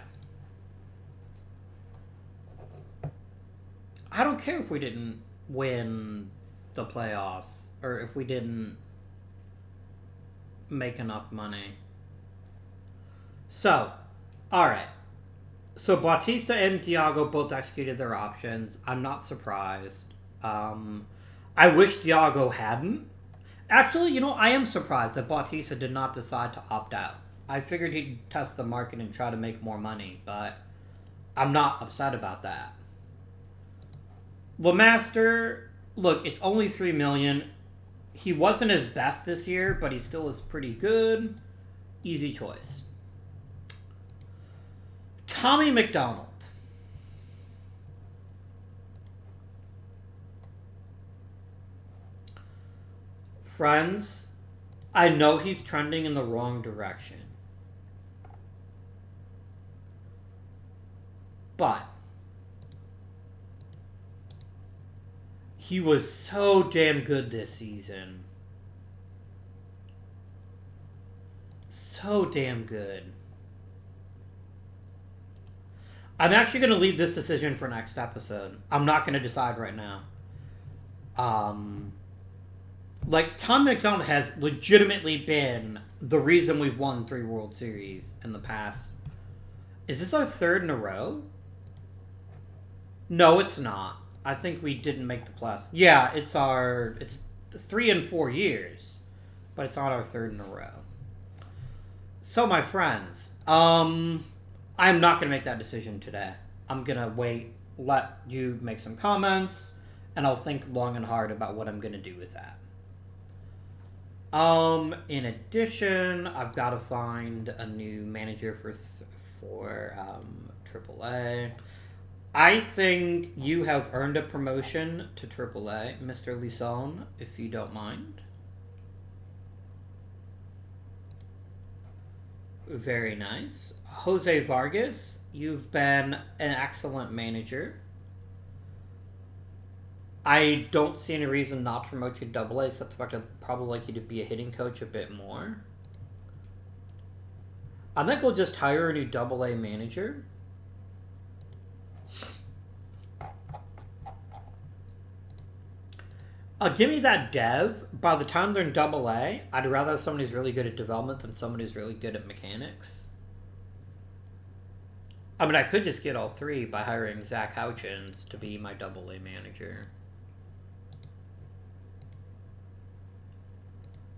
A: I don't care if we didn't win the playoffs, or if we didn't make enough money. So, alright. So Bautista and Thiago both executed their options. I'm not surprised. I wish Thiago hadn't. Actually, you know, I am surprised that Bautista did not decide to opt out. I figured he'd test the market and try to make more money, but I'm not upset about that. LeMaster, look, it's only $3 million. He wasn't his best this year, but he still is pretty good. Easy choice. Tommy Mcdonald. Friends, I know he's trending in the wrong direction. But he was so damn good this season. So damn good. I'm actually going to leave this decision for next episode. I'm not going to decide right now. Like, Tom McDonald has legitimately been the reason we've won 3 World Series in the past. Is this our 3rd in a row? No, it's not. I think we didn't make the plus. Yeah, it's 3 and 4 years, but it's on our third in a row. So, my friends, I'm not going to make that decision today. I'm going to wait, let you make some comments, and I'll think long and hard about what I'm going to do with that. In addition, I've got to find a new manager for AAA. I think you have earned a promotion to AAA, Mr. Lison, if you don't mind. Very nice. Jose Vargas, you've been an excellent manager. I don't see any reason not to promote you to AA, except the fact I'd probably like you to be a hitting coach a bit more. I think we'll just hire a new AA manager. Give me that dev. By the time they're in AA, I'd rather have somebody who's really good at development than somebody who's really good at mechanics. I mean, I could just get all three by hiring Zach Houchins to be my AA manager.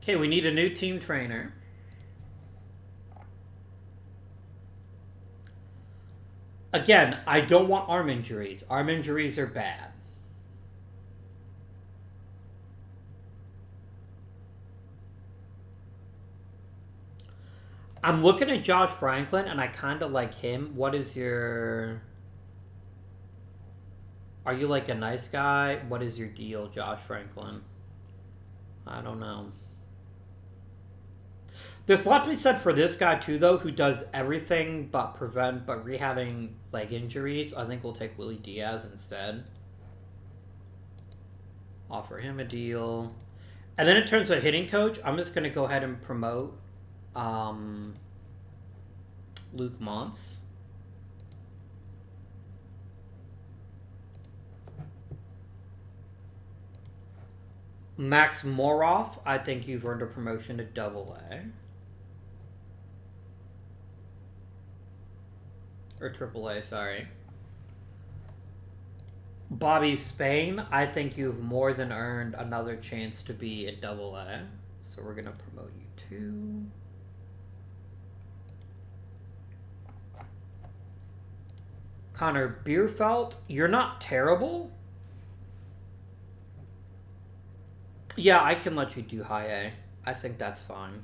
A: Okay, we need a new team trainer. Again, I don't want arm injuries. Arm injuries are bad. I'm looking at Josh Franklin, and I kind of like him. What is your... Are you like a nice guy? What is your deal, Josh Franklin? I don't know. There's a lot to be said for this guy, too, though, who does everything but rehabbing leg injuries. I think we'll take Willie Diaz instead. Offer him a deal. And then in terms of hitting coach, I'm just going to go ahead and promote Luke Montz. Max Moroff, I think you've earned a promotion to AA. Or AAA, sorry. Bobby Spain, I think you've more than earned another chance to be at AA. So we're going to promote you too. Connor Bierfeld, you're not terrible. Yeah, I can let you do high A. I think that's fine.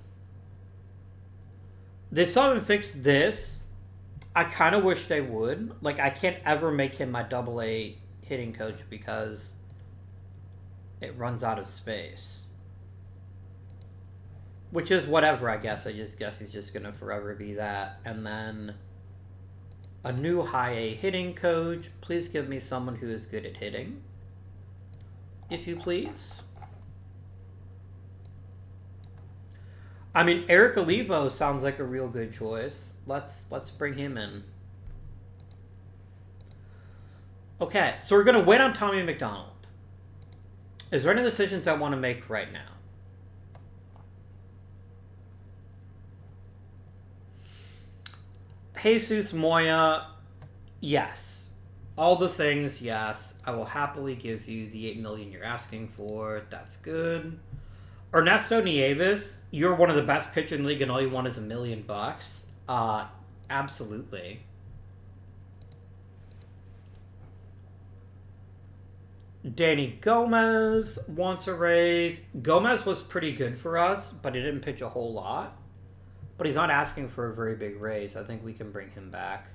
A: They still haven't fixed this. I kind of wish they would. Like, I can't ever make him my AA hitting coach because it runs out of space. Which is whatever, I guess. I just guess he's just going to forever be that. And then a new high A hitting coach. Please give me someone who is good at hitting. If you please. I mean, Eric Olivo sounds like a real good choice. Let's bring him in. Okay, so we're going to wait on Tommy Mcdonald. Is there any decisions I want to make right now? Jesus Moya, yes. All the things, yes. I will happily give you the $8 million you're asking for. That's good. Ernesto Nieves, you're one of the best pitchers in the league and all you want is $1 million. Absolutely. Danny Gomez wants a raise. Gomez was pretty good for us, but he didn't pitch a whole lot. But he's not asking for a very big raise. I think we can bring him back.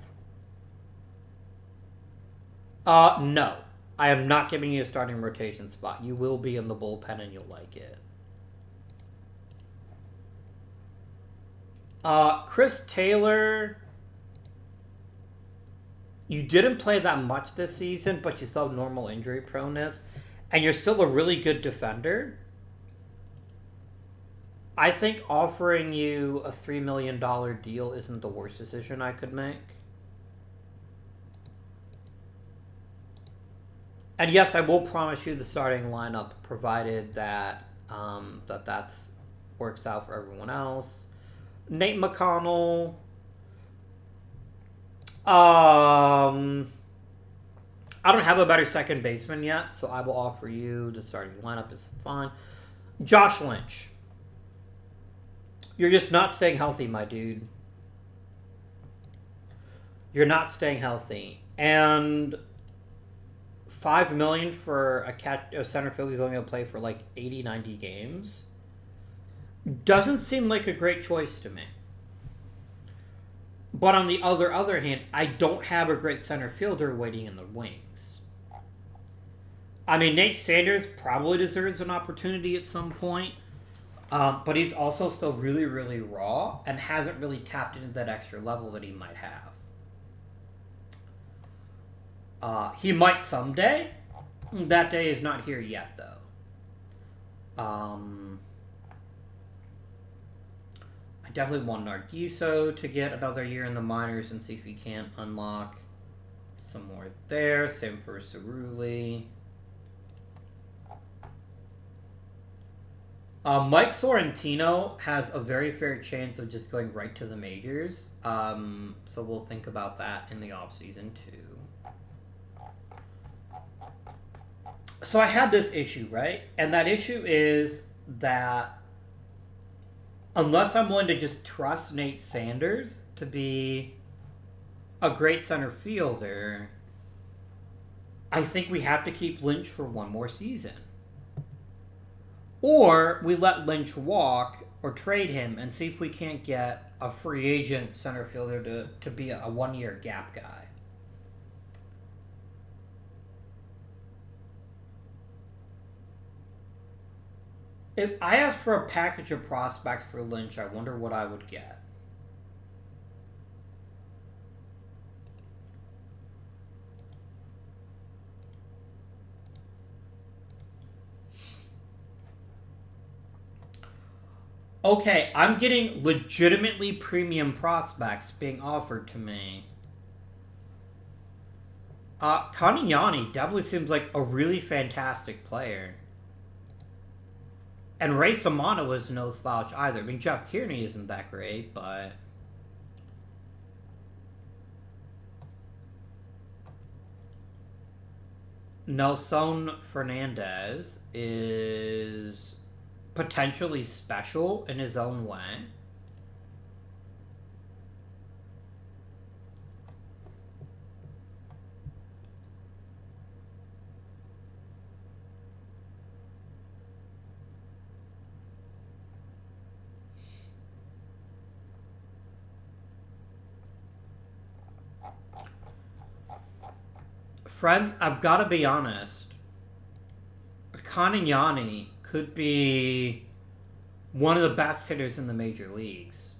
A: No. I am not giving you a starting rotation spot. You will be in the bullpen and you'll like it. Chris Taylor, you didn't play that much this season, but you still have normal injury proneness, and you're still a really good defender. I think offering you a $3 million deal isn't the worst decision I could make. And yes, I will promise you the starting lineup, provided that that's works out for everyone else. Nate McConnell. I don't have a better second baseman yet, so I will offer you the starting lineup is fine. Josh Lynch. You're just not staying healthy, my dude. You're not staying healthy. And $5 million for a center field who's only going to play for like 80, 90 games doesn't seem like a great choice to me. But on the other hand, I don't have a great center fielder waiting in the wings. I mean, Nate Sanders probably deserves an opportunity at some point, but he's also still really, really raw and hasn't really tapped into that extra level that he might have. He might someday. That day is not here yet, though. I definitely want Nargiso to get another year in the minors and see if he can't unlock some more there. Same for Cerulli. Mike Sorrentino has a very fair chance of just going right to the majors. So we'll think about that in the offseason, too. So I had this issue, right? And that issue is that unless I'm willing to just trust Nate Sanders to be a great center fielder, I think we have to keep Lynch for one more season. Or we let Lynch walk or trade him and see if we can't get a free agent center fielder to be a one-year gap guy. If I asked for a package of prospects for Lynch, I wonder what I would get. Okay, I'm getting legitimately premium prospects being offered to me. Kaniani definitely seems like a really fantastic player. And Ray Samano is no slouch either. I mean, Jeff Kearney isn't that great, but... Nelson Fernandez is potentially special in his own way. Friends, I've got to be honest. Kaniani could be one of the best hitters in the major leagues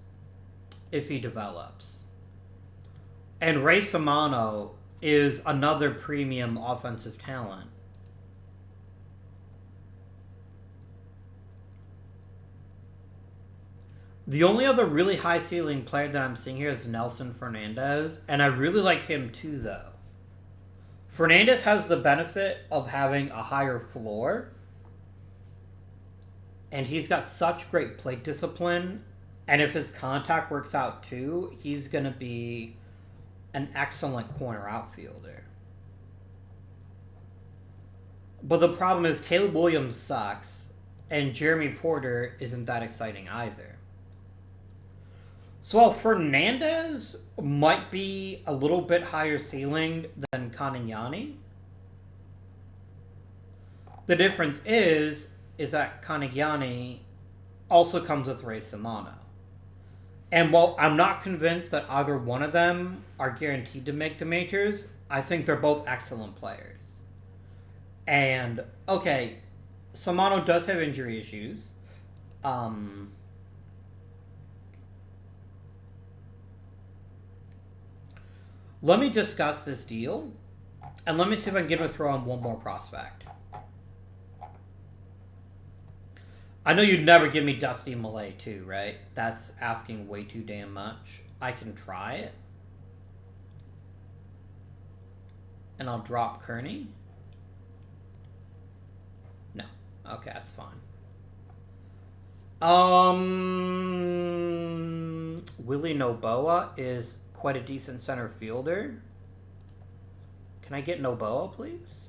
A: if he develops. And Ray Samano is another premium offensive talent. The only other really high ceiling player that I'm seeing here is Nelson Fernandez, and I really like him too, though. Fernandez has the benefit of having a higher floor, and he's got such great plate discipline, and if his contact works out too, he's going to be an excellent corner outfielder. But the problem is Caleb Williams sucks, and Jeremy Porter isn't that exciting either. So while Fernandez might be a little bit higher ceiling than Kaniani, the difference is that Kaniani also comes with Ray Samano. And while I'm not convinced that either one of them are guaranteed to make the majors, I think they're both excellent players. And, okay, Samano does have injury issues. Let me discuss this deal, and let me see if I can get him to throw in one more prospect. I know you'd never give me Dusty Malay too, right? That's asking way too damn much. I can try it. And I'll drop Kearney. No. Okay, that's fine. Willie Noboa is quite a decent center fielder. Can I get Noboa, please?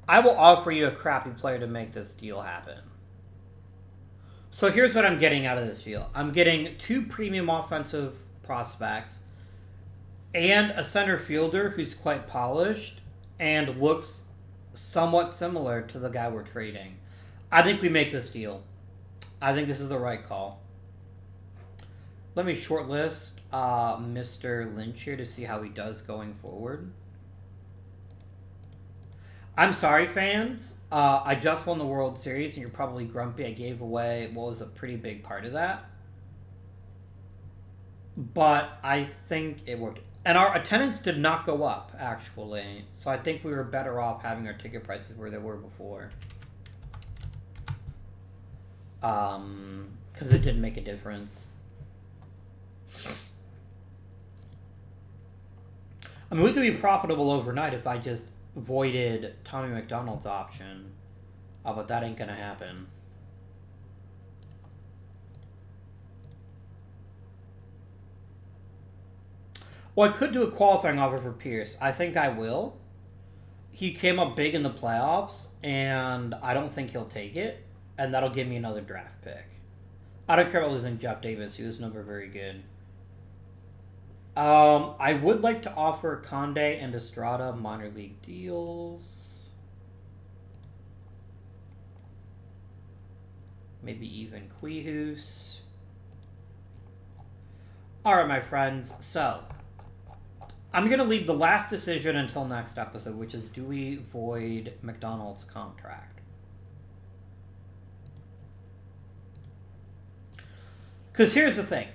A: I will offer you a crappy player to make this deal happen. So here's what I'm getting out of this deal. I'm getting 2 premium offensive prospects and a center fielder who's quite polished and looks somewhat similar to the guy we're trading. I think we make this deal. I think this is the right call. Let me shortlist Mr. Lynch here to see how he does going forward. I'm sorry, fans. I just won the World Series, and you're probably grumpy. I gave away what was a pretty big part of that. But I think it worked. And our attendance did not go up, actually. So I think we were better off having our ticket prices where they were before. Because it didn't make a difference. I mean, we could be profitable overnight if I just voided Tommy Mcdonald's option. But that ain't gonna happen. Well, I could do a qualifying offer for Pierce. I think I will. He came up big in the playoffs, and I don't think he'll take it. And that'll give me another draft pick. I don't care about losing Jeff Davis. He was never very good. I would like to offer Conde and Estrada minor league deals. Maybe even Quijus. Alright, my friends. So, I'm going to leave the last decision until next episode, which is, do we void Mcdonald's contract? Because here's the thing.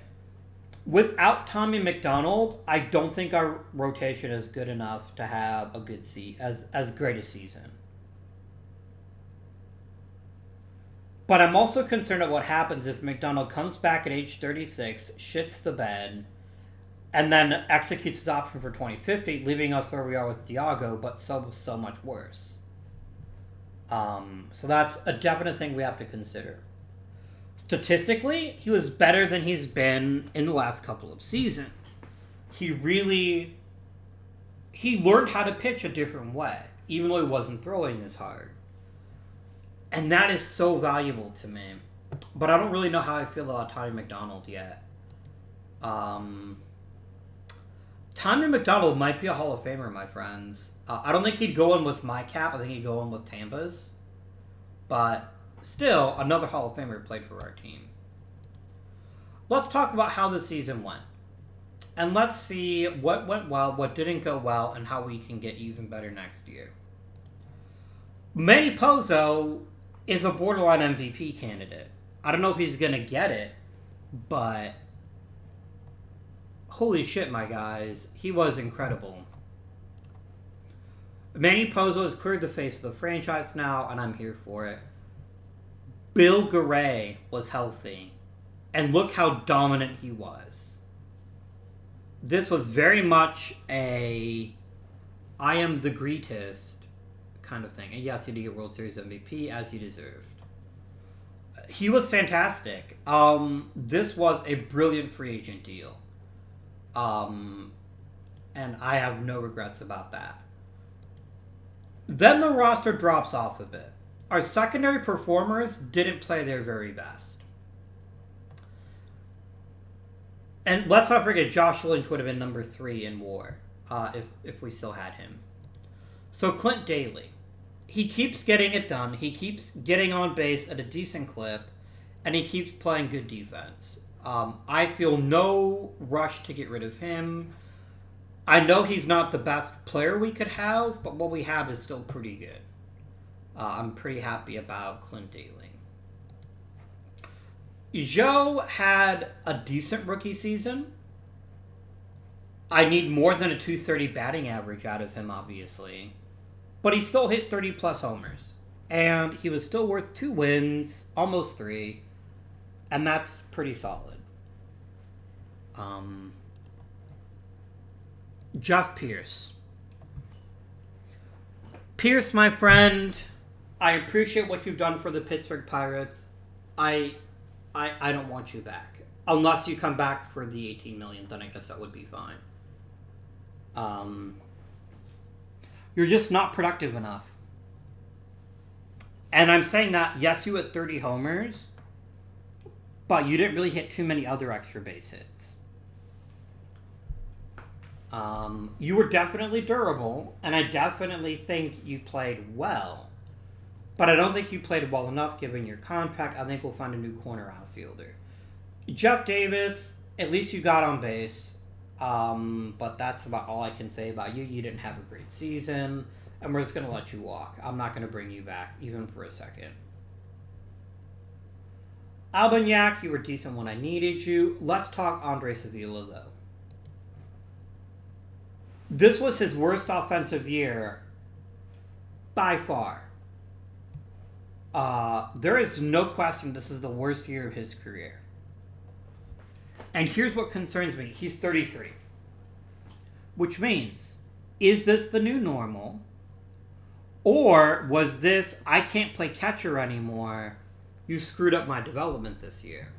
A: Without Tommy Mcdonald, I don't think our rotation is good enough to have a good as great a season. But I'm also concerned at what happens if Mcdonald comes back at age 36, shits the bed, and then executes his option for 2050, leaving us where we are with Diago, but so much worse. So that's a definite thing we have to consider. Statistically, he was better than he's been in the last couple of seasons. He learned how to pitch a different way, even though he wasn't throwing as hard. And that is so valuable to me. But I don't really know how I feel about Tommy Mcdonald yet. Tommy Mcdonald might be a Hall of Famer, my friends. I don't think he'd go in with my cap. I think he'd go in with Tampa's. But still, another Hall of Famer played for our team. Let's talk about how the season went. And let's see what went well, what didn't go well, and how we can get even better next year. Manny Pozza is a borderline MVP candidate. I don't know if he's going to get it, but holy shit, my guys. He was incredible. Manny Pozza has cleared the face of the franchise now, and I'm here for it. Bill Garay was healthy, and look how dominant he was. This was very much a I am the greatest kind of thing. And yes, he did get World Series MVP, as he deserved. He was fantastic. This was a brilliant free agent deal. And I have no regrets about that. Then the roster drops off a bit. Our secondary performers didn't play their very best. And let's not forget, Josh Lynch would have been number 3 in WAR if we still had him. So Clint Daly. He keeps getting it done. He keeps getting on base at a decent clip. And he keeps playing good defense. I feel no rush to get rid of him. I know he's not the best player we could have, but what we have is still pretty good. I'm pretty happy about Clint Daly. Joe had a decent rookie season. I need more than a 230 batting average out of him, obviously. But he still hit 30-plus homers. And he was still worth 2 wins, almost 3. And that's pretty solid. Jeff Pierce. Pierce, my friend, I appreciate what you've done for the Pittsburgh Pirates. I don't want you back. Unless you come back for the 18 million, then I guess that would be fine. You're just not productive enough. And I'm saying that, yes, you hit 30 homers, but you didn't really hit too many other extra base hits. You were definitely durable, and I definitely think you played well. But I don't think you played well enough given your contract. I think we'll find a new corner outfielder. Jeff Davis, at least you got on base. But that's about all I can say about you. You didn't have a great season, and we're just going to let you walk. I'm not going to bring you back, even for a second. Albignac, you were decent when I needed you. Let's talk Andres Avila, though. This was his worst offensive year by far. There is no question this is the worst year of his career. And here's what concerns me. He's 33. Which means, is this the new normal? Or was this, I can't play catcher anymore, you screwed up my development this year?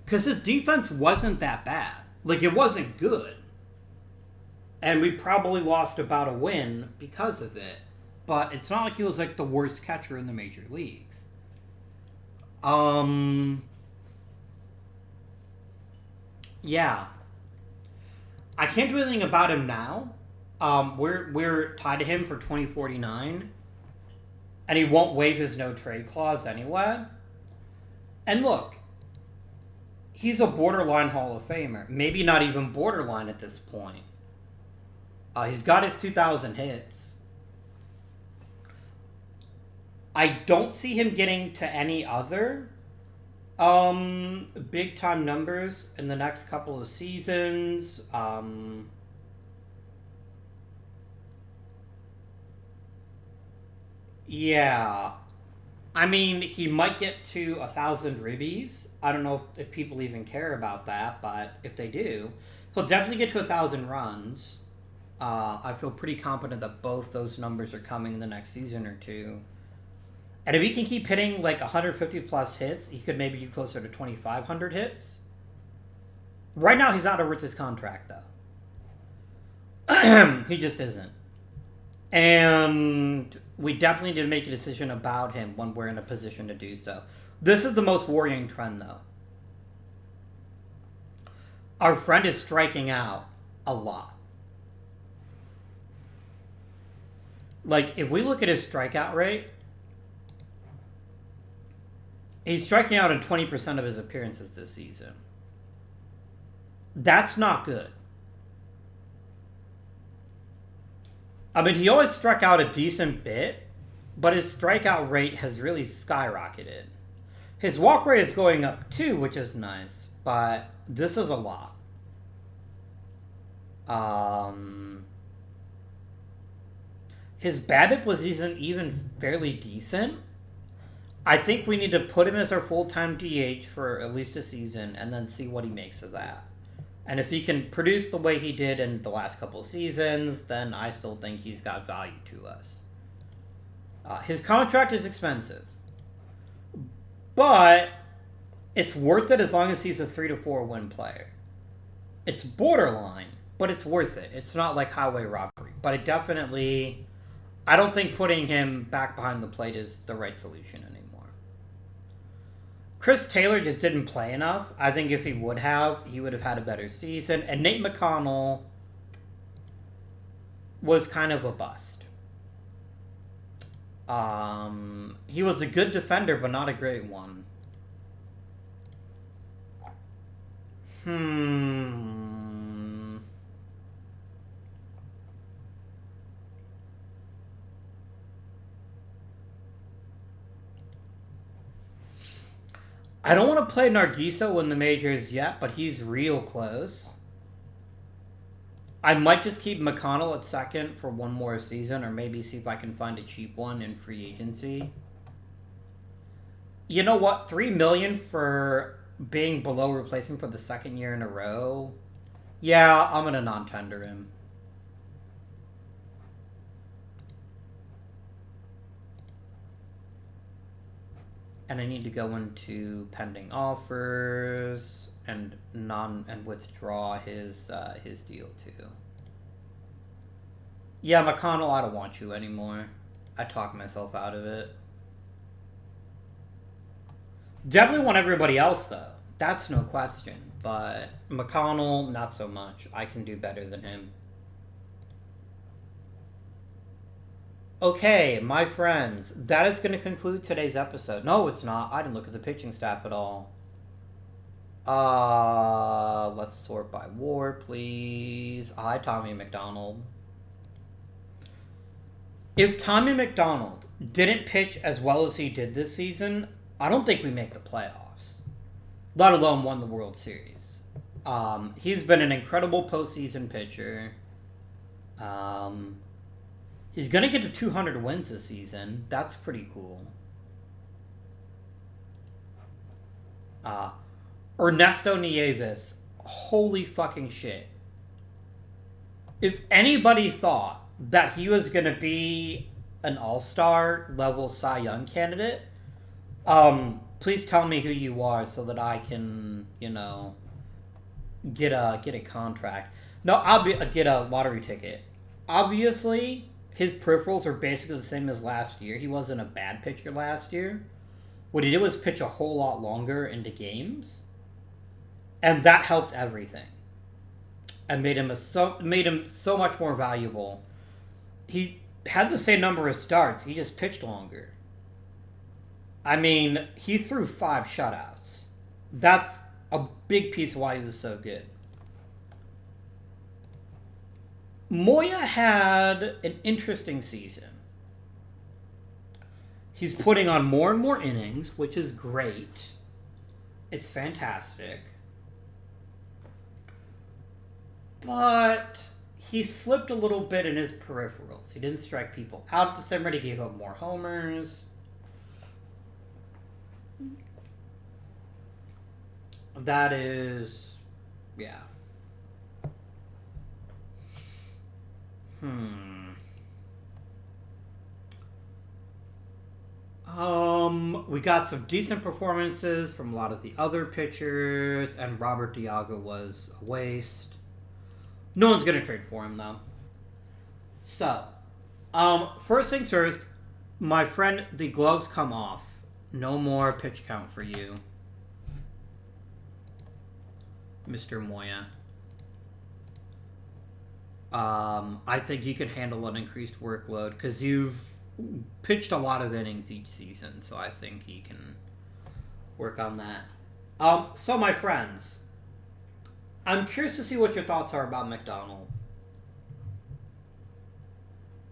A: Because his defense wasn't that bad. Like, it wasn't good. And we probably lost about a win because of it. But it's not like he was, like, the worst catcher in the major leagues. Yeah. I can't do anything about him now. We're tied to him for 2049. And he won't waive his no-trade clause anyway. And look, he's a borderline Hall of Famer. Maybe not even borderline at this point. He's got his 2,000 hits. I don't see him getting to any other big-time numbers in the next couple of seasons. Yeah. I mean, he might get to 1,000 ribbies. I don't know if people even care about that, but if they do, he'll definitely get to 1,000 runs. I feel pretty confident that both those numbers are coming in the next season or two. And if he can keep hitting like 150 plus hits, he could maybe get closer to 2,500 hits. Right now, he's not worth his contract, though. He just isn't. And we definitely need to make a decision about him when we're in a position to do so. This is the most worrying trend, though. Our friend is striking out a lot. Like, if we look at his strikeout rate, he's striking out in 20% of his appearances this season. That's not good. I mean, he always struck out a decent bit, but his strikeout rate has really skyrocketed. His walk rate is going up too, which is nice, but this is a lot. His BABIP was even fairly decent. I think we need to put him as our full-time DH for at least a season and then see what he makes of that. And if he can produce the way he did in the last couple of seasons, then I still think he's got value to us. His contract is expensive. But it's worth it as long as he's a 3 to 4 win player. It's borderline, but it's worth it. It's not like highway robbery. But it definitely, I don't think putting him back behind the plate is the right solution anymore. Chris Taylor just didn't play enough. I think if he would have, he would have had a better season. And Nate Mcconnell was kind of a bust. He was a good defender, but not a great one. I don't want to play Nargiso in the majors yet, but he's real close. I might just keep McConnell at second for one more season, or maybe see if I can find a cheap one in free agency. You know what? $3 million for being below replacement for the second year in a row. Yeah, I'm gonna non-tender him. And I need to go into pending offers and withdraw his deal too. Yeah, Mcconnell, I don't want you anymore. I talked myself out of it. Definitely want everybody else though. That's no question. But Mcconnell, not so much. I can do better than him. Okay, my friends, that is going to conclude today's episode. No, it's not. I didn't look at the pitching staff at all. Let's sort by WAR, please. Hi, Tommy Mcdonald. If Tommy Mcdonald didn't pitch as well as he did this season, I don't think we make the playoffs, let alone won the World Series. He's been an incredible postseason pitcher. He's going to get to 200 wins this season. That's pretty cool. Ernesto Nieves. Holy fucking shit. If anybody thought that he was going to be an all-star level Cy Young candidate, please tell me who you are so that I can, get a contract. No, I'll get a lottery ticket. Obviously, his peripherals are basically the same as last year. He wasn't a bad pitcher last year. What he did was pitch a whole lot longer into games, and that helped everything. And made him so much more valuable. He had the same number of starts. He just pitched longer. I mean, he threw 5 shutouts. That's a big piece of why he was so good. Moya had an interesting season. He's putting on more and more innings, which is great. It's fantastic. But he slipped a little bit in his peripherals. He didn't strike people out at the same rate. He gave up more homers. That is... yeah. We got some decent performances from a lot of the other pitchers, and Robert Diago was a waste. No one's gonna trade for him though. So, first things first, my friend, the gloves come off. No more pitch count for you, Mr. Moya. I think you can handle an increased workload because you've pitched a lot of innings each season, so I think he can work on that. So my friends, I'm curious to see what your thoughts are about Mcdonald.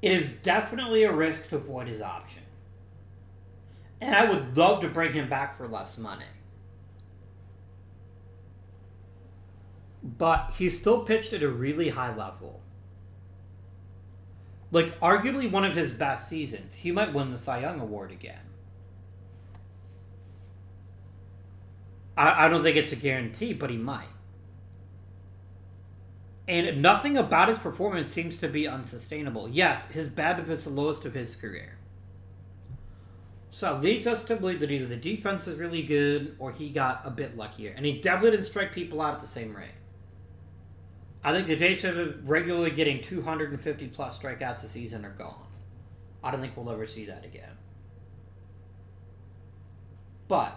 A: It is definitely a risk to avoid his option. And I would love to bring him back for less money. But he still pitched at a really high level. Like, arguably one of his best seasons. He might win the Cy Young Award again. I don't think it's a guarantee, but he might. And nothing about his performance seems to be unsustainable. Yes, his BABIP is the lowest of his career. So it leads us to believe that either the defense is really good or he got a bit luckier. And he definitely didn't strike people out at the same rate. I think the days of him regularly getting 250 plus strikeouts a season are gone. I don't think we'll ever see that again. But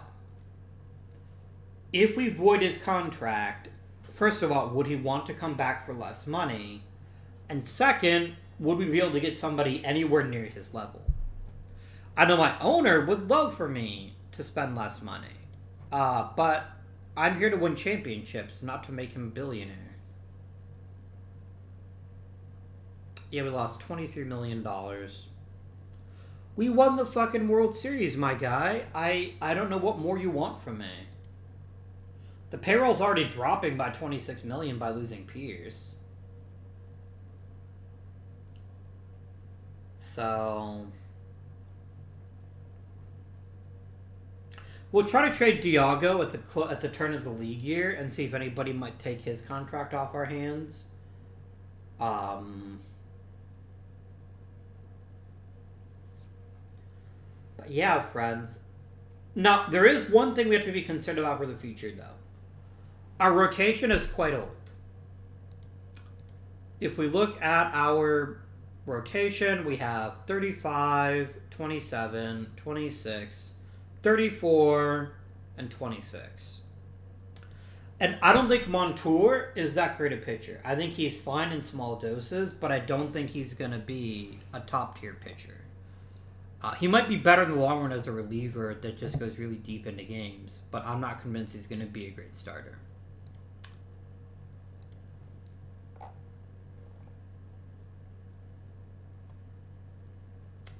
A: if we void his contract, first of all, would he want to come back for less money? And second, would we be able to get somebody anywhere near his level? I know my owner would love for me to spend less money. But I'm here to win championships, not to make him a billionaire. Yeah, we lost $23 million. We won the fucking World Series, my guy. I don't know what more you want from me. The payroll's already dropping by $26 million by losing Pierce. So we'll try to trade Diago at the turn of the league year and see if anybody might take his contract off our hands. But yeah, friends, Now, there is one thing we have to be concerned about for the future, though. Our rotation is quite old. If we look at our rotation, we have 35, 27, 26, 34, and 26. And I don't think Montour is that great a pitcher. I think he's fine in small doses, but I don't think he's going to be a top-tier pitcher. He might be better in the long run as a reliever that just goes really deep into games, but I'm not convinced he's going to be a great starter.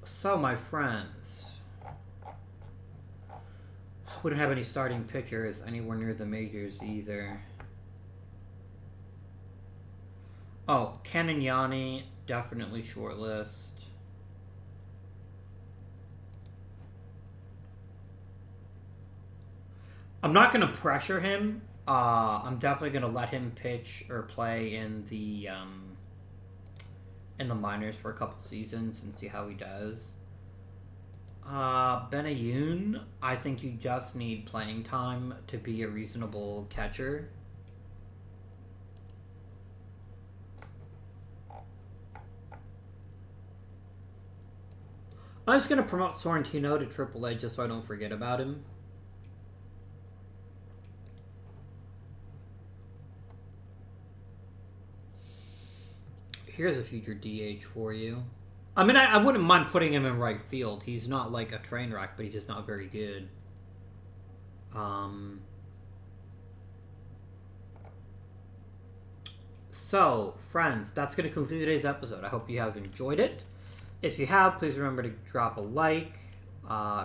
A: So, my friends, we don't have any starting pitchers anywhere near the majors either. Oh, Canignani, definitely shortlist. I'm not going to pressure him. I'm definitely going to let him pitch or play in the minors for a couple seasons and see how he does. Benayoun, I think you just need playing time to be a reasonable catcher. I'm just going to promote Sorrentino to AAA just so I don't forget about him. Here's a future DH for you. I mean, I wouldn't mind putting him in right field. He's not like a train wreck, but he's just not very good. So, friends, that's going to conclude today's episode. I hope you have enjoyed it. If you have, please remember to drop a like.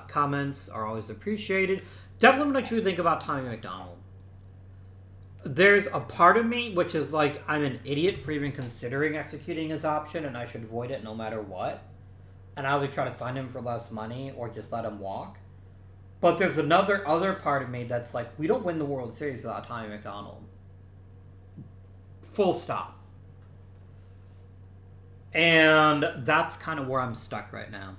A: Comments are always appreciated. Definitely let me know what you think about Tommy Mcdonald. There's a part of me which is like, I'm an idiot for even considering executing his option and I should void it no matter what. And I either try to sign him for less money or just let him walk. But there's other part of me that's like, we don't win the World Series without Tommy Mcdonald. Full stop. And that's kind of where I'm stuck right now.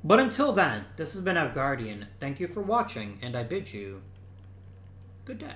A: But until then, this has been Avguardian. Thank you for watching, and I bid you good day.